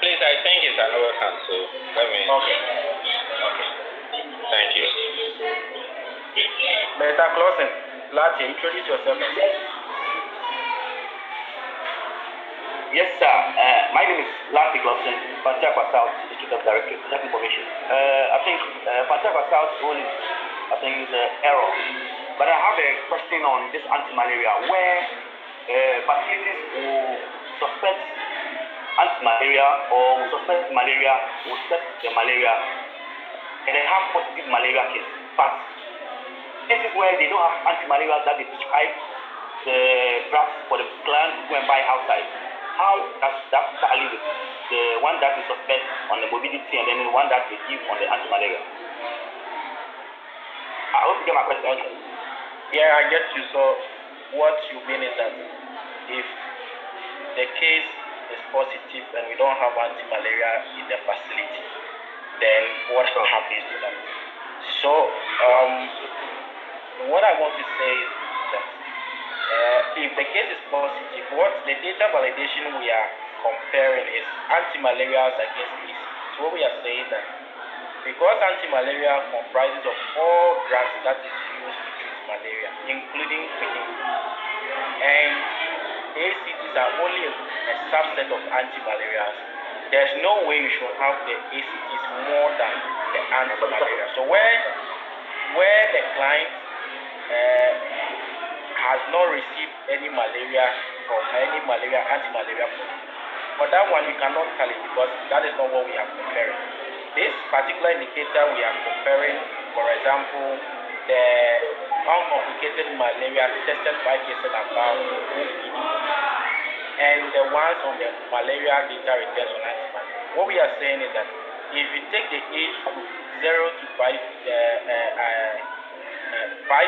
Please, I think it's another hand, so let me. Okay. Thank you. Mr. Clausen, Latte, introduce yourself. Yes, sir. My name is Latte Clausen, Panchapa South District of Directorate Health Information. I think Panchapa South role is, is an error. But I have a question on this anti-malaria where facilities will suspect anti-malaria or will suspect malaria, will test the malaria, and they have positive malaria case. But this is where they don't have anti-malaria that they prescribe the drugs for the client to go and buy outside. How does that tally with the one that is suspect on the mobility and then the one that they give on the anti-malaria? I hope you get my question. Okay. Yeah, I get you. So what you mean is that if the case is positive and we don't have anti-malaria in the facility, then what happens to that? So what I want to say is that if the case is positive, what the data validation we are comparing is anti-malarials against ACT. So what we are saying that because anti-malaria comprises of all drugs that is used to treat malaria, including quinine, and ACTs are only a subset of anti-malarials, there's no way you should have the ACTs more than the anti-malaria. So where the client has not received any malaria from any anti-malaria product, for that one you cannot tally because that is not what we are comparing. This particular indicator we are comparing, for example, the uncomplicated malaria tested 5 years and above and the ones on the malaria data returns on anti-malaria. What we are saying is that if you take the age group 0 to 5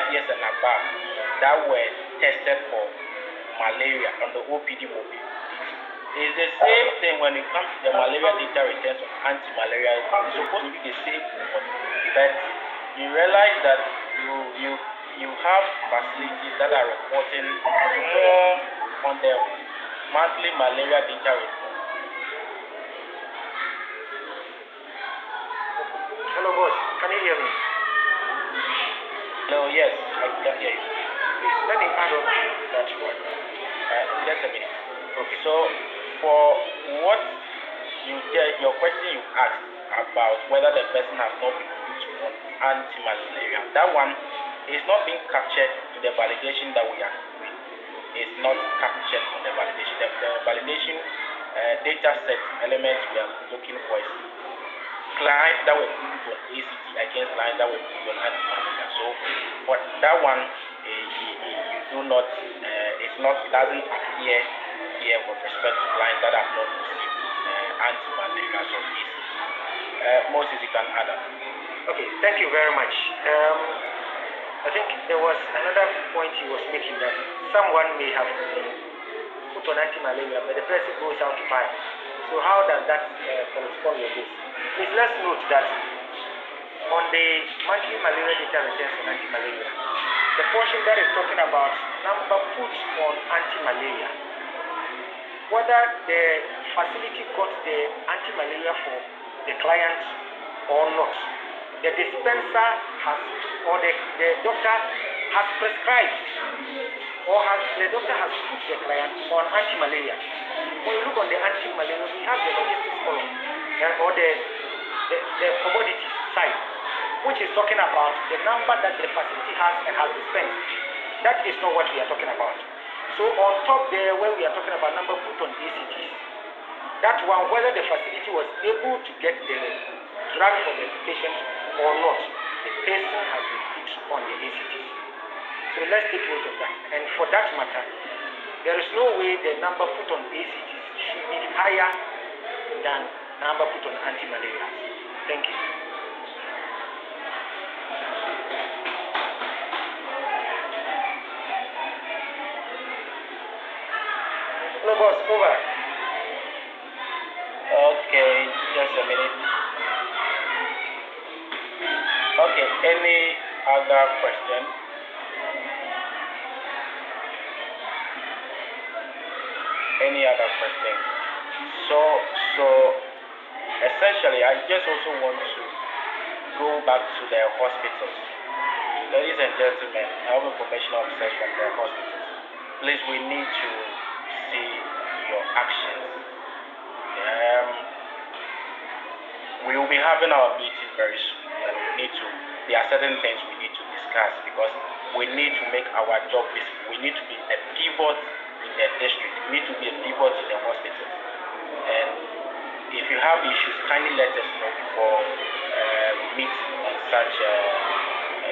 years and above that were tested for malaria on the OPD mobility, it's the same thing when it comes to the malaria data returns on anti-malaria. It's supposed to be the same, but you realize that you have facilities that are reporting more on the monthly malaria data report. Hello, boss. Can you hear me? No, yes, I can hear you. Please, let me add on to that one. Just a minute. Okay, so for what your question you asked about whether the person has not been put on anti-malaria, that one is not being captured in the validation that we are doing. is not captured on the validation. The validation data set elements we are looking for is clients that were put on ACT against clients that were put on anti-malaria. So for that one, you do not, it doesn't appear here with respect to clients that have not received anti-malaria or ACT. Moses, you can add up. Okay, thank you very much. I think there was another point he was making that someone may have been put on anti-malaria, but the person goes out to buy. So how does that correspond with this? Please let's note that on the monthly malaria data returns on anti-malaria, the portion that is talking about number put on anti-malaria, whether the facility got the anti-malaria for the client or not, the dispenser has, or the doctor has prescribed, or the doctor has put the client on anti-malaria. When you look on the anti-malaria, we have the logistics column, or the commodities side, which is talking about the number that the facility has and has dispensed. That is not what we are talking about. So on top there, where we are talking about number put on ACTs, that one, whether the facility was able to get the drug for the patient or not, the person has been put on the ACTs. So let's take note of that. And for that matter, there is no way the number put on ACTs should be higher than number put on anti-malaria. Thank you. No, boss, over. Okay, just a minute. Okay, any other question? Any other question? So essentially, I just also want to go back to the hospitals. Ladies and gentlemen, health information officers from the hospitals, please, we need to see your actions. We will be having our meeting very soon, and there are certain things we need to discuss because we need to make our job visible. We need to be a pivot in the district. We need to be a pivot in the hospitals. And if you have issues, kindly let us know before we meet on such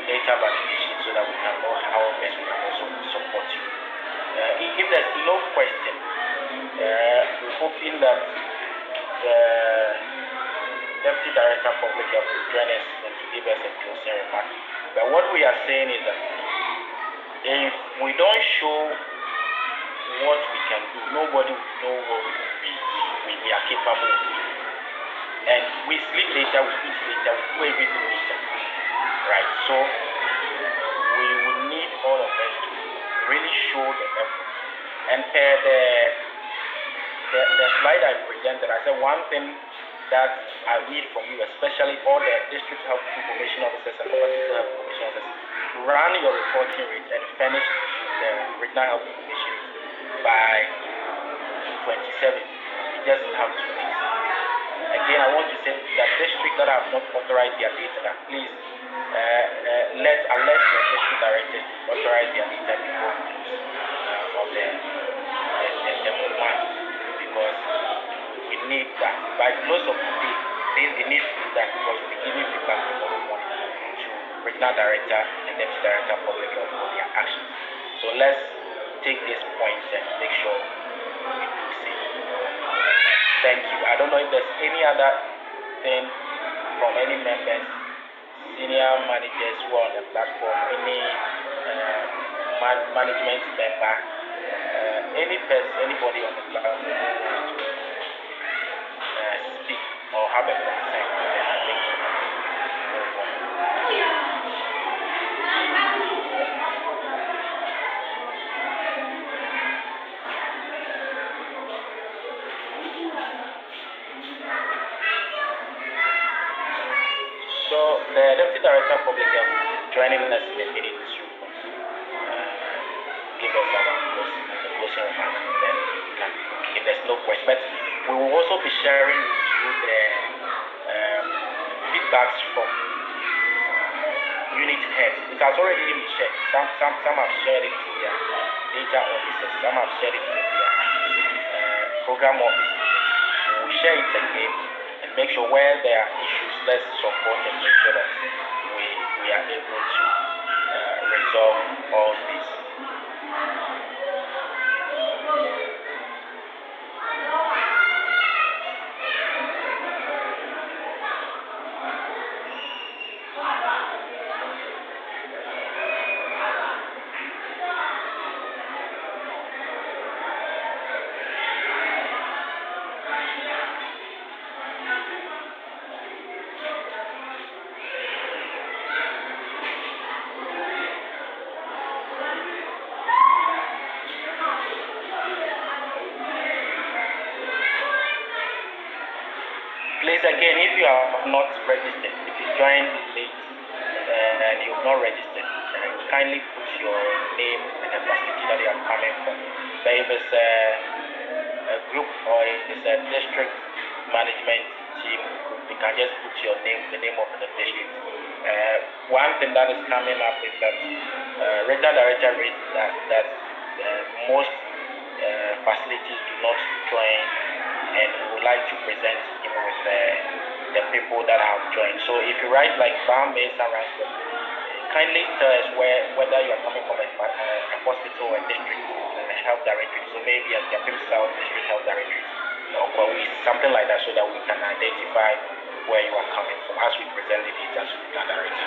data validation so that we can know how best we can also support you. If there's no question, we're hoping that the Deputy Director of Public Health will join us and to give us a closing remark. But what we are saying is that if we don't show what we can do, nobody will know what we are capable of doing. And we sleep later, we eat later, we do everything later. Right? So we will need all of us to really show the effort. And the slide I presented, I said one thing that I need from you, especially all the district health information officers and hospital health information officers, run your reporting rate and finish the regional health information rate by 27. You just have 2 days. Again, I want to say that districts that have not authorized their data, please alert your district directors to authorize their data before we close of the month, because we need that. By close of today, they need to do that because we'll be giving feedback tomorrow morning to regional director and deputy director of public health for their actions. So let's take this point and make sure we do see. Thank you. I don't know if there's any other thing from any members, senior managers who are on the platform, any management member, anybody on the platform who wants to speak or have a concern, then I think so the Deputy Director of Public Health joining us in the meeting this room. Give us our closing remarks, and then we can, if there's no question. But we will also be sharing with you the feedbacks from unit heads. It has already been shared. Some have shared it to their data officers. Some have shared it with their program officers. We'll share it again and make sure where there are issues, let's support and make sure that we are able to resolve all this. Please again, if you have not registered, if you joined late and you've not registered, kindly put your name and the facility that you are coming from. But if it's a group or if it's a district management team, you can just put your name, the name of the district. One thing that is coming up is that regional director rates that most facilities do not join, and we would like to present him with the people that have joined. So if you write like Bam, Mesa, Ransford, kindly tell us whether you are coming from a hospital or a district health directory. So maybe a Yapim South District Health Directory or police, something like that, so that we can identify where you are coming from as we present the data to the director.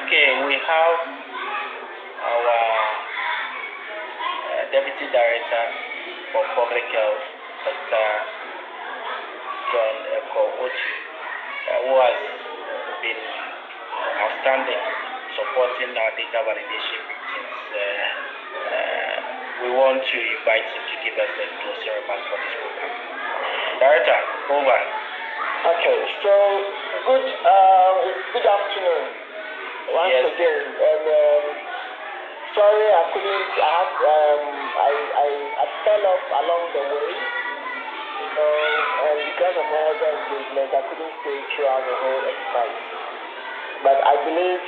Okay, we have our Deputy Director for Public Health, Dr. John Eko Ochi, who has been outstanding supporting our data validation meetings. We want to invite him to give us a closing remark for this program. Director, over. Okay, so good afternoon once Yes. again, and sorry I couldn't. I fell off along the way, and because of all the engagement, I couldn't stay throughout the whole exercise. But I believe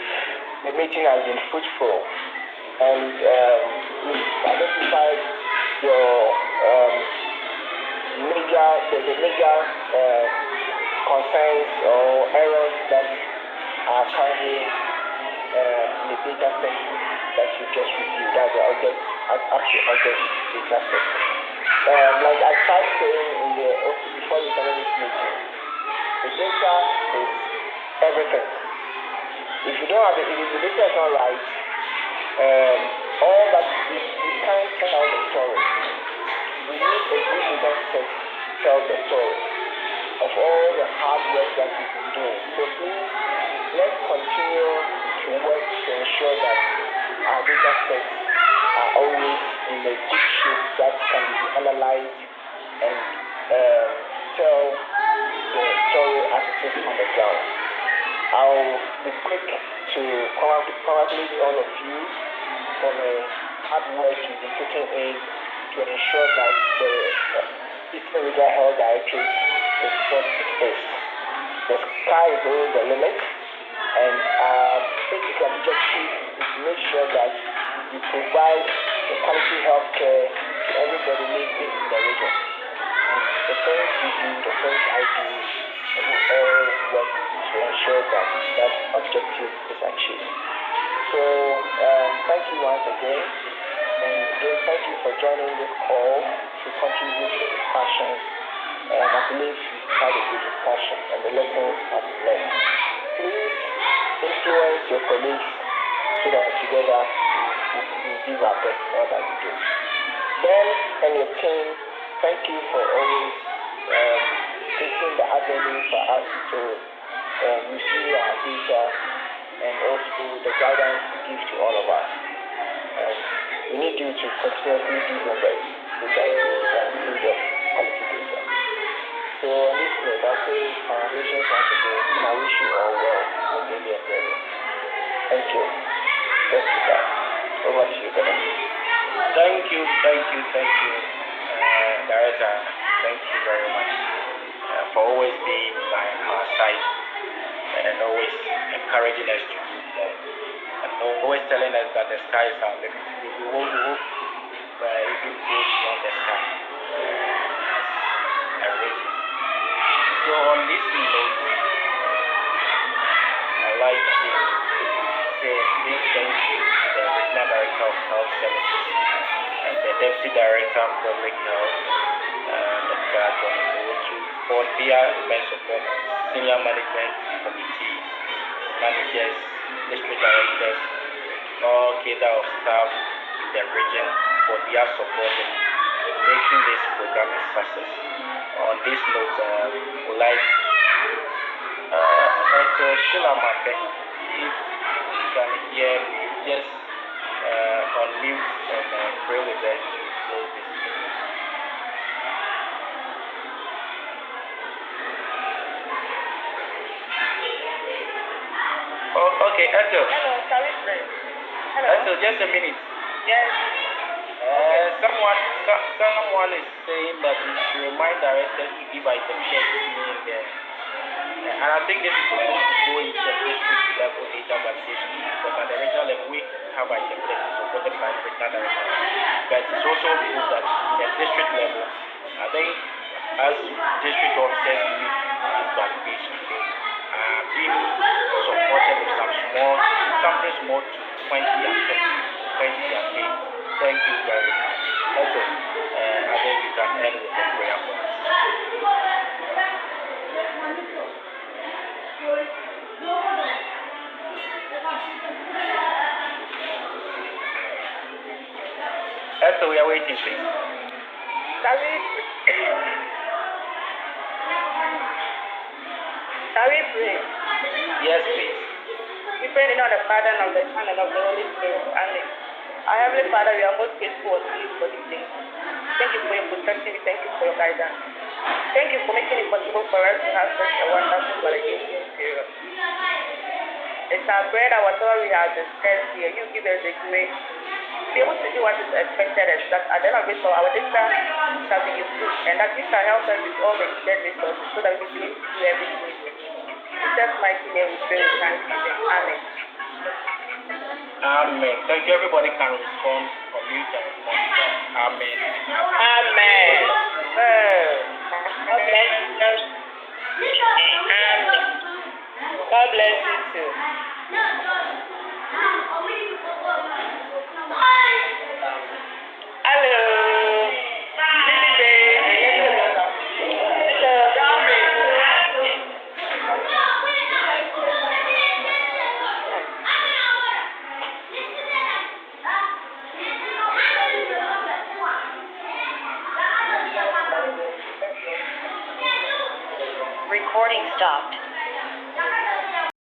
the meeting has been fruitful, and we've identified your the major concerns or errors that are currently in the data set that you just reviewed. That's the August data set. Like I tried saying before we started this meeting, the data is everything. If you don't have if the data is not right, all that you can't tell the story. We need a good data set to tell the story of all the hard work that we've been doing. So please, let's continue to work to ensure that our data sets are always in a good shape that can be analyzed and tell the story as it is on the ground. I'll be quick to congratulate all of you for the hard work you've been putting in to ensure that the Eastern Regional Health Directory is what it is. The sky is always the limit, and basic objective is to make sure that you provide the quality health care to everybody living in the region. And the first VP, the first IP will all work to ensure that that objective is achieved. So thank you once again, and again thank you for joining this call to contribute to the discussion. And I believe we've had a good discussion and the lessons have been learned. Please influence your colleagues so that together we give our best in all that we do. Ben and your team, thank you for always taking the avenue for us to review our data and also the guidance you give to all of us. We need you to continuously do your best so that we can see the quality data. So on this note, I say congratulations once again, and I wish you all well in daily endeavor. Thank you. Let's do that. Over to you, brother. Thank you, Director. Thank you very much for always being by our side and always encouraging us to do more and always telling us that the sky is our limit. We won't hope even go beyond the sky. So on this note, I'd like to say a big thank you to the Regional Director of Health Services and the Deputy Director of Public Health, Dr. John Owotu, for their immense support, Senior Management Committee, managers, district directors, all cadre of staff in the region for their support in making this program a success. On this note, would like Dr. Shilamake, if you can hear me, just unmute and pray with us to close this meeting. Oh, okay, Ethel. Hello, shall we pray? Hello. Ethel, just a minute. Yes. Someone is saying that we should remind directors to give item check in there. And I think this is supposed to go into the district level data validation because at the regional level we have item check supported by the regional director. But it's also good that in the district level, I think as district officers need this validation, being supported with something small to 20 and 30. Thank you very much. That's it. I think we can end with a prayer for us. Esther, we are waiting, please. Shall we pray? Yes, please. We pray in the name of the Father, and of the Son, and of the Holy Spirit. Amen. Our Heavenly Father, we are most grateful unto you for this day. Thank you for your protection. Thank you for your guidance. Thank you for making it possible for us to have such a wonderful validation period. It's our prayer that whatever we have discussed here, you give us the grace to be able to do what is expected, and that at the end of it all, our data shall be improved, and that this shall help us with all the needed resources so that we can do everything. In Jesus' mighty name, we pray with thanksgiving. Amen. Amen. Thank you. Everybody can respond, unmute and respond. Amen. Amen. God bless you. Amen. God bless you too. Hello. Recording stopped.